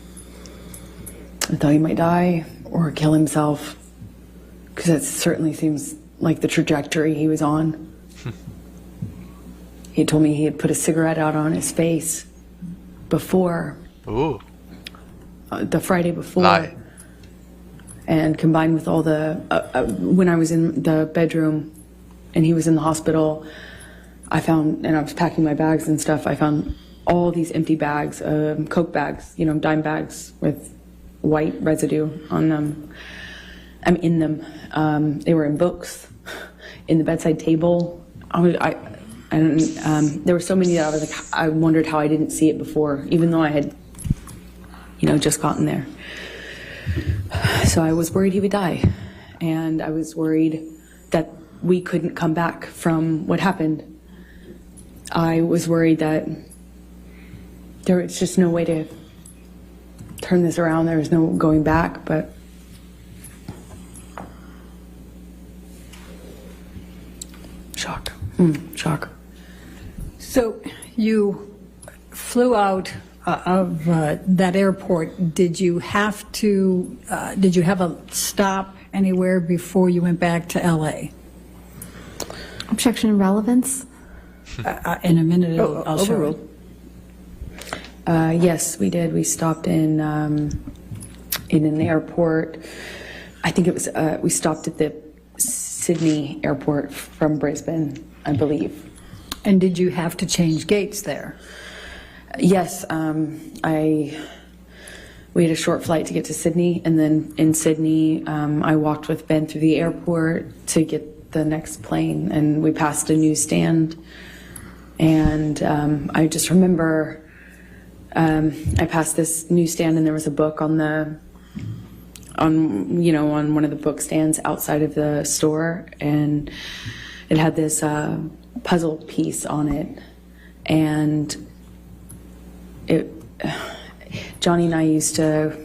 I thought he might die or kill himself, because that certainly seems like the trajectory he was on. He told me he had put a cigarette out on his face before, the Friday before. Lie. And combined with all the, when I was in the bedroom and he was in the hospital, I found, and I was packing my bags and stuff, I found all these empty bags, Coke bags, you know, dime bags with white residue on them. I'm in them. They were in books, in the bedside table. There were so many that I was like, I wondered how I didn't see it before, even though I had, you know, just gotten there. So I was worried he would die, and I was worried that we couldn't come back from what happened. I was worried that there was just no way to turn this around. There was no going back, but shock. Shock. So you flew out of that airport. Did you have a stop anywhere before you went back to LA? Objection relevance? In a minute, I'll show Overruled. Yes, we did. We stopped in an airport. I think it was, we stopped at the Sydney airport from Brisbane, I believe. And did you have to change gates there? Yes, we had a short flight to get to Sydney, and then in Sydney, I walked with Ben through the airport to get the next plane, and we passed a newsstand, and I just remember I passed this newsstand, and there was a book on one of the book stands outside of the store, and it had this puzzle piece on it, and Johnny and I used to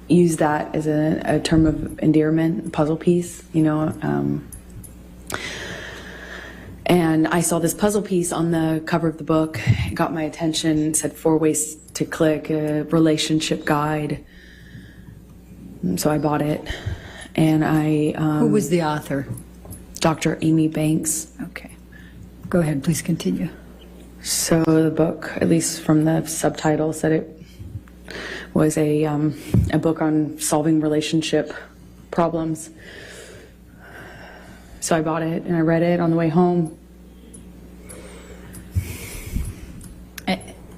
use that as a term of endearment, puzzle piece, you know. And I saw this puzzle piece on the cover of the book. It got my attention. It said 4 ways to click, a relationship guide. And so I bought it. And Who was the author? Dr. Amy Banks. Okay. Go ahead, please continue. So the book, at least from the subtitle, said it was a book on solving relationship problems. So I bought it and I read it on the way home.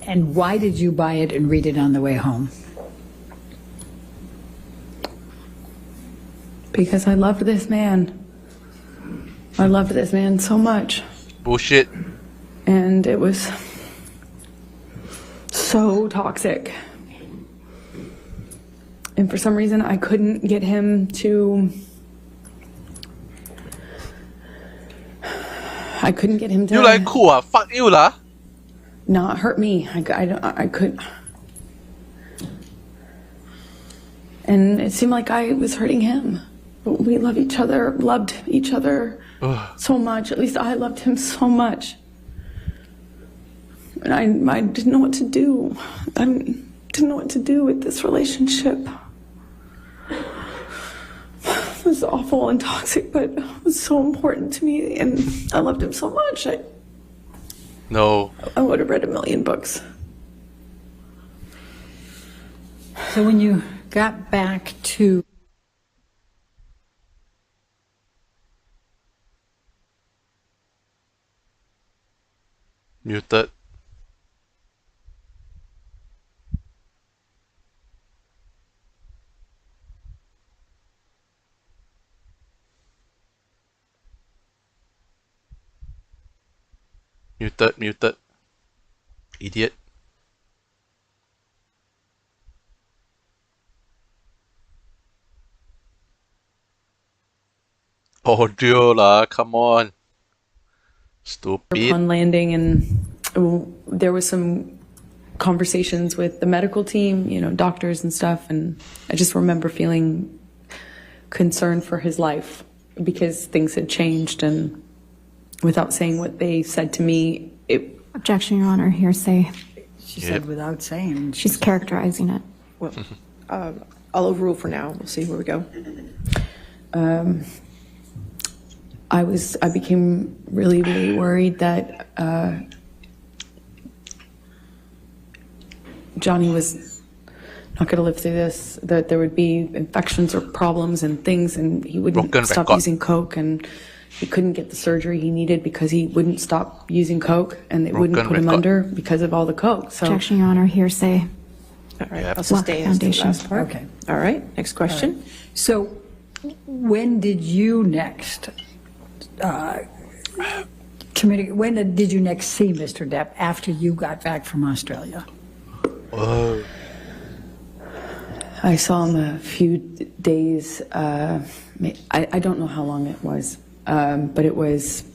And why did you buy it and read it on the way home? Because I loved this man. I loved this man so much. Bullshit. And it was so toxic. And for some reason, I couldn't get him to... You like cool, ah? Fuck you lah. Not hurt me. I could. And it seemed like I was hurting him. But we loved each other so much. At least I loved him so much. And I didn't know what to do. I didn't know what to do with this relationship. It was awful and toxic, but it was so important to me, and I loved him so much. No. I would have read 1,000,000 books. So when you got back to Muted. Muted. Idiot. Oh dear lah, come on. Stupid. Upon landing, and there was some conversations with the medical team, you know, doctors and stuff, and I just remember feeling concerned for his life because things had changed, and without saying what they said to me, Objection, Your Honor, hearsay. She said without saying. She's characterizing it. Well, I'll overrule for now. We'll see where we go. I became really, really worried that Johnny was not going to live through this, that there would be infections or problems and things, and he wouldn't stop using coke, and he couldn't get the surgery he needed because he wouldn't stop using coke, and they wouldn't put him under because of all the coke. So, Objection, Your Honor, hearsay. All right, I'll sustain as the last part. Okay. All right, next question. So when did you next communicate, when did you next see Mr. Depp after you got back from Australia? Oh. I saw him a few days, I don't know how long it was, but it was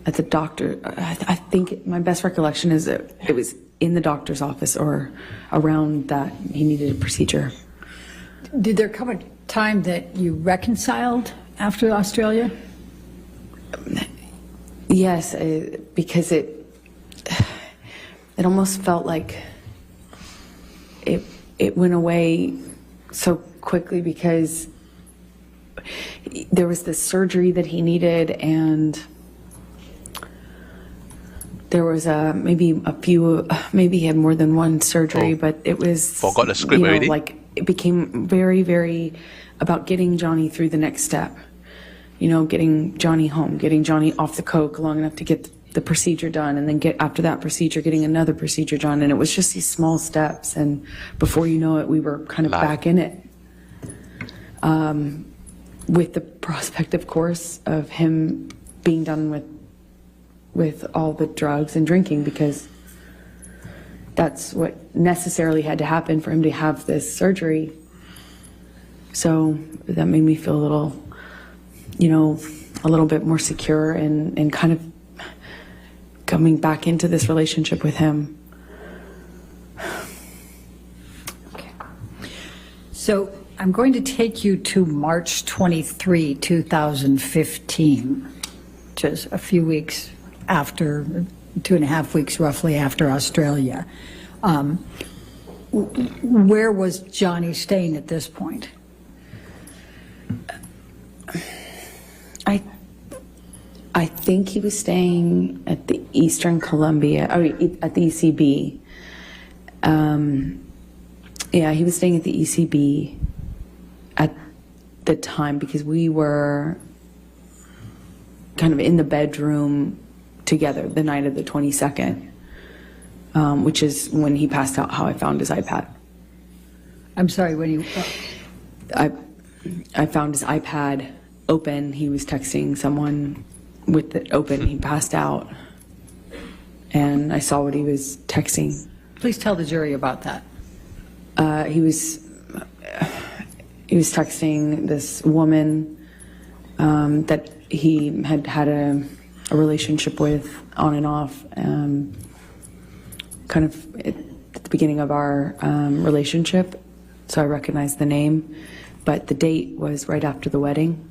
at the doctor. I think my best recollection is that it was in the doctor's office or around that he needed a procedure. Did there come a time that you reconciled after Australia? Yes, because it almost felt like it went away so quickly because there was this surgery that he needed, and there was maybe he had more than one surgery, but it was, forgot the script already. Like it became very, very about getting Johnny through the next step. You know, getting Johnny home, getting Johnny off the coke long enough to get the procedure done, and then after that procedure, getting another procedure done. And it was just these small steps, and before you know it, we were kind of back in it. With the prospect, of course, of him being done with all the drugs and drinking, because that's what necessarily had to happen for him to have this surgery. So that made me feel a little bit more secure and kind of coming back into this relationship with him. Okay. So I'm going to take you to March 23, 2015, which is a few weeks after, 2.5 weeks roughly after Australia. Where was Johnny staying at this point? I think he was staying at the Eastern Columbia, or at the ECB. Yeah, he was staying at the ECB at the time because we were kind of in the bedroom together the night of the 22nd, which is when he passed out, how I found his iPad. I'm sorry, when you... I found his iPad open. He was texting someone with it open. He passed out, and I saw what he was texting. Please tell the jury about that. He was texting this woman that he had had a relationship with on and off, kind of at the beginning of our relationship. So I recognized the name, but the date was right after the wedding.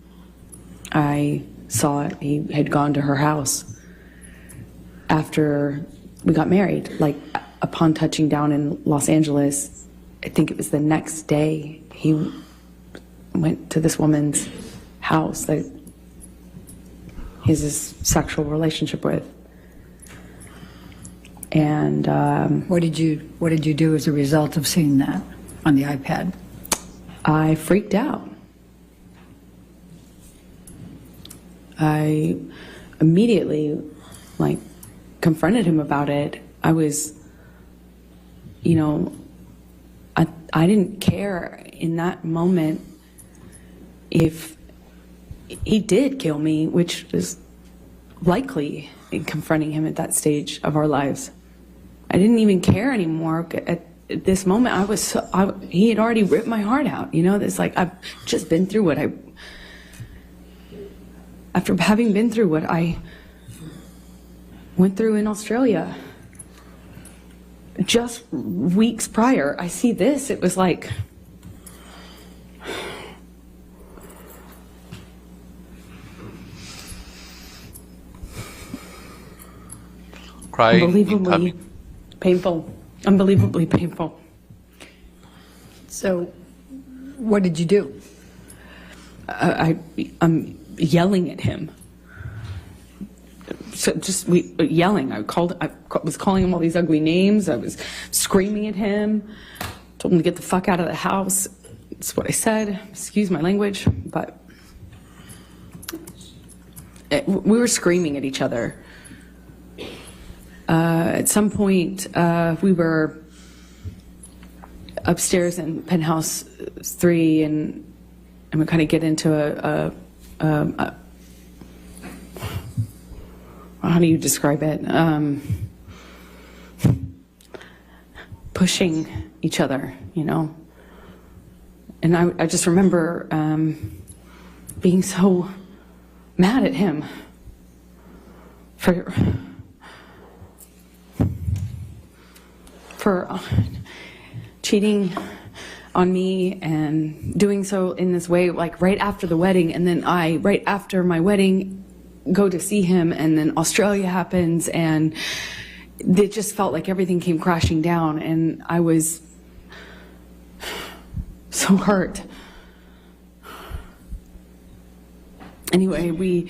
I saw it. He had gone to her house after we got married. Like upon touching down in Los Angeles, I think it was the next day, he went to this woman's house that he has this sexual relationship with. And What did you do as a result of seeing that on the iPad? I freaked out. I immediately confronted him about it. I was, I didn't care in that moment if he did kill me, which was likely in confronting him at that stage of our lives. I didn't even care anymore. At this moment, he had already ripped my heart out. It's like I've just been through what after having been through what I went through in Australia, just weeks prior, I see this. It was like, Crying unbelievably incoming. painful. Unbelievably painful. So what did you do? I'm yelling at him. So just yelling. I was calling him all these ugly names. I was screaming at him. Told him to get the fuck out of the house. That's what I said. Excuse my language, but we were screaming at each other. At some point, we were upstairs in penthouse 3, and we kind of get into a how do you describe it? Pushing each other, you know. And I just remember being so mad at him for cheating on me and doing so in this way, like right after the wedding. And then right after my wedding, go to see him, and then Australia happens, and it just felt like everything came crashing down, and I was so hurt. Anyway,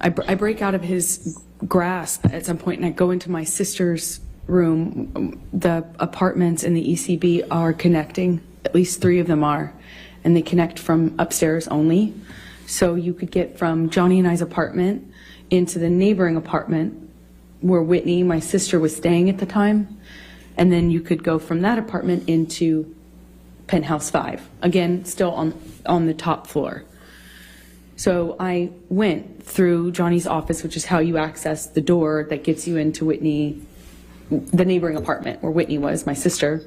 I break out of his grasp at some point, and I go into my sister's room. The apartments in the ECB are connecting, at least 3 of them are, and they connect from upstairs only. So you could get from Johnny and I's apartment into the neighboring apartment where Whitney, my sister, was staying at the time. And then you could go from that apartment into penthouse 5, again, still on the top floor. So I went through Johnny's office, which is how you access the door that gets you into Whitney, the neighboring apartment where Whitney was, my sister.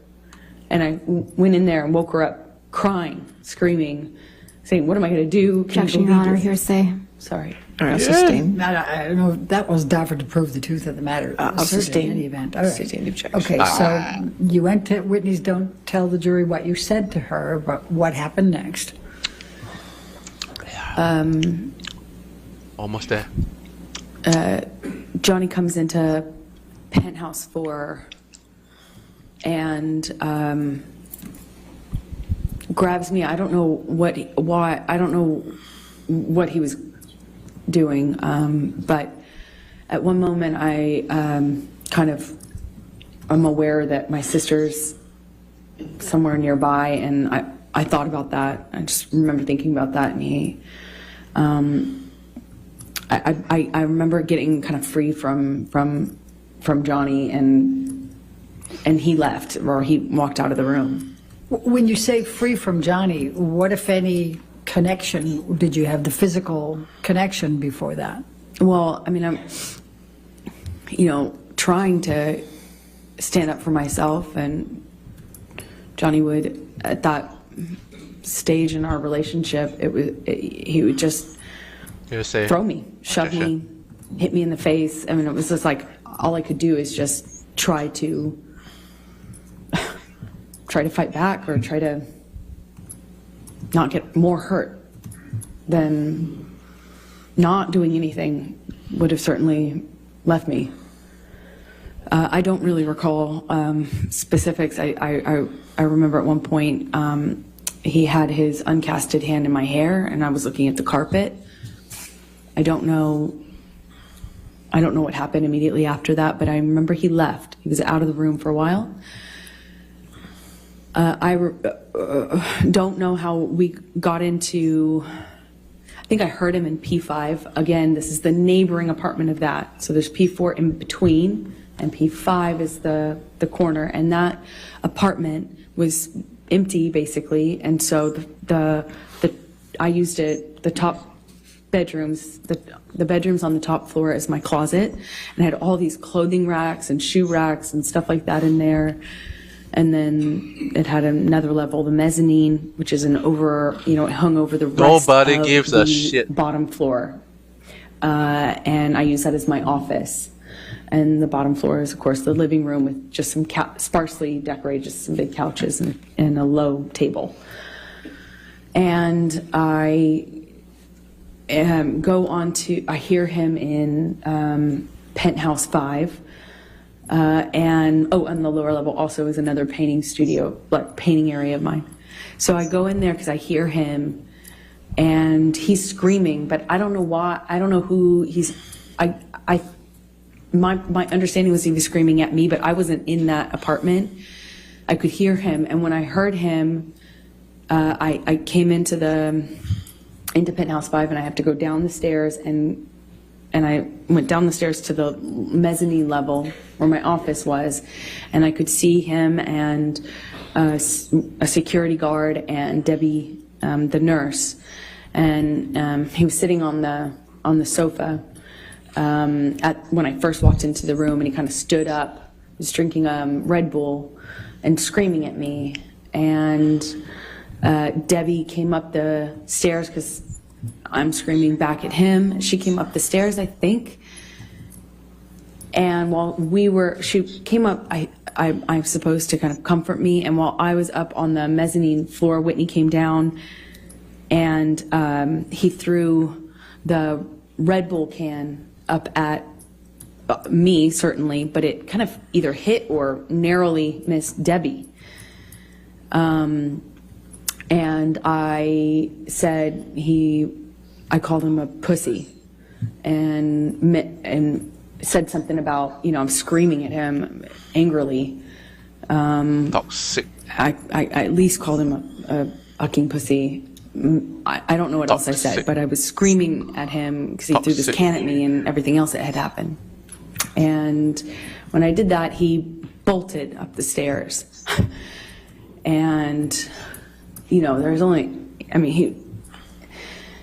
And I went in there and woke her up crying, screaming, saying, "What am I going to do? Objection, Your Honor, hearsay. Sorry. All right, sustain. I don't know, that was Dafford to prove the truth of the matter. I'll Sustain sustain. in any event. All right. Sustain the objection. Okay, so you went to Whitney's. Don't tell the jury what you said to her, but what happened next? Almost there. Johnny comes into penthouse 4 and grabs me. I don't know why. I don't know what he was doing, but at one moment I I'm aware that my sister's somewhere nearby, and I thought about that. I just remember thinking about that, and he, I remember getting kind of free from Johnny, and he left, or he walked out of the room. When you say free from Johnny, what, if any, connection did you have? The physical connection before that? Well, I mean, I'm, trying to stand up for myself, and Johnny would, at that stage in our relationship, he would just throw me, shove me, hit me in the face. I mean, it was just like, all I could do is just try to fight back, or try to not get more hurt than not doing anything would have certainly left me. I don't really recall specifics. I remember at one point he had his uncasted hand in my hair, and I was looking at the carpet. I don't know what happened immediately after that, but I remember he left. He was out of the room for a while. I don't know how we got into, I think I heard him in P5. Again, this is the neighboring apartment of that. So there's P4 in between, and P5 is the corner. And that apartment was empty, basically. And so I used it, the top bedrooms, the bedrooms on the top floor as my closet. And I had all these clothing racks and shoe racks and stuff like that in there. And then it had another level, the mezzanine, which is it hung over the rest Nobody of gives the a shit. bottom floor. and I use that as my office. And the bottom floor is, of course, the living room with just some sparsely decorated, just some big couches and a low table. And I I hear him in Penthouse 5. And on the lower level also is another painting studio, like painting area of mine. So I go in there because I hear him, and he's screaming, but I don't know why. I don't know who he's. My understanding was he was screaming at me, but I wasn't in that apartment. I could hear him, and when I heard him, I came into Penthouse 5, and I have to go down the stairs, and I went down the stairs to the mezzanine level where my office was, and I could see him and a security guard and Debbie, the nurse, and he was sitting on the sofa when I first walked into the room, and he kind of stood up. He was drinking Red Bull and screaming at me, and Debbie came up the stairs because I'm screaming back at him. She came up the stairs, I think, and while she came up, I'm supposed to kind of comfort me, and while I was up on the mezzanine floor, Whitney came down, and he threw the Red Bull can up at me, certainly, but it kind of either hit or narrowly missed Debbie. And I said I called him a pussy, and said something about, I'm screaming at him angrily. Toxic. I at least called him a fucking pussy. I don't know what else I said, but I was screaming at him because he threw this can at me and everything else that had happened. And when I did that, he bolted up the stairs. And, there's only,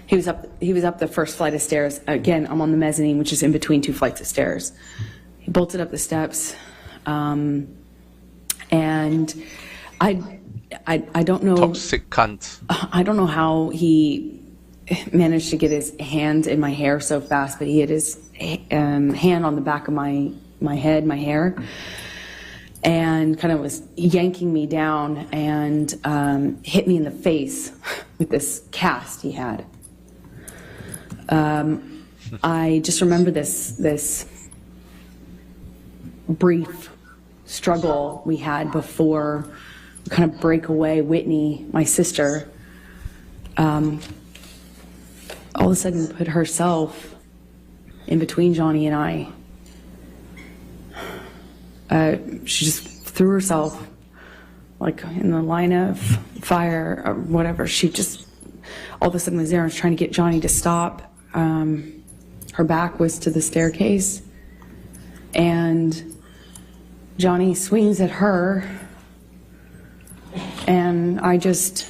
he was up the first flight of stairs. Again, I'm on the mezzanine, which is in between two flights of stairs. He bolted up the steps. And I don't know. Toxic cunt. I don't know how he managed to get his hand in my hair so fast, but he had his hand on the back of my head, my hair, and kind of was yanking me down and hit me in the face with this cast he had. I just remember this brief struggle we had before we kind of break away. Whitney, my sister, all of a sudden put herself in between Johnny and I. She just threw herself like in the line of fire or whatever. She just all of a sudden was there and was trying to get Johnny to stop. Her back was to the staircase, and Johnny swings at her, and I just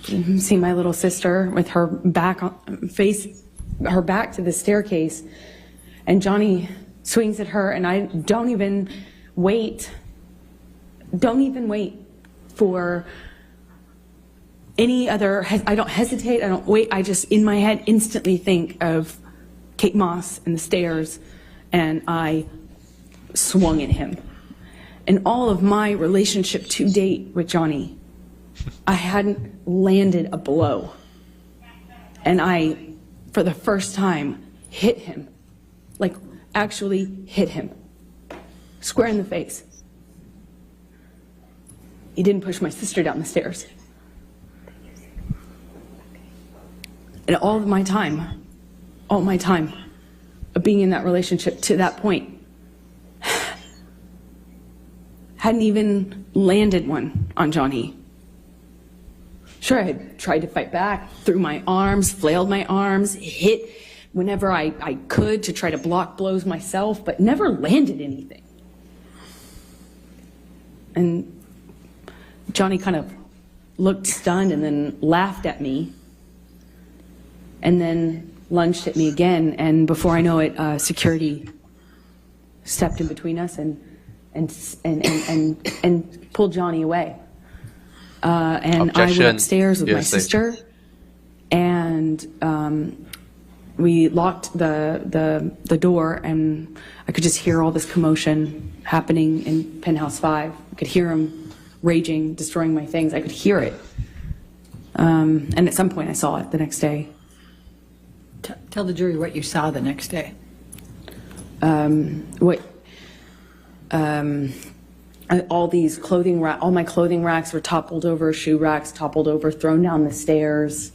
see my little sister with her back her back to the staircase, and Johnny swings at her, and I don't even wait for any other, I don't hesitate, I don't wait, I just in my head instantly think of Kate Moss and the stairs, and I swung at him. In all of my relationship to date with Johnny, I hadn't landed a blow. And I, for the first time, hit him. Like, actually hit him. Square in the face. He didn't push my sister down the stairs. And all my time of being in that relationship to that point, hadn't even landed one on Johnny. Sure, I had tried to fight back, threw my arms, flailed my arms, hit whenever I could to try to block blows myself, but never landed anything. And Johnny kind of looked stunned and then laughed at me, and then lunged at me again. And before I know it, security stepped in between us and pulled Johnny away. And Objection. I went upstairs with my Yes, sister, and we locked the door, and I could just hear all this commotion happening in Penthouse 5. I could hear him raging, destroying my things. I could hear it. And at some point I saw it the next day. Tell the jury what you saw the next day. All these all my clothing racks were toppled over, shoe racks toppled over, thrown down the stairs.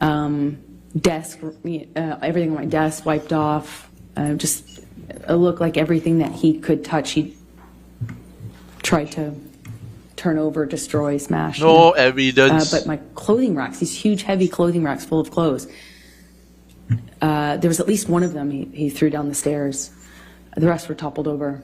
Desk, everything on my desk wiped off. Just it looked like everything that he could touch, he tried to turn over, destroy, smash. No evidence. But my clothing racks, these huge, heavy clothing racks full of clothes, there was at least one of them he threw down the stairs. The rest were toppled over.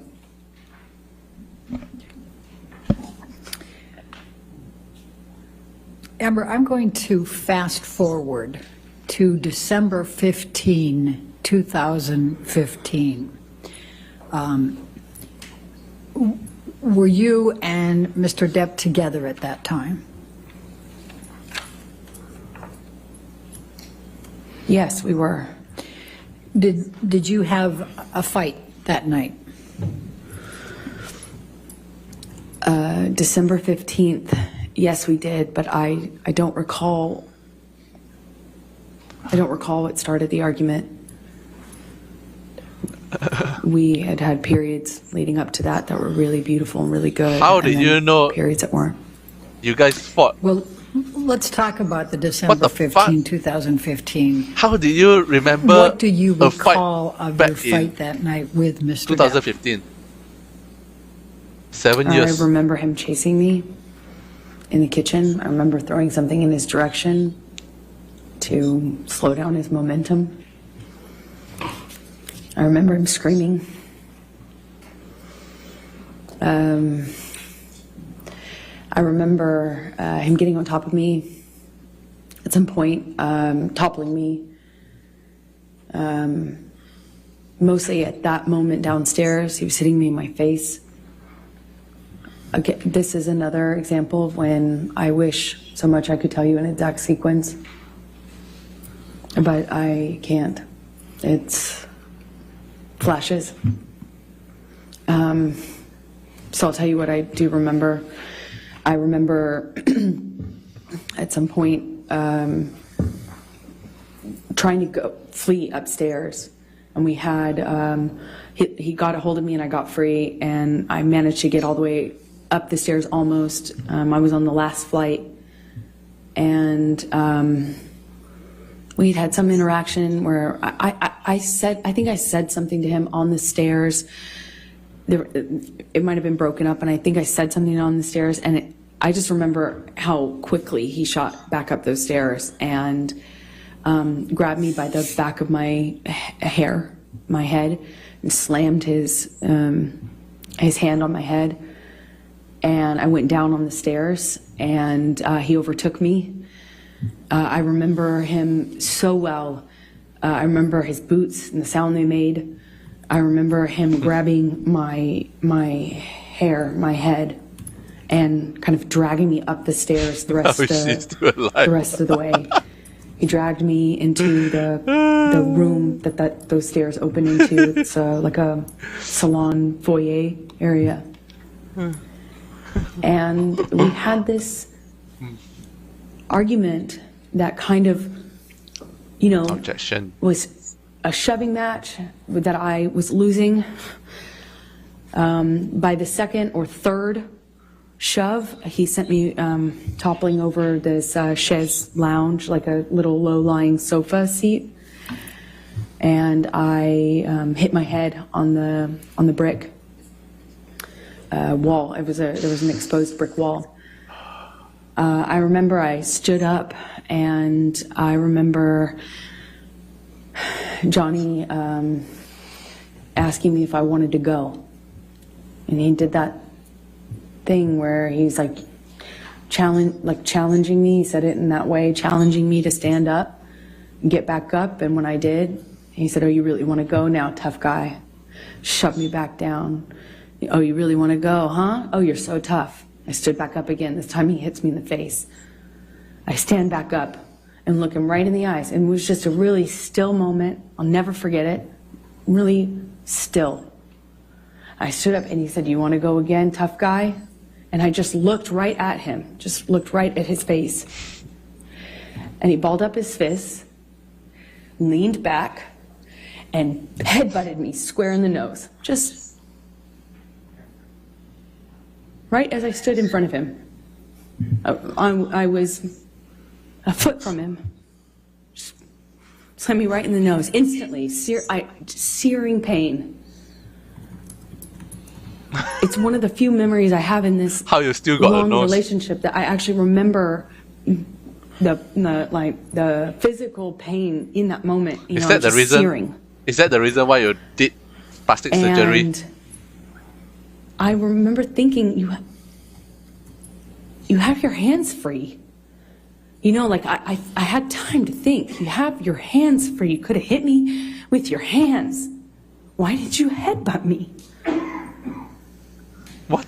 Amber, I'm going to fast forward to December 15, 2015. Were you and Mr. Depp together at that time? Yes, we were. Did you have a fight that night? December 15th, yes, we did, but I don't recall. I don't recall what started the argument. We had had periods leading up to that were really beautiful and really good. How did you know? Periods that weren't. You guys fought. Well, let's talk about the December 15, 2015. How did you remember? What do you a fight recall of back your fight that night with Mr. Depp? 2015. 7 years. I remember him chasing me in the kitchen. I remember throwing something in his direction to slow down his momentum. I remember him screaming. I remember him getting on top of me at some point, toppling me. Mostly at that moment downstairs, he was hitting me in my face. Again, this is another example of when I wish so much I could tell you an exact sequence, but I can't. It's flashes. So I'll tell you what I do remember. I remember at some point trying to flee upstairs, and we had he got a hold of me and I got free, and I managed to get all the way up the stairs almost. I was on the last flight, and we'd had some interaction where I think I said something to him on the stairs. It might have been broken up, and I think I said something on the stairs, and I just remember how quickly he shot back up those stairs and grabbed me by the back of my hair, my head, and slammed his hand on my head. And I went down on the stairs, and he overtook me. I remember him so well. I remember his boots and the sound they made. I remember him grabbing my hair, my head, and kind of dragging me up the stairs the rest of the way. He dragged me into the room that those stairs open into. It's like a salon foyer area. And we had this argument that kind of, Objection. was a shoving match that I was losing. By the second or third shove, he sent me toppling over this chaise lounge, like a little low-lying sofa seat, and I hit my head on the brick wall. There was an exposed brick wall. I remember I stood up, and I remember Johnny asking me if I wanted to go. And he did that thing where he's like challenging me. He said it in that way, challenging me to stand up and get back up. And when I did, he said, "Oh, you really want to go now, tough guy?" Shoved me back down. "Oh, you really want to go, huh? Oh, you're so tough." I stood back up again. This time he hits me in the face. I stand back up, and look him right in the eyes. And it was just a really still moment. I'll never forget it. Really still. I stood up and he said, "You want to go again, tough guy?" And I just looked right at him, just looked right at his face. And he balled up his fists, leaned back, and headbutted me square in the nose. Just right as I stood in front of him. I was a foot from him. Just slammed me right in the nose, instantly, searing pain. It's one of the few memories I have in this How you still got long a nose? relationship that I actually remember the physical pain in that moment. You Is know, that the just reason? searing. Is that the reason why you did plastic surgery? And I remember thinking, you have your hands free. You know, like I had time to think. You have your hands free. You could have hit me with your hands. Why did you headbutt me? What?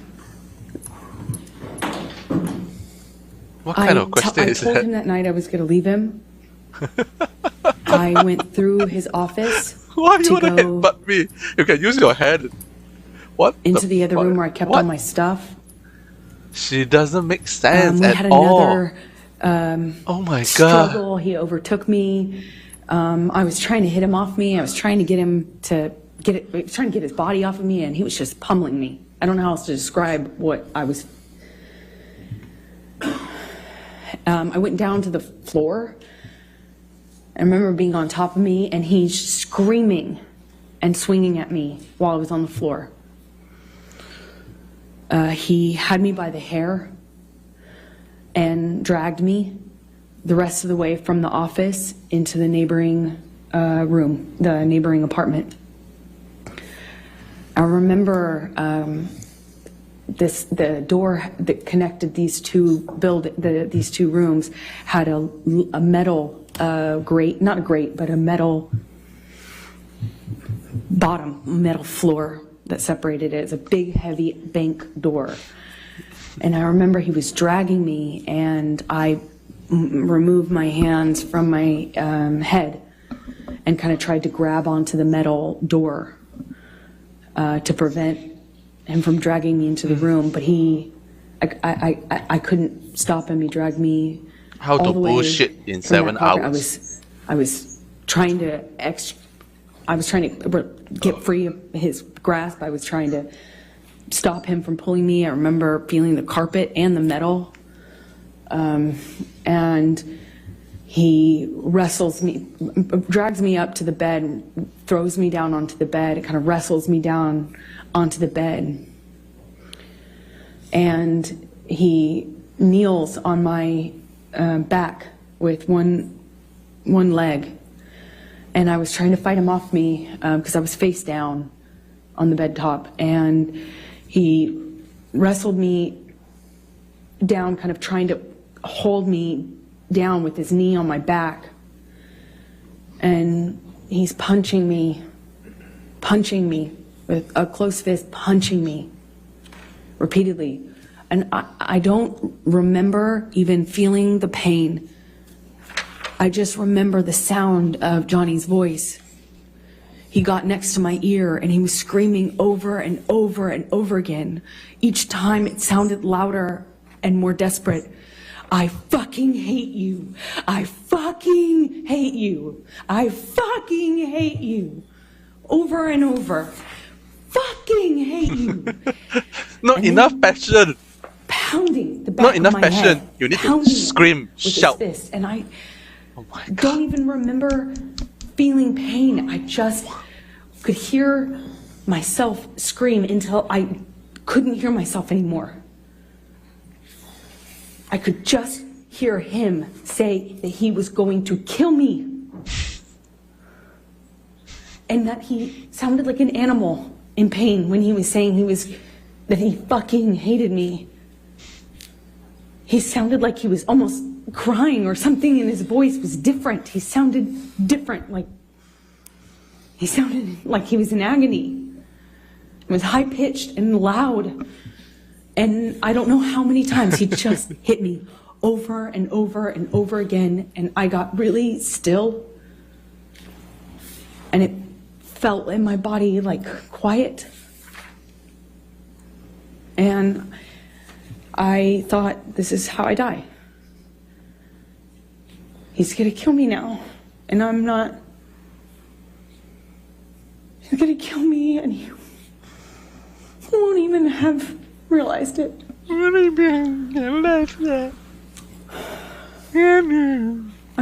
What kind of question is I told that? him that night I was going to leave him. I went through his office Why you to want to go headbutt me? You can use your hand. What? into the other fuck? room where I kept What? all my stuff. She doesn't make sense We at had all. another Oh my god. struggle. He overtook me. I was trying to hit him off me. I was trying to get him to trying to get his body off of me, and he was just pummeling me. I don't know how else to describe what I was. I went down to the floor. I remember being on top of me, and he's screaming and swinging at me while I was on the floor. He had me by the hair and dragged me the rest of the way from the office into the neighboring room, the neighboring apartment. I remember the door that connected these two these two rooms had a metal grate, not a grate, but a metal bottom, metal floor that separated it. It's a big, heavy bank door. And I remember he was dragging me, and I removed my hands from my head and kind of tried to grab onto the metal door to prevent him from dragging me into the room. But I couldn't stop him. He dragged me How all to the way bullshit in from 7 that carpet. hours? I was trying to get free of his grasp. I was trying to stop him from pulling me. I remember feeling the carpet and the metal. And he wrestles me, drags me up to the bed, throws me down onto the bed. It kind of wrestles me down onto the bed. And he kneels on my back with one leg. And I was trying to fight him off me because I was face down on the bed top. And he wrestled me down, kind of trying to hold me down with his knee on my back. And he's punching me with a closed fist, punching me repeatedly. And I don't remember even feeling the pain. I just remember the sound of Johnny's voice. He got next to my ear and he was screaming over and over and over again. Each time it sounded louder and more desperate. I fucking hate you. I fucking hate you. I fucking hate you. Over and over. Fucking hate you. Not And enough then passion. Pounding the back Not enough of my passion. head. You need to Pounding it scream, with his shout. fist. And I Oh my god. don't even remember feeling pain. I just could hear myself scream until I couldn't hear myself anymore. I could just hear him say that he was going to kill me. And that he sounded like an animal in pain when he was saying that he fucking hated me. He sounded like he was almost crying, or something in his voice was different. He sounded different, like he sounded like he was in agony. It was high-pitched and loud. And I don't know how many times he just hit me over and over and over again, and I got really still, and it felt in my body like quiet. And I thought, this is how I die. He's gonna kill me now, and I'm not. He's gonna kill me, and he won't even have realized it. I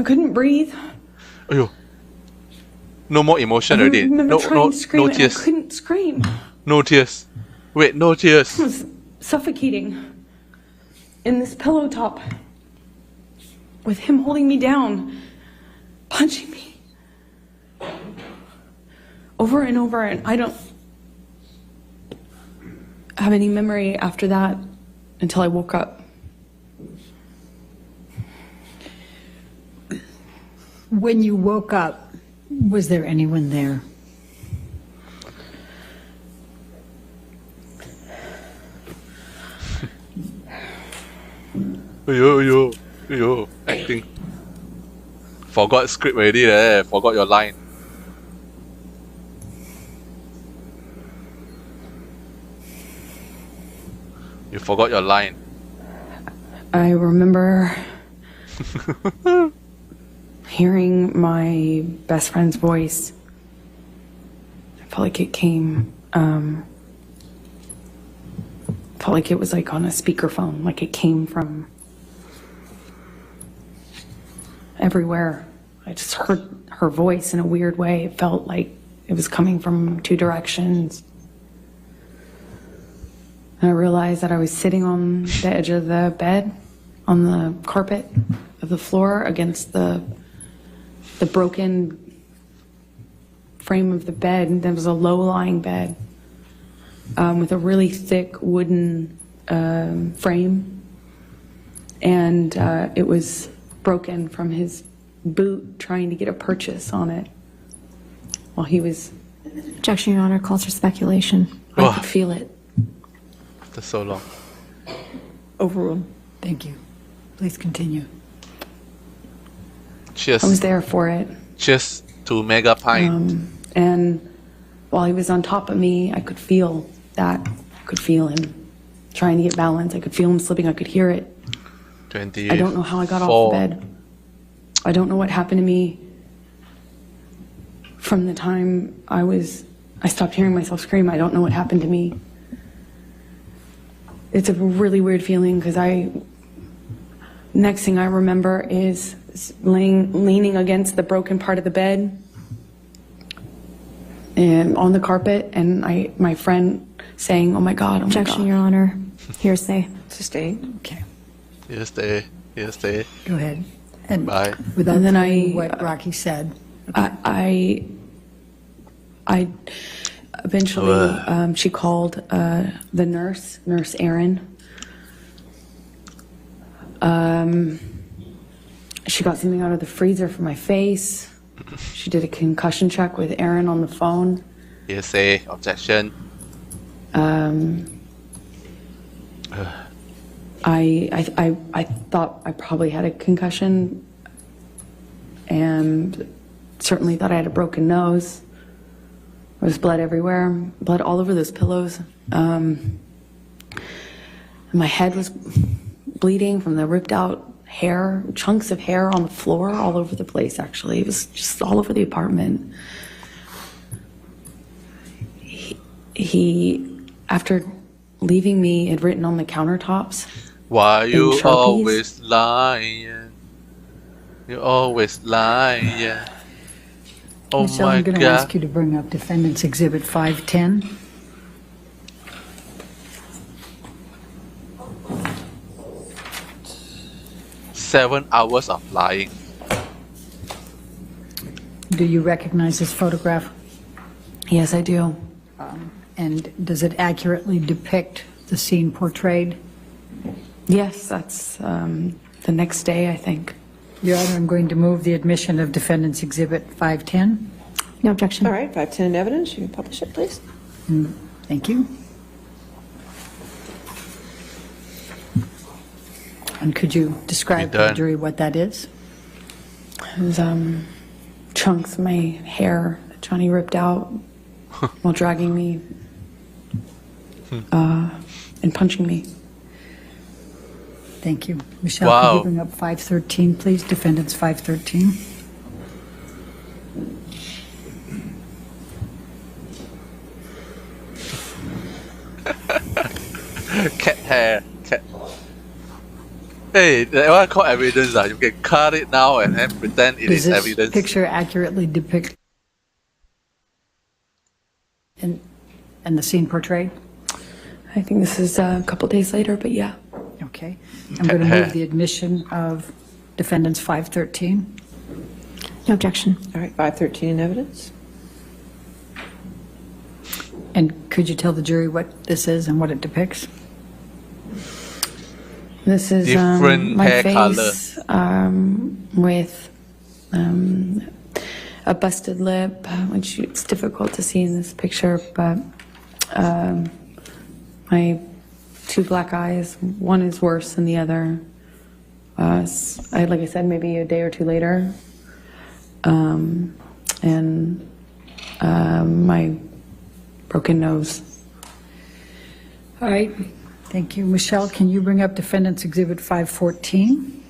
couldn't breathe. Ayo. No more emotion I already. remember No, trying no, to scream, no and I tears. couldn't scream. No tears. Wait, no tears. I was suffocating in this pillow top with him holding me down, punching me over and over, and I don't have any memory after that until I woke up. When you woke up, was there anyone there? Ayo, acting. Forgot script already there. Forgot your line. You forgot your line. I remember hearing my best friend's voice. I felt like it came, felt like it was like on a speakerphone, like it came from everywhere. I just heard her voice in a weird way. It felt like it was coming from two directions. And I realized that I was sitting on the edge of the bed, on the carpet of the floor against the broken frame of the bed. And there was a low-lying bed with a really thick wooden frame. And it was broken from his boot trying to get a purchase on it while he was... Objection, Your Honor, calls for speculation. I could feel it. After so long. Overruled. Thank you. Please continue. Cheers. I was there for it. Cheers to Mega Pint. And while he was on top of me, I could feel that. I could feel him trying to get balance. I could feel him slipping. I could hear it. 28. I don't know how I got off the bed. I don't know what happened to me from the time I stopped hearing myself scream. I don't know what happened to me. It's a really weird feeling because next thing I remember is leaning against the broken part of the bed and on the carpet, and my friend saying, "Oh my God, oh my God." Objection, Your Honor. Hearsay. Sustained. Okay, Yes, they. go ahead. And Bye. without And then saying what Rocky said. I eventually, she called the nurse Erin. She got something out of the freezer for my face. She did a concussion check with Erin on the phone. Yes, objection. I thought I probably had a concussion, and certainly thought I had a broken nose. There was blood everywhere, blood all over those pillows. My head was bleeding from the ripped out hair, chunks of hair on the floor all over the place, actually. It was just all over the apartment. He after leaving me, had written on the countertops. Why you Sharpies. always lying? You always lying. Oh Michelle, my I'm going to God. ask you to bring up Defendant's Exhibit 510. Seven hours of lying. Do you recognize this photograph? Yes, I do. And does it accurately depict the scene portrayed? Yes, that's the next day, I think. Your Honor, I'm going to move the admission of Defendant's Exhibit 510. No objection. All right, 510 in evidence. You can publish it, please. Thank you. And could you describe to the jury what that is? It was chunks of my hair that Johnny ripped out while dragging me and punching me. Thank you. Michelle, Wow. could you bring up 513, please? Defendants 513. Cat hair. Cat. Hey, that one called evidence. You can cut it now and then pretend it Does is this evidence. picture accurately depict and the scene portrayed? I think this is a couple days later, but yeah. Okay. I'm going to move the admission of defendants 513. No objection. All right, 513 in evidence. And could you tell the jury what this is and what it depicts? This is Different my hair face with a busted lip, which it's difficult to see in this picture, but my two black eyes, one is worse than the other. Like I said, maybe a day or two later. And my broken nose. All right. Thank you. Michelle, can you bring up Defendant's Exhibit 514?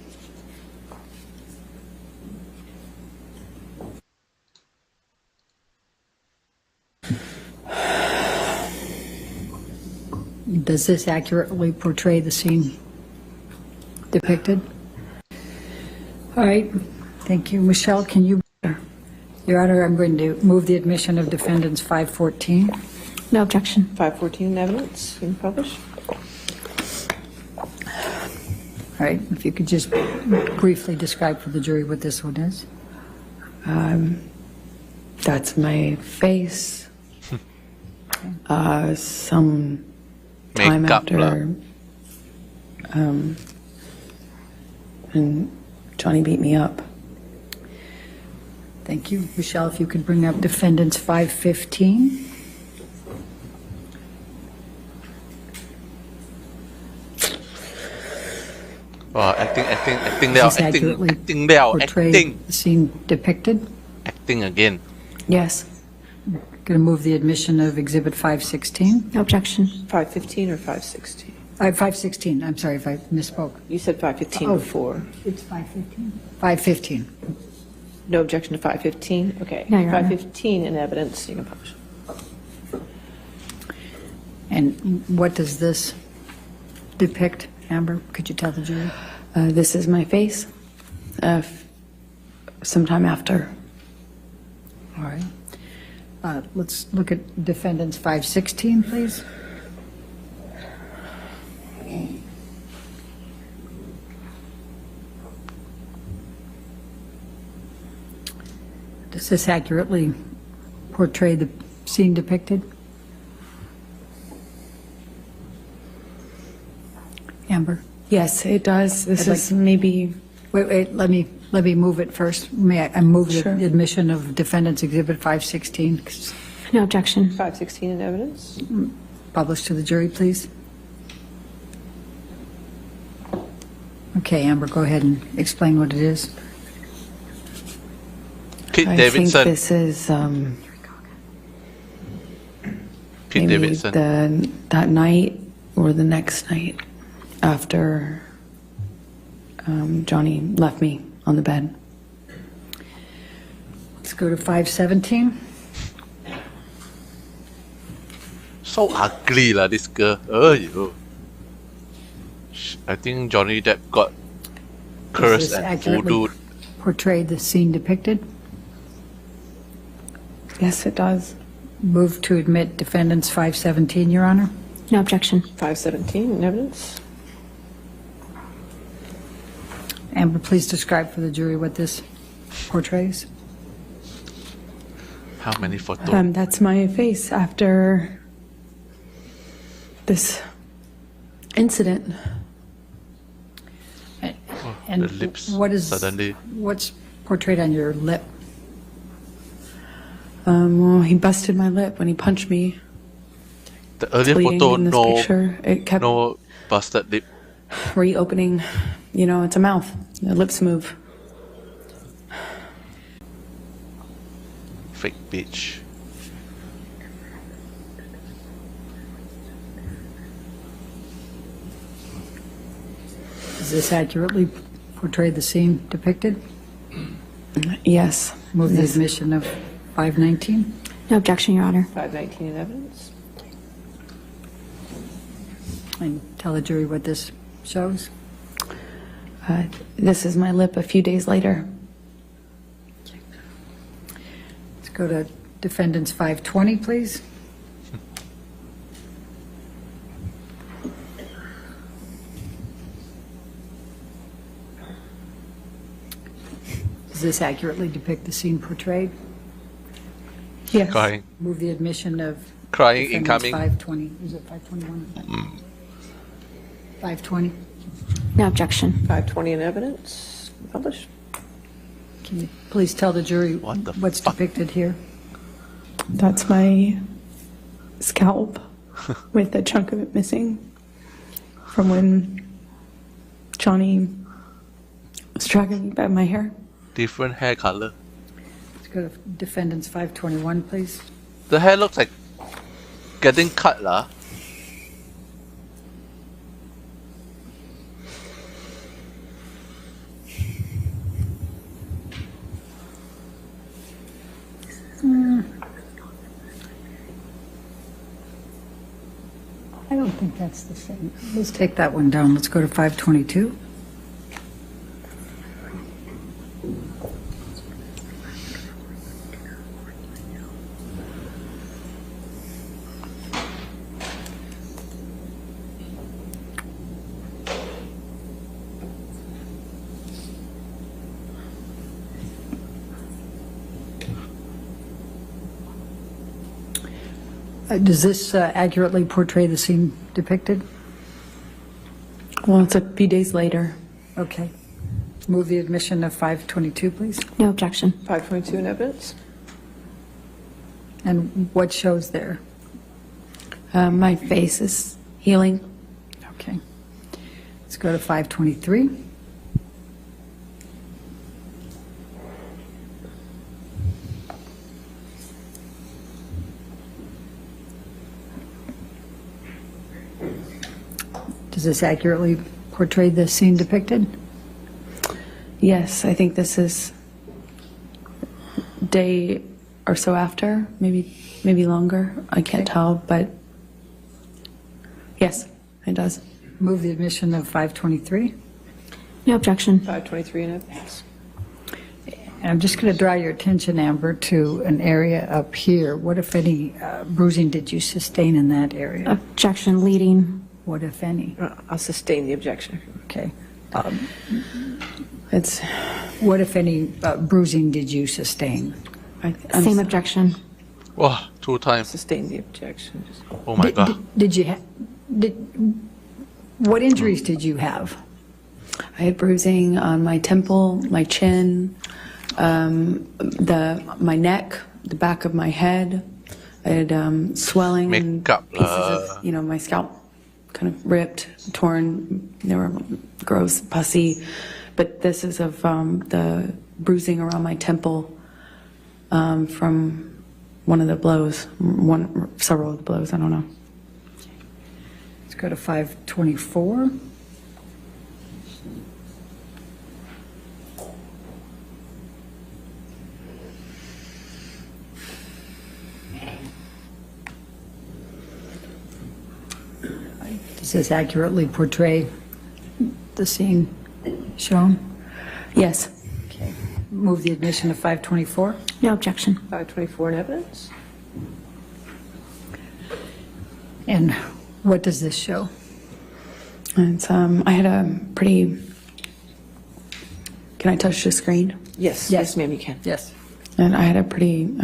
Does this accurately portray the scene depicted? All right. Thank you. Michelle, can you? Your Honor, I'm going to move the admission of Defendants 514. No objection. 514 in evidence, being published. All right. If you could just briefly describe for the jury what this one is. That's my face. Some time Makeup after, and Johnny beat me up. Thank you. Michelle, if you could bring up Defendants 515. Wow, acting Does this accurately portray the scene depicted? acting again. Yes. Going to move the admission of Exhibit 516. No objection. 515 or 516? 516. I'm sorry if I misspoke. You said 515 Oh. before. It's 515. 515. No objection to 515? Okay. No, Your Honor. 515 in evidence, you can publish. And what does this depict, Amber? Could you tell the jury? This is my face. Sometime after. All right. Let's look at Defendants 516, please. Does this accurately portray the scene depicted? Amber? Yes, it does. This I'd is maybe. Wait, let me move it first. May I move Sure. the admission of Defendants Exhibit 516, No objection. 516 in evidence? published to the jury, please? Okay, Amber, go ahead and explain what it is. Pete I Davidson. think this is Pete maybe Davidson. that night or the next night after Johnny left me on the bed. Let's go to 517. So ugly lah, this girl. Oh, I think Johnny Depp got Does cursed this and accurately voodooed. portray the scene depicted? Yes, it does. Move to admit Defendants 517, Your Honor. No objection. 517 in evidence? Amber, please describe for the jury what this portrays. How many photos? That's my face after this incident. And the lips what is suddenly. what's portrayed on your lip? Well, he busted my lip when he punched me. The earlier Bleeding photo, in this no, picture. It kept. no busted lip. reopening, it's a mouth. The lips move. Fake bitch. Does this accurately portray the scene depicted? Yes. Move the admission of 519. No objection, Your Honor. 519 in evidence. And tell the jury what this shows. This is my lip a few days later. Let's go to defendants 520, please. Does this accurately depict the scene portrayed? Yes. Crying. Move the admission of Crying defendants incoming. 520. Is it 521? 520. No objection. 520 in evidence. Published. Can you please tell the jury What the what's fuck? depicted here? That's my scalp with a chunk of it missing from when Johnny was dragging me by my hair. Different hair color. Let's go to defendants 521, please. The hair looks like getting cut lah. I don't think that's the same. Let's take that one down. Let's go to 522. Does this accurately portray the scene depicted? Well, it's a few days later. Okay. Move the admission of 522, please. No objection. 522 in evidence. And what shows there? My face is healing. Okay. Let's go to 523. Does this accurately portray the scene depicted? Yes, I think this is day or so after, maybe longer. I can't tell, but yes, it does. Move the admission of 523. No objection. 523 in evidence. And I'm just going to draw your attention, Amber, to an area up here. What, if any, bruising did you sustain in that area? Objection leading. What, if any? I'll sustain the objection. Okay. It's What, if any, bruising did you sustain? Same objection. Wow, 2 times. Sustain the objection. Oh my god. Did you what injuries did you have? I had bruising on my temple, my chin, my neck, the back of my head. I had swelling and Makeup pieces lah. of, my scalp kind of ripped, torn. They were gross, pussy. But this is of the bruising around my temple from one of the blows, several of the blows, I don't know. Let's go to 524. Does this accurately portray the scene shown? Yes. Okay. Move the admission of 524. No objection. 524 in evidence. And what does this show? It's, I had a pretty, can I touch the screen? Yes. Yes. Yes, ma'am, you can. Yes. And I had a pretty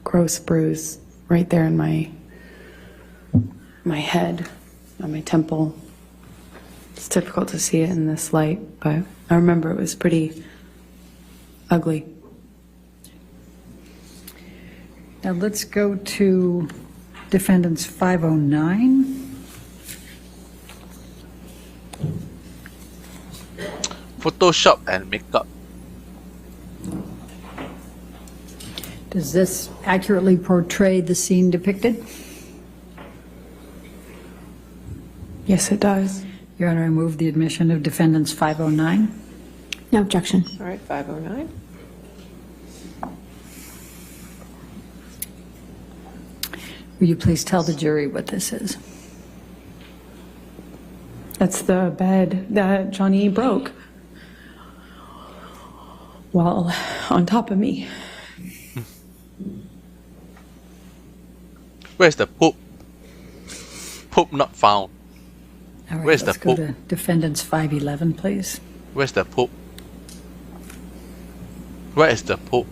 gross bruise right there in my head, on my temple. It's difficult to see it in this light, but I remember it was pretty ugly. Now let's go to defendants 509. Photoshop and makeup. Does this accurately portray the scene depicted? Yes, it does. Your Honor, I move the admission of defendants 509. No objection. All right, 509. Will you please tell the jury what this is? That's the bed that Johnny broke while on top of me. Where's the poop? Poop not found. All right, Where's the let's go poop? to defendants 511, please. Where's the poop? Where is the poop?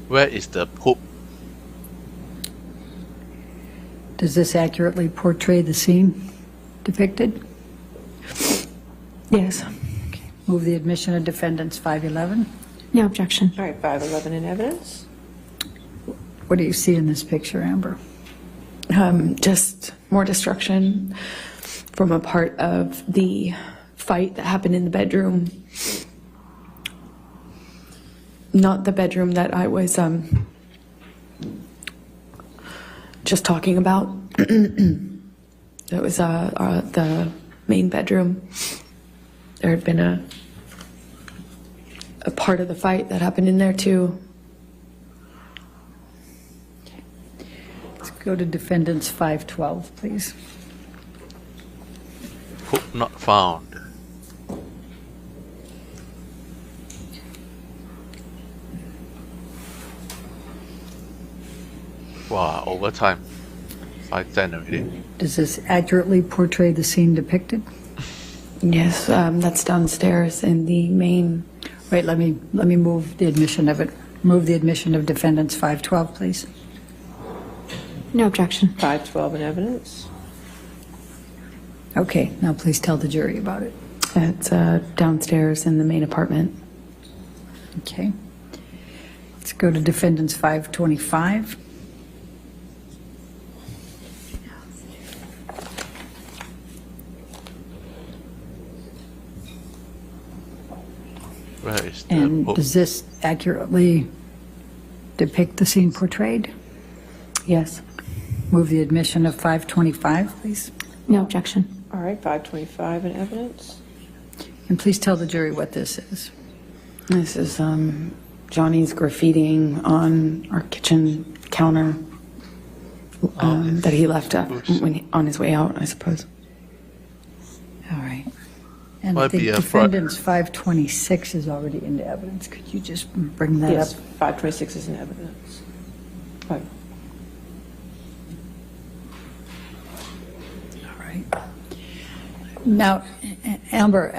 Where is the poop? Does this accurately portray the scene depicted? Yes. Move the admission of defendants 511. No objection. All right, 511 in evidence. What do you see in this picture, Amber? Just more destruction from a part of the fight that happened in the bedroom. Not the bedroom that I was just talking about. It was the main bedroom. There had been a part of the fight that happened in there too. Let's go to defendants 512, please. Poop not found. Wow, overtime. 510 already. Does this accurately portray the scene depicted? Yes, that's downstairs in the main. Wait, let me move the admission of it. Move the admission of defendants 512, please. No objection. 512 in evidence. Okay, now please tell the jury about it. It's downstairs in the main apartment. Okay. Let's go to defendants 525. Where is the And poop? does this accurately depict the scene portrayed? Yes. Move the admission of 525, please. No objection. All right, 525 in evidence. And please tell the jury what this is. This is Johnny's graffitiing on our kitchen counter that he left up on his way out, I suppose. All right. And I Might think be a defendants 526 is already into evidence. Could you just bring that Yes, up? 526 is in evidence. Right. All right. Now, Amber,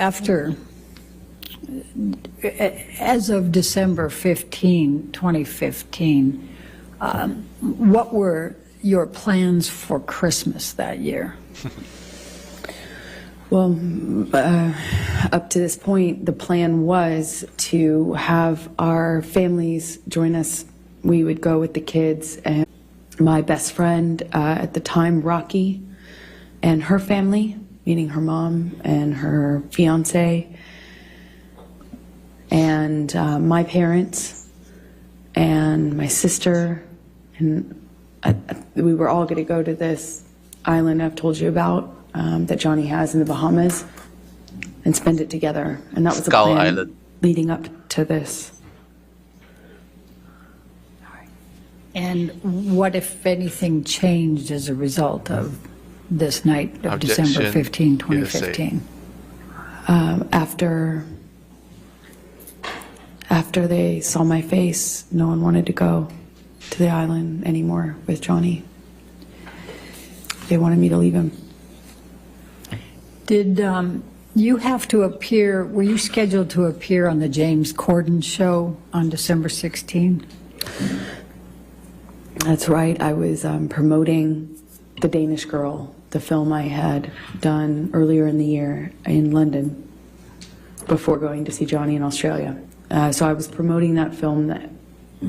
as of December 15, 2015, what were your plans for Christmas that year? Well, up to this point, the plan was to have our families join us. We would go with the kids and my best friend at the time, Rocky, and her family, meaning her mom and her fiance, and my parents and my sister, and we were all going to go to this island I've told you about that Johnny has in the Bahamas and spend it together. And that was the Skull plan Island. leading up to this. And what, if anything, changed as a result of this night of December Objection. 15, Hearsay. 2015? After they saw my face, no one wanted to go to the island anymore with Johnny. They wanted me to leave him. Did you have to appear, were you scheduled to appear on the James Corden show on December 16? That's right. I was promoting The Danish Girl, the film I had done earlier in the year in London before going to see Johnny in Australia. So I was promoting that film that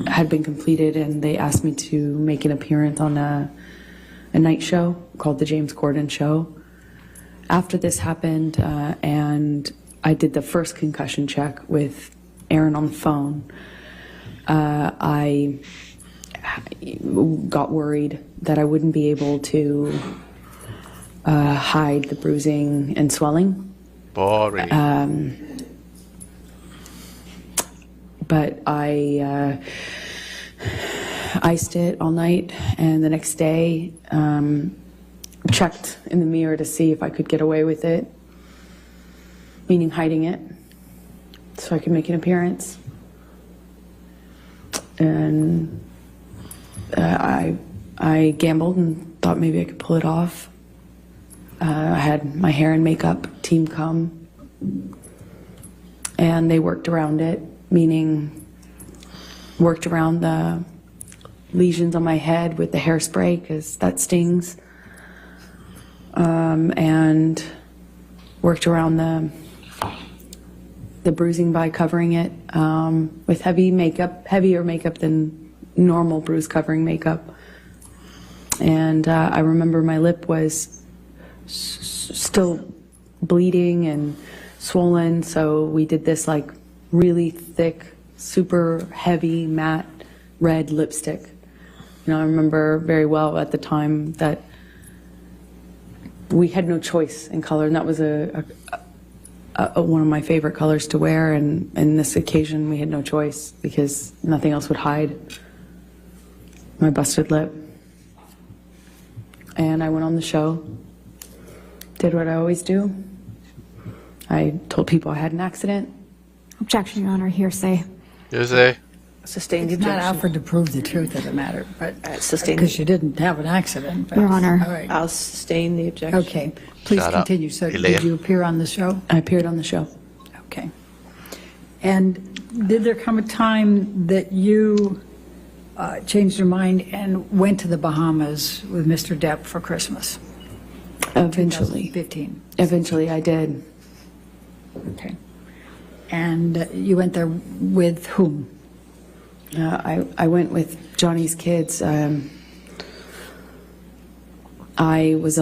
had been completed, and they asked me to make an appearance on a night show called The James Corden Show. after this happened, and I did the first concussion check with Aaron on the phone, I got worried that I wouldn't be able to hide the bruising and swelling. Boring. But I iced it all night, and the next day checked in the mirror to see if I could get away with it, meaning hiding it, so I could make an appearance. And I gambled and thought maybe I could pull it off. I had my hair and makeup team come, and they worked around it, meaning worked around the lesions on my head with the hairspray, because that stings, and worked around the bruising by covering it with heavier makeup than normal bruise covering makeup. And I remember my lip was still bleeding and swollen, so we did this like really thick, super heavy, matte red lipstick. You know, I remember very well at the time that we had no choice in color, and that was one of my favorite colors to wear, and this occasion we had no choice because nothing else would hide my busted lip. And I went on the show, did what I always do. I told people I had an accident. Objection, Your Honor, hearsay. Hearsay. Sustain the It's not objection. offered to prove the truth of the matter, but, sustain. because you didn't have an accident. but- Your Honor. All right. I'll sustain the objection. Okay, please Shut up, continue. So Hilaire. did you appear on the show? I appeared on the show. Okay. And did there come a time that you changed your mind and went to the Bahamas with Mr. Depp for Christmas? Eventually. 2015. Eventually I did. Okay. And you went there with whom? I went with Johnny's kids. I was,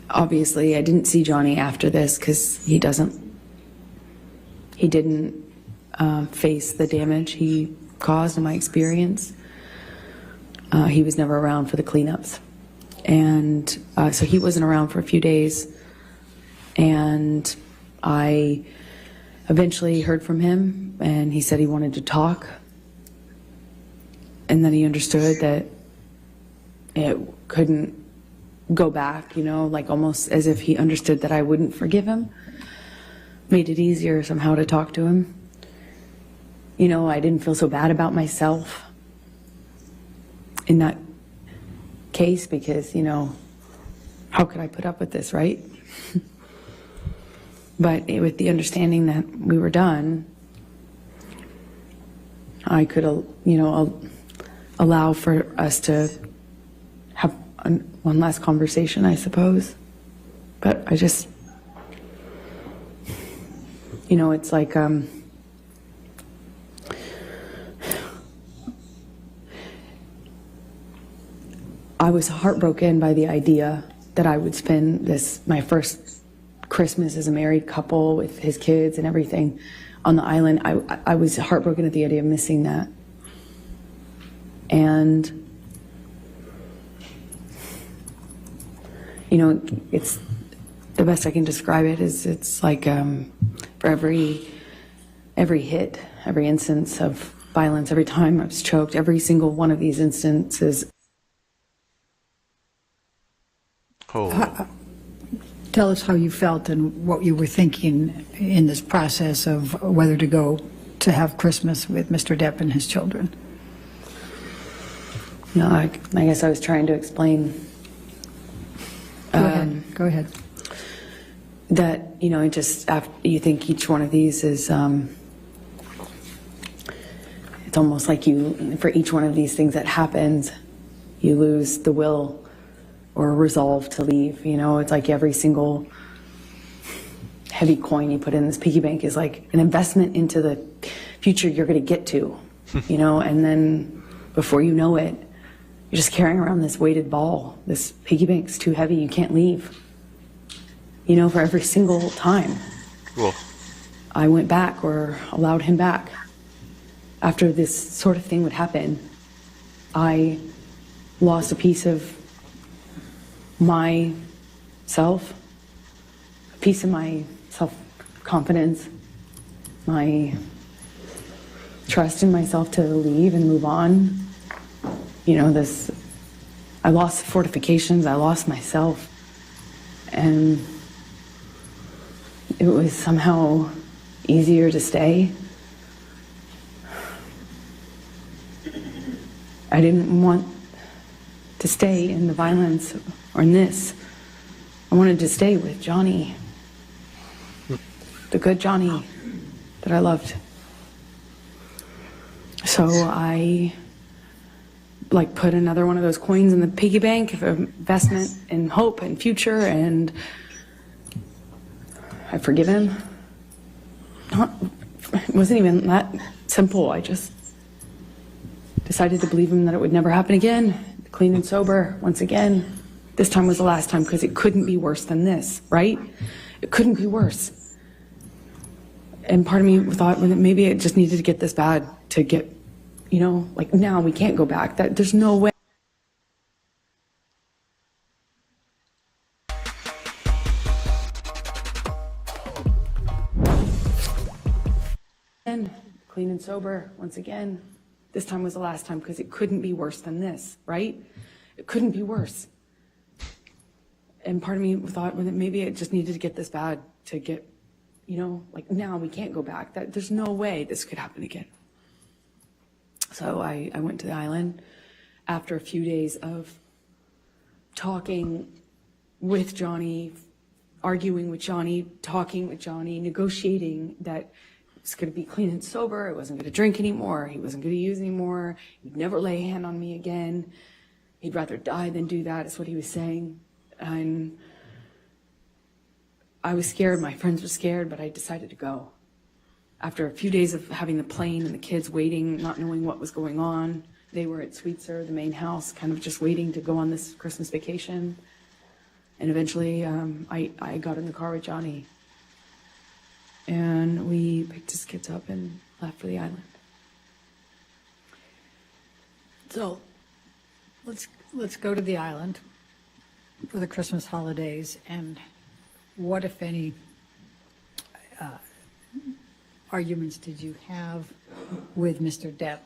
obviously I didn't see Johnny after this because he didn't face the damage he caused in my experience. He was never around for the cleanups. And so he wasn't around for a few days. And I eventually heard from him, and he said he wanted to talk. And then he understood that it couldn't go back, like almost as if he understood that I wouldn't forgive him. Made it easier somehow to talk to him. I didn't feel so bad about myself in that case because, how could I put up with this, right? But with the understanding that we were done, I could, allow for us to have one last conversation, I suppose. But I just, it's like, I was heartbroken by the idea that I would spend my first Christmas as a married couple with his kids and everything on the island. I was heartbroken at the idea of missing that. And, it's the best I can describe it is it's like for every hit, every instance of violence, every time I was choked, every single one of these instances. Oh. Tell us how you felt and what you were thinking in this process of whether to go to have Christmas with Mr. Depp and his children. I guess I was trying to explain. Go ahead. That, just after you think each one of these is, it's almost like for each one of these things that happens, you lose the will or resolve to leave. It's like every single heavy coin you put in this piggy bank is like an investment into the future you're going to get to, and then before you know it, you're just carrying around this weighted ball. This piggy bank's too heavy, you can't leave. You know, for every single time Whoa. I went back or allowed him back, after this sort of thing would happen, I lost a piece of myself, a piece of my self-confidence, my trust in myself to leave and move on. You know, I lost fortifications, I lost myself, and it was somehow easier to stay. I didn't want to stay in the violence or in this. I wanted to stay with Johnny, the good Johnny that I loved. So I put another one of those coins in the piggy bank of investment in hope and future, and I forgive him. It wasn't even that simple. I just decided to believe him that it would never happen again. Clean and sober once again. This time was the last time, because it couldn't be worse than this, right? It couldn't be worse. And part of me thought that maybe it just needed to get this bad to get, you know, now we can't go back. That there's no way. And clean and sober once again. This time was the last time, because it couldn't be worse than this, right? It couldn't be worse. And part of me thought that maybe it just needed to get this bad to get, you know, now we can't go back. That there's no way this could happen again. So I went to the island after a few days of talking with Johnny, arguing with Johnny, talking with Johnny, negotiating that it's going to be clean and sober. I wasn't going to drink anymore. He wasn't going to use anymore. He'd never lay a hand on me again. He'd rather die than do that, is what he was saying. And I was scared. My friends were scared, but I decided to go. After a few days of having the plane and the kids waiting, not knowing what was going on, they were at Sweetser, the main house, kind of just waiting to go on this Christmas vacation. And eventually I got in the car with Johnny. And we picked his kids up and left for the island. So let's go to the island for the Christmas holidays. And what, if any, arguments did you have with Mr. Depp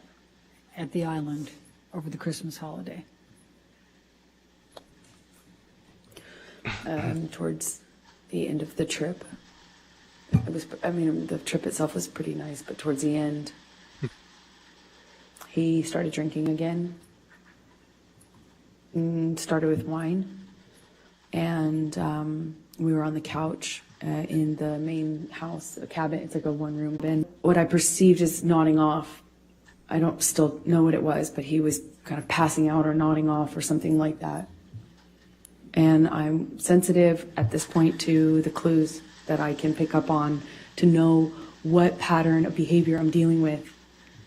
at the island over the Christmas holiday? Towards the end of the trip. The trip itself was pretty nice, but towards the end, he started drinking again. Started with wine. And we were on the couch in the main house, a cabin. It's like a one-room bin. What I perceived as nodding off, I don't still know what it was, but he was kind of passing out or nodding off or something like that. And I'm sensitive at this point to the clues that I can pick up on to know what pattern of behavior I'm dealing with,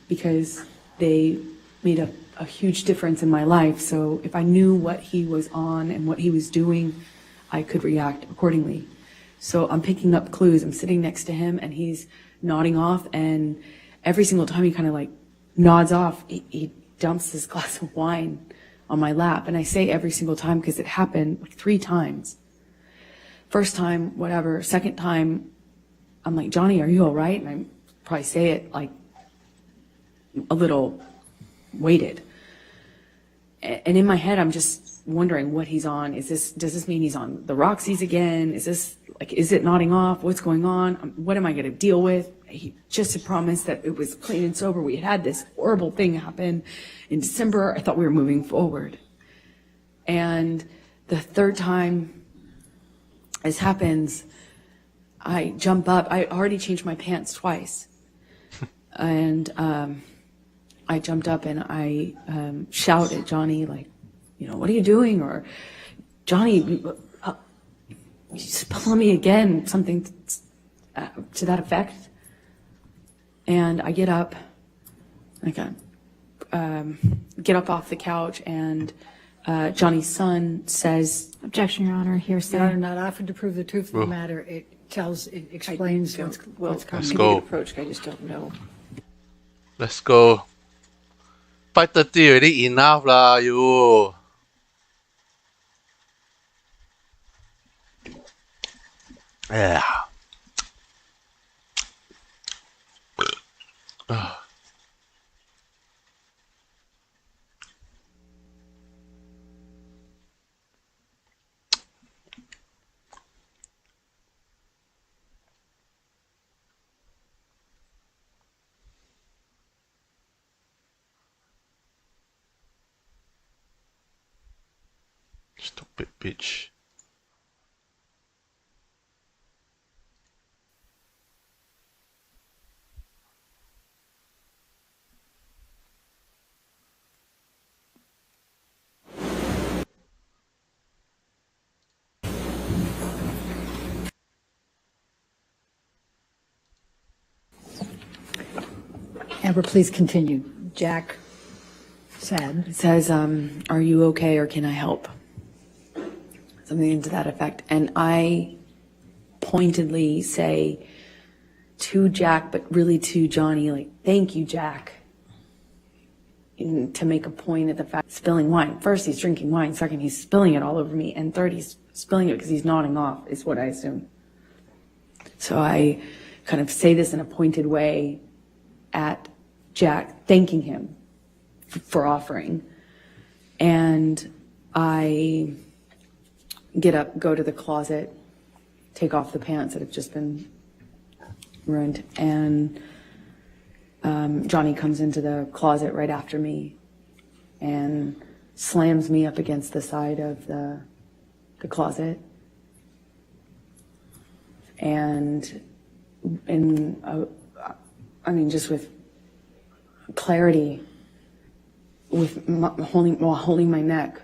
because they made a huge difference in my life. So if I knew what he was on and what he was doing, I could react accordingly. So I'm picking up clues. I'm sitting next to him and he's nodding off, and every single time he kind of nods off, he dumps his glass of wine on my lap. And I say every single time because it happened 3 times. First time, whatever. Second time, I'm like, Johnny, are you all right? And I probably say it a little weighted. And in my head, I'm just wondering what he's on. Does this mean he's on the Roxy's again? Is it nodding off? What's going on? What am I going to deal with? He just had promised that it was clean and sober. We had this horrible thing happen in December. I thought we were moving forward. And the third time this happens, I jump up. I already changed my pants twice. And I jumped up and I shout at Johnny, what are you doing? Or, Johnny, you spill on me again, something to that effect. And I get up, get up off the couch, and Johnny's son says, Objection, Your Honor. Your Hearsay. Honor, not offered to prove the truth of the matter. It explains what's coming. Let's go. Approach, I just don't know. Let's go. 5:30 already enough lah, you. Yeah. Stupid bitch. Amber, please continue. Jack said. says, are you okay or can I help? Something to that effect. And I pointedly say to Jack, but really to Johnny, like, thank you, Jack. To make a point of the fact, spilling wine. First, he's drinking wine. Second, he's spilling it all over me. And third, he's spilling it because he's nodding off, is what I assume. So I kind of say this in a pointed way at Jack, thanking him for offering. And I get up, go to the closet, take off the pants that have just been ruined, and Johnny comes into the closet right after me and slams me up against the side of the closet. And I mean, just with clarity, while holding my neck,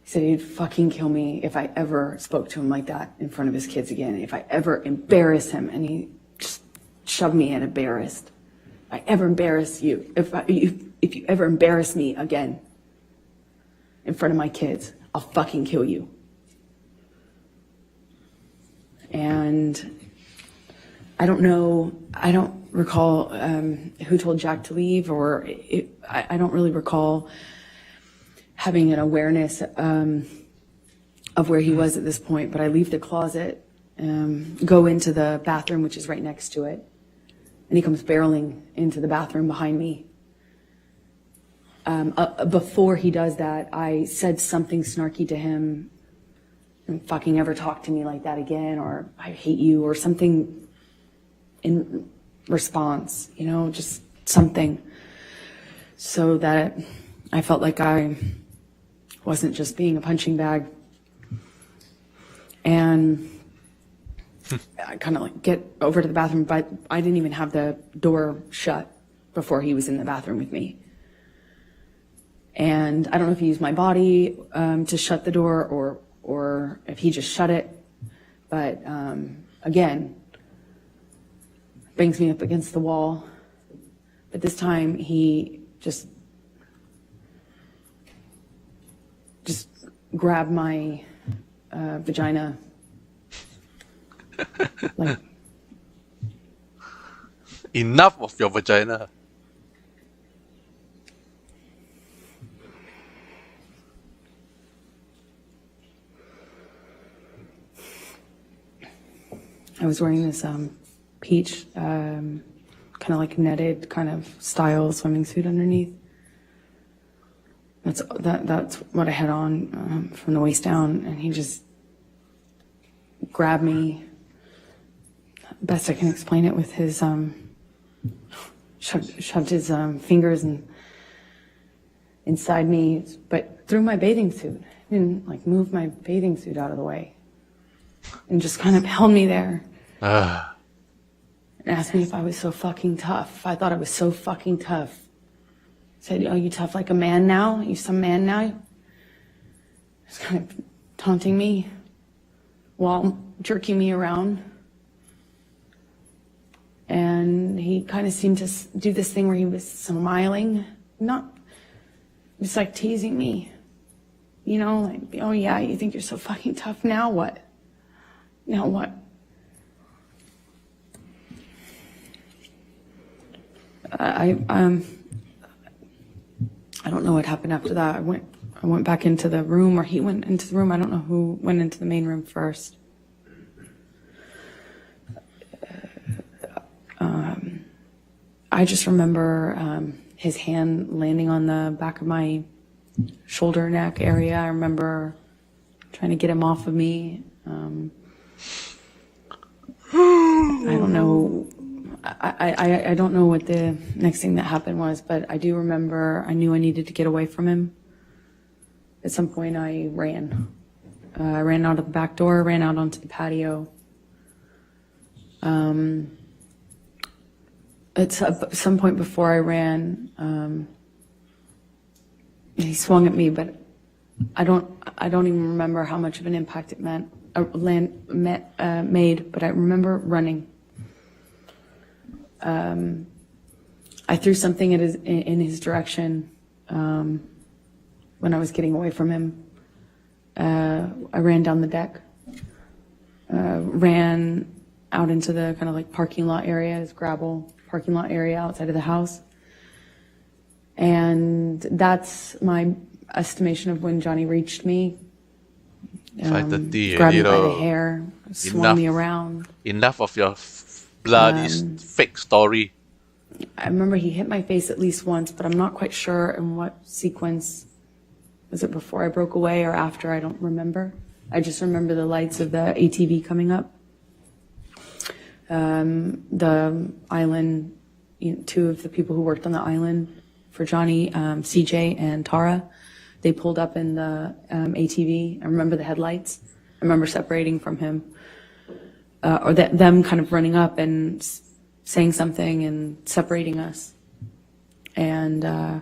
he said he'd fucking kill me if I ever spoke to him like that in front of his kids again, if I ever embarrass him. And he just shoved me and embarrassed. If I ever embarrass you, if you ever embarrass me again in front of my kids, I'll fucking kill you. And I don't recall who told Jack to leave, or I don't really recall having an awareness of where he was at this point, but I leave the closet, go into the bathroom, which is right next to it, and he comes barreling into the bathroom behind me. Before he does that, I said something snarky to him, "Don't fucking ever talk to me like that again," or "I hate you," or something in response, just something, so that I felt like I wasn't just being a punching bag. And I kind of get over to the bathroom, but I didn't even have the door shut before he was in the bathroom with me. And I don't know if he used my body to shut the door, or if he just shut it, but again, brings me up against the wall. But this time he just grabbed my vagina. Like, Enough of your vagina. I was wearing this peach, kind of like netted kind of style swimming suit underneath. That's what I had on from the waist down, and he just grabbed me. Best I can explain it with his shoved his fingers inside me, but through my bathing suit. He didn't move my bathing suit out of the way, and just kind of held me there. And asked me if I was so fucking tough. If I thought I was so fucking tough. Said, "Oh, you tough like a man now? You some man now?" Just kind of taunting me while jerking me around. And he kind of seemed to do this thing where he was smiling not, it's like teasing me. You know, like, oh yeah, you think you're so fucking tough. Now what? Now what? I don't know what happened after that. I went back into the room, or he went into the room. I don't know who went into the main room first. I just remember his hand landing on the back of my shoulder neck area. I remember trying to get him off of me. I don't know. I don't know what the next thing that happened was, but I do remember I knew I needed to get away from him. At some point I ran. I ran out of the back door, ran out onto the patio. At some point before I ran, he swung at me, but I don't even remember how much of an impact it made, but I remember running. I threw something in his direction when I was getting away from him. I ran down the deck, ran out into the kind of like parking lot area, this gravel parking lot area outside of the house. And that's my estimation of when Johnny reached me. 5:30 Grabbed me by already, the hair, swung me around. Enough of your bloody fake story. I remember he hit my face at least once, but I'm not quite sure in what sequence. Was it before I broke away or after? I don't remember. I just remember the lights of the ATV coming up. The island, two of the people who worked on the island for Johnny, CJ and Tara, they pulled up in the ATV. I remember the headlights. I remember separating from him, or them kind of running up and saying something and separating us. And I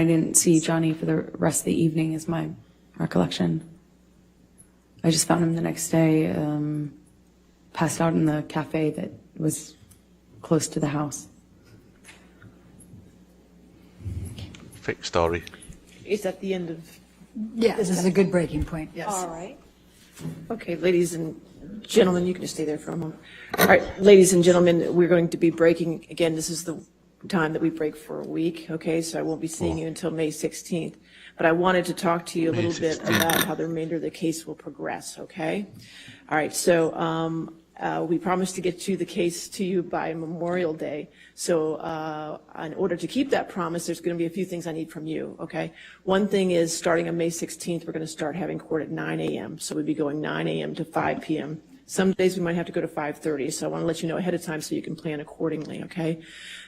didn't see Johnny for the rest of the evening, is my recollection. I just found him the next day, passed out in the cafe that was close to the house. Fake story. Is that the end of? Yeah, this is a good breaking point, yes. All right. Okay, ladies and gentlemen, you can just stay there for a moment. All right, ladies and gentlemen, we're going to be breaking, again, this is the time that we break for a week, okay? So I won't be seeing you until May 16th. But I wanted to talk to you a little bit about how the remainder of the case will progress, okay? All right, so we promised to get the case to you by Memorial Day. So in order to keep that promise, there's going to be a few things I need from you, okay? One thing is, starting on May 16th, we're going to start having court at 9 a.m. So we'd be going 9 a.m. to 5 p.m. Some days we might have to go to 5:30, so I want to let you know ahead of time so you can plan accordingly, okay?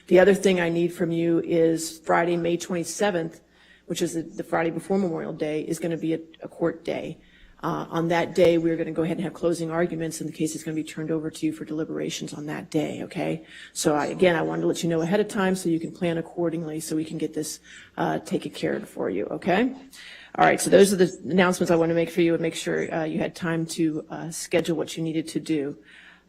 The other thing I need from you is Friday, May 27th, which is the Friday before Memorial Day, is going to be a court day. On that day, we're going to go ahead and have closing arguments, and the case is going to be turned over to you for deliberations on that day, okay? So again, I wanted to let you know ahead of time so you can plan accordingly so we can get this taken care of for you, okay? All right, so those are the announcements I want to make for you and make sure you had time to schedule what you needed to do.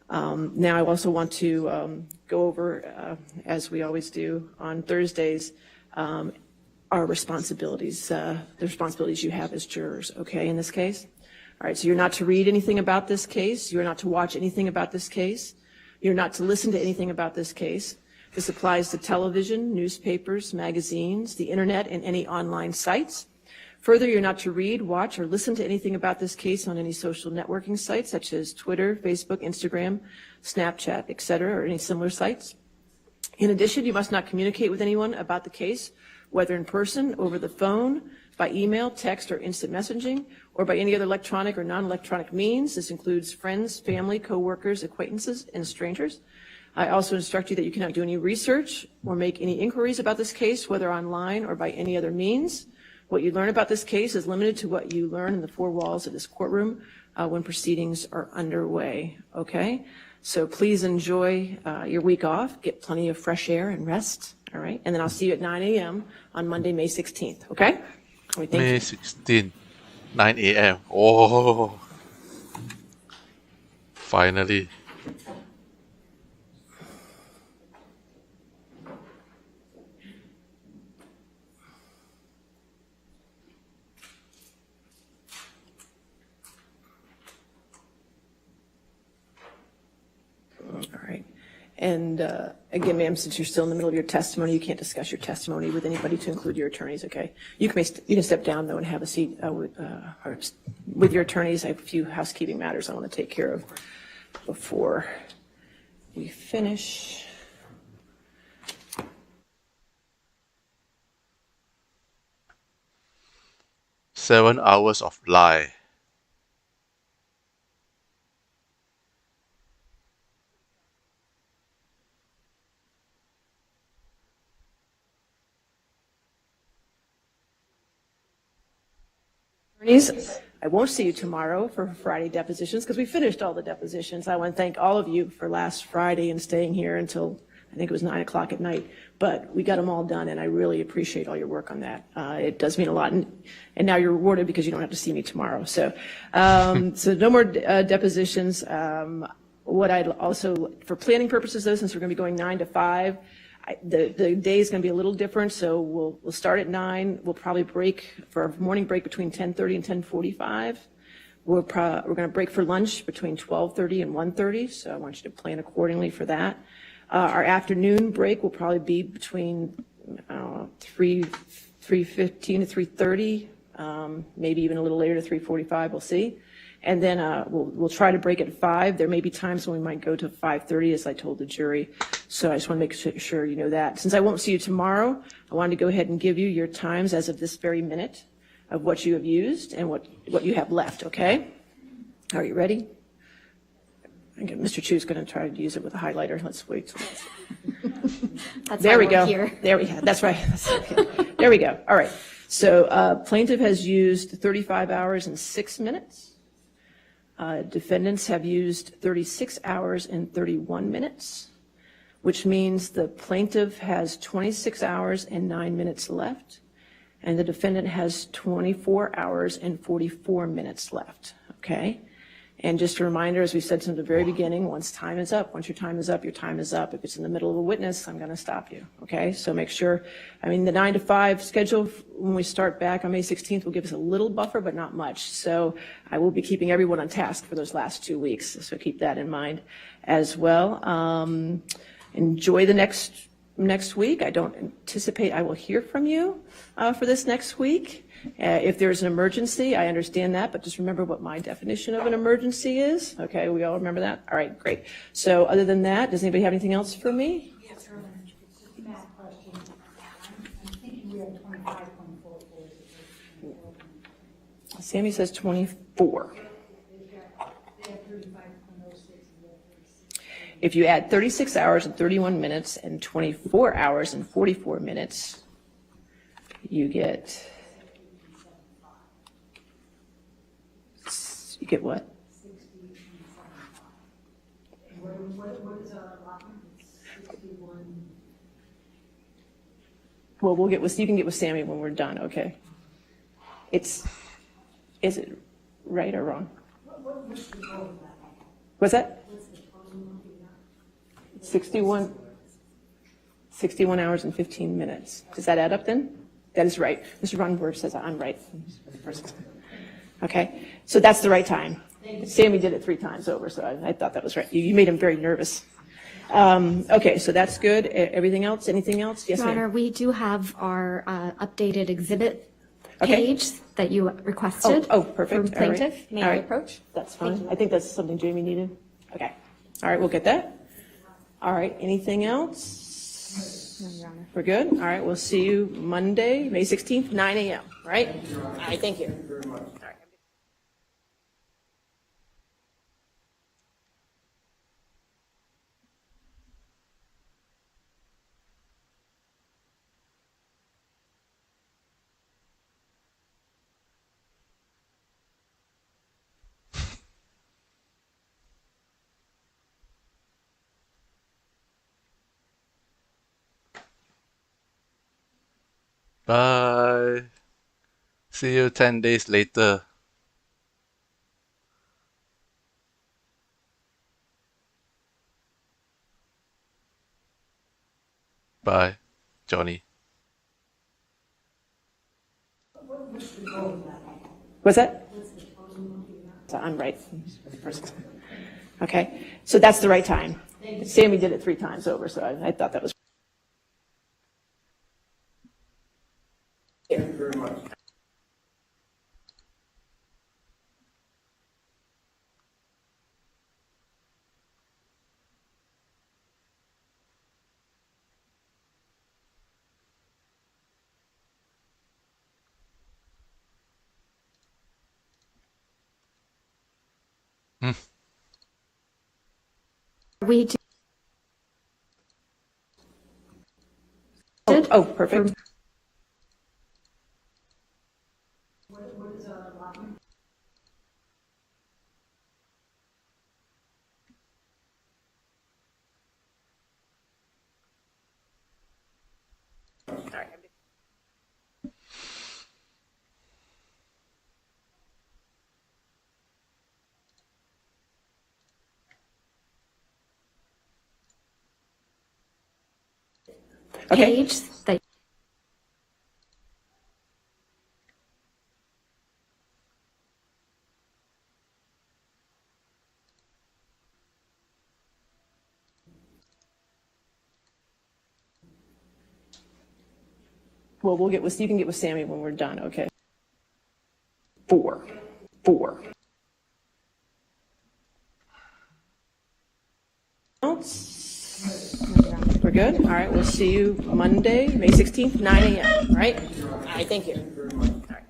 Now, I also want to go over, as we always do on Thursdays, our responsibilities, the responsibilities you have as jurors, okay, in this case? All right, so you're not to read anything about this case. You're not to watch anything about this case. You're not to listen to anything about this case. This applies to television, newspapers, magazines, the internet, and any online sites. Further, you're not to read, watch, or listen to anything about this case on any social networking sites such as Twitter, Facebook, Instagram, Snapchat, etc., or any similar sites. In addition, you must not communicate with anyone about the case, whether in person, over the phone, by email, text, or instant messaging, or by any other electronic or non-electronic means. This includes friends, family, co-workers, acquaintances, and strangers. I also instruct you that you cannot do any research or make any inquiries about this case, whether online or by any other means. What you learn about this case is limited to what you learn in the four walls of this courtroom when proceedings are underway, okay? So please enjoy your week off, get plenty of fresh air and rest, all right? And then I'll see you at 9 a.m. on Monday, May 16th, okay? All right, thank May you. 16, 9 a.m. Oh, finally. And again, ma'am, since you're still in the middle of your testimony, you can't discuss your testimony with anybody to include your attorneys, okay? You can step down, though, and have a seat with your attorneys. I have a few housekeeping matters I want to take care of before we finish. Seven hours of lie. I won't see you tomorrow for Friday depositions because we finished all the depositions. I want to thank all of you for last Friday and staying here until I think it was 9 o'clock at night. But we got them all done, and I really appreciate all your work on that. It does mean a lot. And now you're rewarded because you don't have to see me tomorrow. So, so no more depositions. What I'd also, for planning purposes, though, since we're going to be going 9 to 5, the day is going to be a little different, so we'll start at 9. We'll probably break for a morning break between 10:30 and 10:45. We're going to break for lunch between 12:30 and 1:30, so I want you to plan accordingly for that. Our afternoon break will probably be between 3:15 to 3:30, maybe even a little later to 3:45. We'll see. And then we'll try to break at 5. There may be times when we might go to 5:30, as I told the jury. So I just want to make sure you know that. Since I won't see you tomorrow, I wanted to go ahead and give you your times as of this very minute of what you have used and what you have left, okay? Are you ready? Okay, Mr. Chu's going to try to use it with a highlighter. Let's wait. That's There why we go. we're here. There we go. That's right. Okay. There we go. All right. So plaintiff has used 35 hours and 6 minutes. Defendants have used 36 hours and 31 minutes, which means the plaintiff has 26 hours and 9 minutes left, and the defendant has 24 hours and 44 minutes left, okay? And just a reminder, as we said from the very beginning, once time is up, once your time is up, your time is up. If it's in the middle of a witness, I'm going to stop you, okay? So make sure, I mean, the 9 to 5 schedule, when we start back on May 16th, will give us a little buffer, but not much. So I will be keeping everyone on task for those last 2 weeks, so keep that in mind as well. Enjoy the next week. I don't anticipate I will hear from you for this next week. If there's an emergency, I understand that, but just remember what my definition of an emergency is. Okay, we all remember that? All right, great. So other than that, does anybody have anything else for me? Yes, sir. Just a math question. I'm thinking we have 25, 24. Sammy says 24. If you add 36 hours and 31 minutes and 24 hours and 44 minutes, you get what? What is our allotment? 61. Well, you can get with Sammy when we're done, okay? Is it right or wrong? What's that? 61 hours and 15 minutes. Does that add up then? That is right. Mr. Ronenberg says I'm right. Okay, so that's the right time. Sammy did it 3 times over, so I thought that was right. You made him very nervous. Okay, so that's good. Everything else? Anything else? Yes, Your ma'am. Honor, we do have our updated exhibit Okay. page that you requested. Oh, perfect. From All right. plaintiff. May All I right. approach? That's fine. I think that's something Jamie needed. Okay. All right, we'll get that. All right, anything else? No, Your Honor. We're good? All right, we'll see you Monday, May 16th, 9 a.m., right? All right, thank you. All right. Bye. See you 10 days later. Bye, Johnny. What's that? So I'm right. Okay, so that's the right time. Sammy did it 3 times over, so I thought that was. Thank you very much. We did. Oh, perfect. Okay. Page that Well, you can get with Sammy when we're done, okay? 4. We're good? All right, we'll see you Monday, May 16th, 9 a.m., all right? All right, thank you. All right.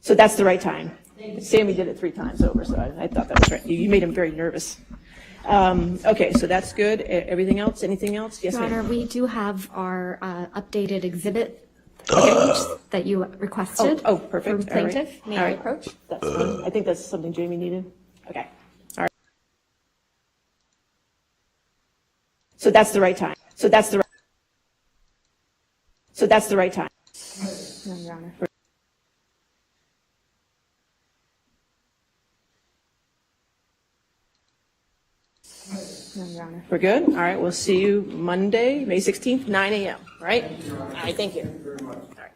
So that's the right time. Sammy did it 3 times over, so I thought that was right. You made him very nervous. Okay, so that's good. Everything else? Anything else? Yes, Your ma'am. Honor, we do have our updated exhibit page that you requested. Oh, perfect. From All right. plaintiff. May All I right. approach? That's fine. I think that's something Jamie needed. Okay. All right. So that's the right time. So that's the right time. No, Your Honor. No, Your Honor. We're good? All right, we'll see you Monday, May 16th, 9 a.m., right? All right, thank you. All right.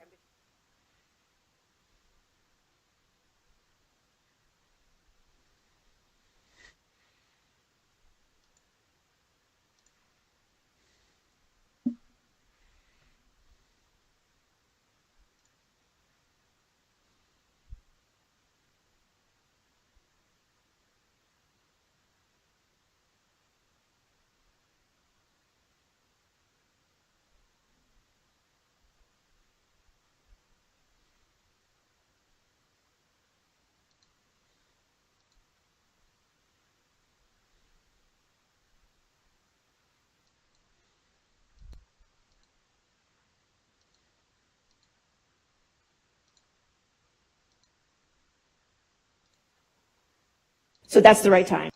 So that's the right time.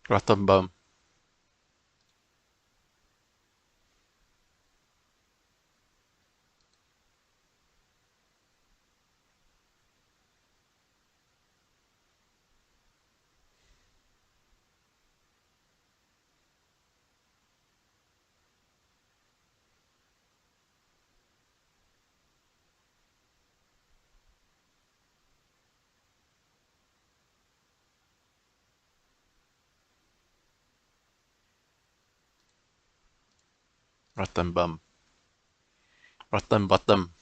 Rotten bum. Rotten bum. Rotten bottom.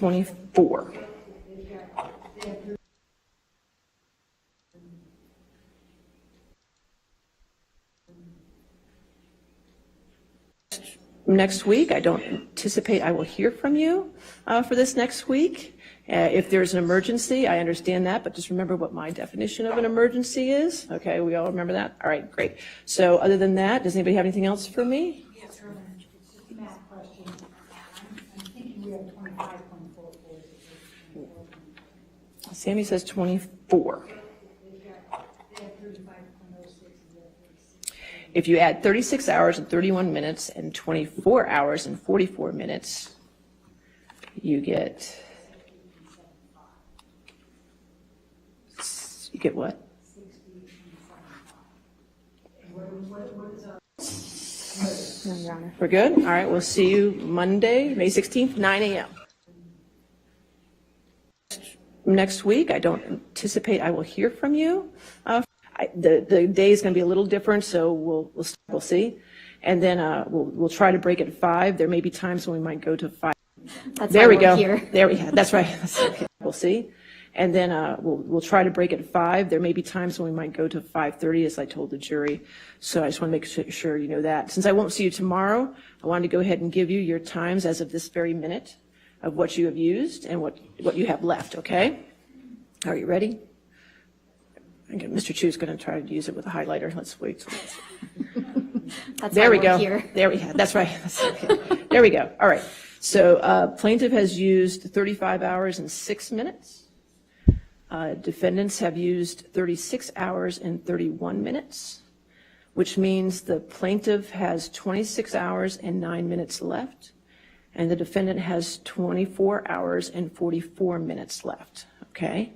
$24. Next week, I don't anticipate I will hear from you for this next week. If there's an emergency, I understand that, but just remember what my definition of an emergency is. Okay, we all remember that? All right, great. So other than that, does anybody have anything else for me? Yes, sir. Math question. I'm thinking we have 25.44. Sammy says 24. If you add 36 hours and 31 minutes and 24 hours and 44 minutes, you get what? We're good? All right, we'll see you Monday, May 16th, 9 a.m. Next week, I don't anticipate I will hear from you. The day is going to be a little different, so we'll see. And then we'll try to break at 5. There may be times when we might go to 5. There we go. There we go. That's right. Okay. We'll see. And then we'll try to break at 5. There may be times when we might go to 5:30, as I told the jury. So I just want to make sure you know that. Since I won't see you tomorrow, I wanted to go ahead and give you your times as of this very minute of what you have used and what you have left, okay? Are you ready? Okay, Mr. Chu's going to try to use it with a highlighter. Let's wait. There we go. There we go. That's right. Okay. There we go. All right. So plaintiff has used 35 hours and 6 minutes. Defendants have used 36 hours and 31 minutes, which means the plaintiff has 26 hours and 9 minutes left, and the defendant has 24 hours and 44 minutes left, okay?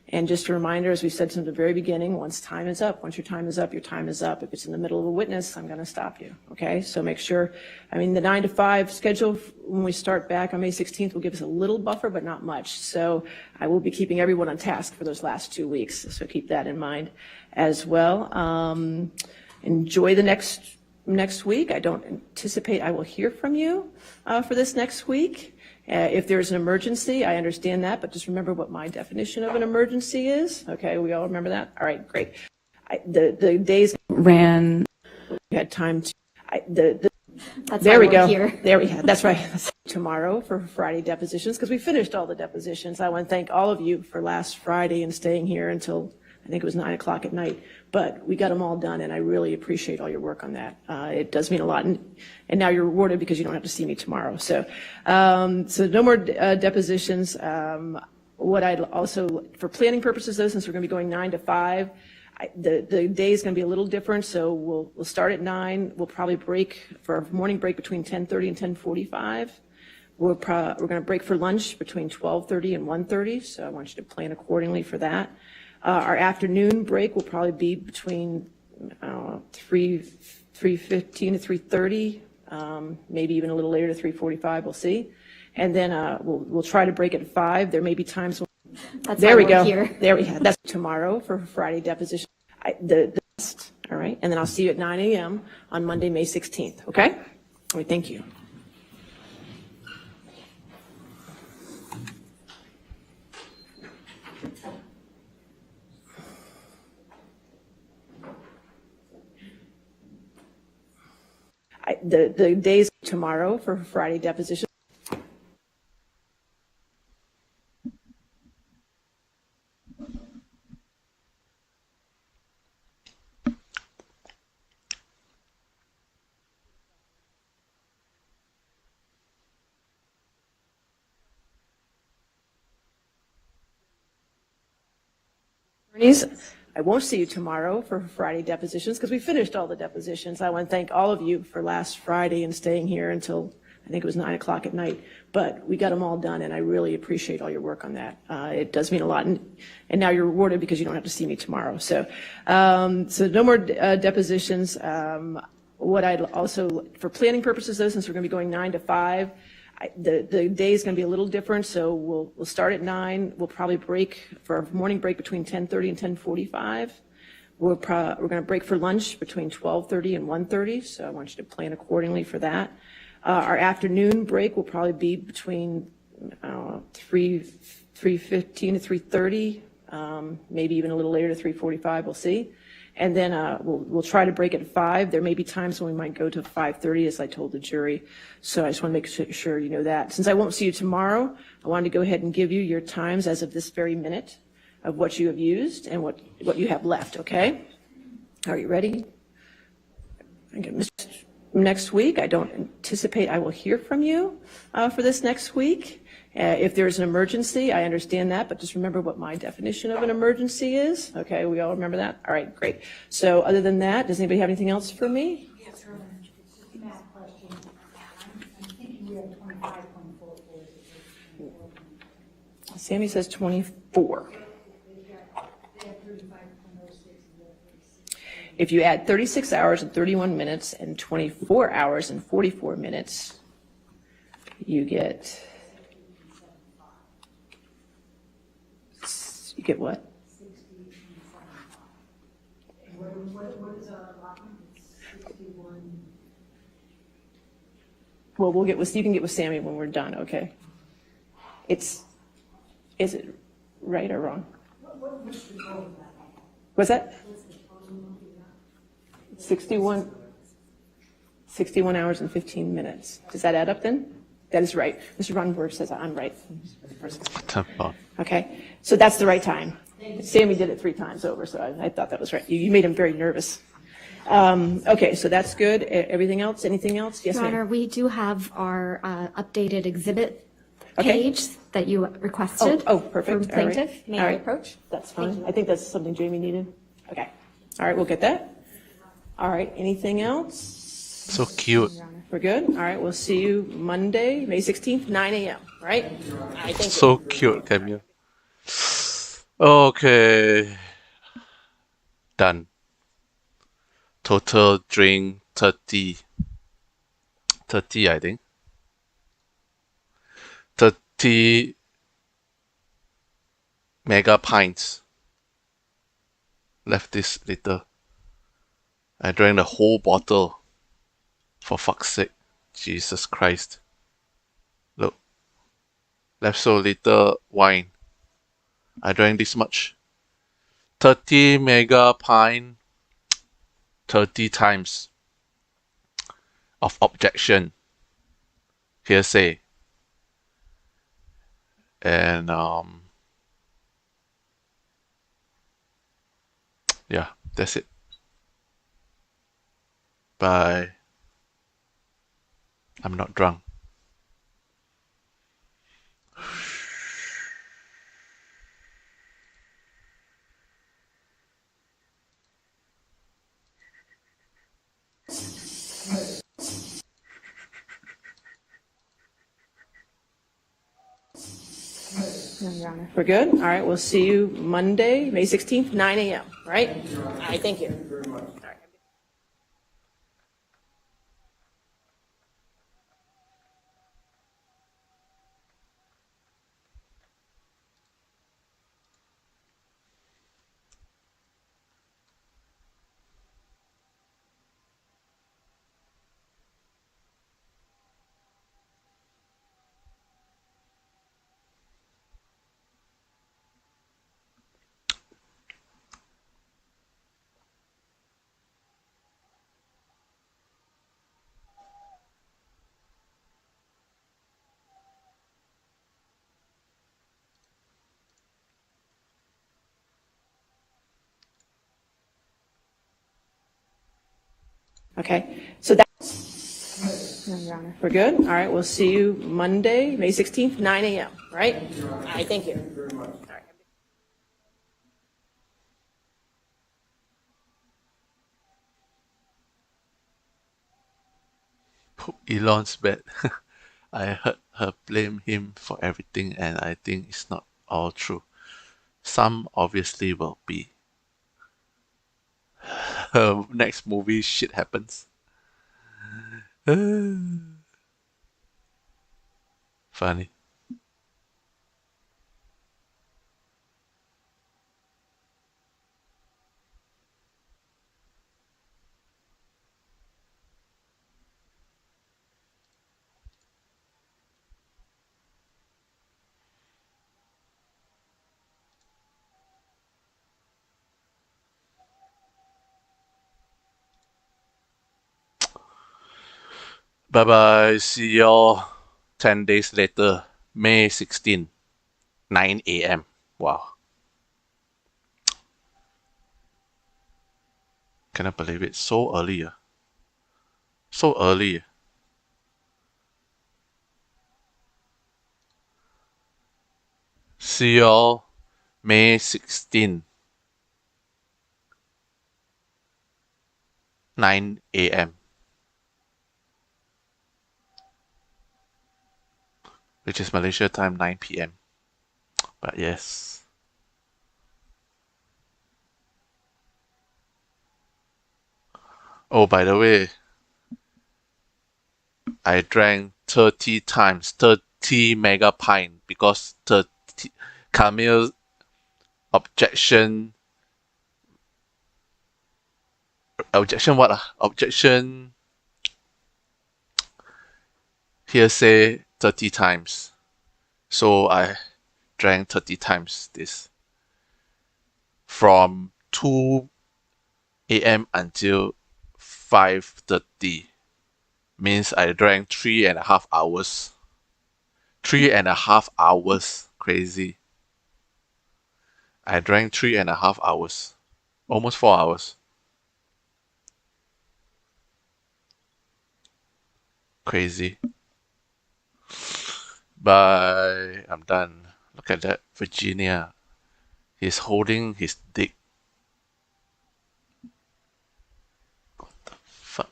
And just a reminder, as we said from the very beginning, once time is up, once your time is up, your time is up. If it's in the middle of a witness, I'm going to stop you, okay? So make sure, I mean, the 9 to 5 schedule, when we start back on May 16th, will give us a little buffer, but not much. So I will be keeping everyone on task for those last 2 weeks, so keep that in mind as well. Enjoy the next week. I don't anticipate I will hear from you for this next week. If there's an emergency, I understand that, but just remember what my definition of an emergency is. Okay, we all remember that? All right, great. The days ran, we had time to, there we go. There we go. That's right. Tomorrow for Friday depositions, because we finished all the depositions. I want to thank all of you for last Friday and staying here until, I think it was 9 o'clock at night. But we got them all done, and I really appreciate all your work on that. It does mean a lot, and now you're rewarded because you don't have to see me tomorrow. So, so no more depositions. What I'd also, for planning purposes, though, since we're going to be going 9 to 5, the day is going to be a little different. So we'll start at 9. We'll probably break for our morning break between 10:30 and 10:45. We're going to break for lunch between 12:30 and 1:30. So I want you to plan accordingly for that. Our afternoon break will probably be between 3:15 to 3:30, maybe even a little later to 3:45. We'll see. And then we'll try to break at 5. There may be times when there we go. There we go. That's tomorrow for Friday deposition. All right. And then I'll see you at 9 a.m. on Monday, May 16th. Okay? All right, thank you. The days tomorrow for Friday deposition. I won't see you tomorrow for Friday depositions because we finished all the depositions. I want to thank all of you for last Friday and staying here until I think it was 9 o'clock at night. But we got them all done, and I really appreciate all your work on that. It does mean a lot. And now you're rewarded because you don't have to see me tomorrow. So no more depositions. What I'd also, for planning purposes though, since we're going to be going 9 to 5, the day is going to be a little different, so we'll start at 9. We'll probably break for our morning break between 10:30 and 10:45. We're going to break for lunch between 12:30 and 1:30, so I want you to plan accordingly for that. Our afternoon break will probably be between 3:15 to 3:30, maybe even a little later to 3:45. We'll see. And then we'll try to break at 5. There may be times when we might go to 5:30, as I told the jury. So I just want to make sure you know that. Since I won't see you tomorrow, I wanted to go ahead and give you your times as of this very minute of what you have used and what you have left, okay? Are you ready? Next week, I don't anticipate I will hear from you for this next week. If there's an emergency, I understand that, but just remember what my definition of an emergency is. Okay, we all remember that? All right, great. So other than that, does anybody have anything else for me? Yes, sir. Math question. I'm thinking we have 25, 24. Sammy says 24. If you add 36 hours and 31 minutes and 24 hours and 44 minutes, you get... You get what? What is our allotment? 61. Well, you can get with Sammy when we're done, okay? Is it right or wrong? What's that? 61 hours and 15 minutes. Does that add up then? That is right. Mr. Ronenberg says I'm right. Okay, so that's the right time. Sammy did it 3 times over, so I thought that was right. You made him very nervous. Okay, so that's good. Everything else? Anything else? Yes, Your ma'am. Honor, we do have our updated exhibit Okay. page that you requested. Oh, perfect. From plaintiff. All right. May All I right. approach? That's fine. I think that's something Jamie needed. Okay. All right, we'll get that. All right, anything else? So cute. We're good? All right, we'll see you Monday, May 16th, 9 a.m., right? All right, thank you. So cute, Camille. Okay. Done. Total drink 30. 30, I think. 30 mega pints. Left this little. I drank the whole bottle. For fuck's sake. Jesus Christ. Look. Left so little wine. I drank this much. 30 mega pint. 30 times. Of objection. Hearsay. And yeah, that's it. Bye. I'm not drunk. We're good? All right, we'll see you Monday, May 16th, 9 a.m., right? All right, thank you. All right. Okay, so that's, we're good? All right, we'll see you Monday, May 16th, 9 a.m., right? All right, thank you. Elon's bad. I heard her blame him for everything, and I think it's not all true. Some obviously will be. Her next movie, shit happens. Funny. Bye bye. See y'all 10 days later, May 16, 9 a.m. Wow. Cannot believe it. So early. So early. See y'all May 16, 9 a.m. Which is Malaysia time 9 p.m. But yes. Oh, by the way, I drank 30 times, 30 mega pint because 30 camille objection what? Objection hearsay 30 times. So I drank 30 times this. From 2 a.m. until 5:30. Means I drank 3.5 hours. 3.5 hours. Crazy. I drank 3.5 hours. Almost 4 hours. Crazy. Bye. I'm done. Look at that. Virginia. He's holding his dick. What the fuck?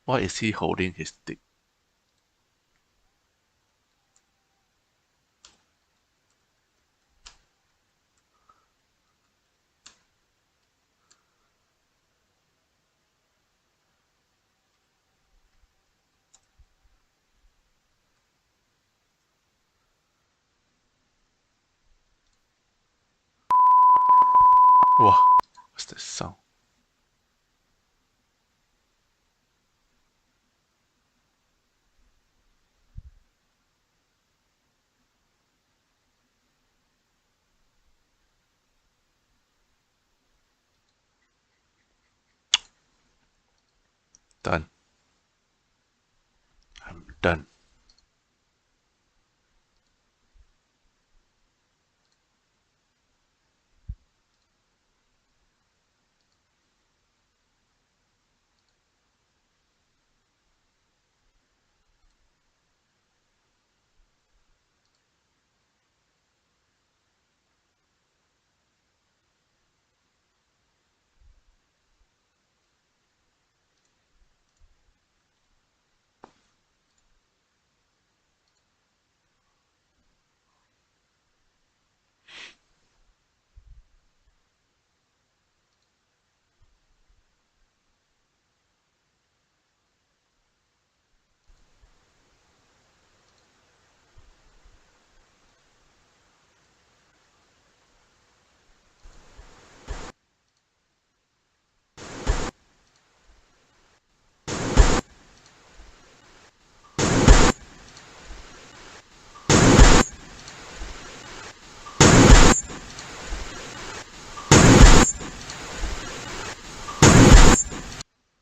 Why is he holding his dick? Wow. What's that sound? Done. I'm done.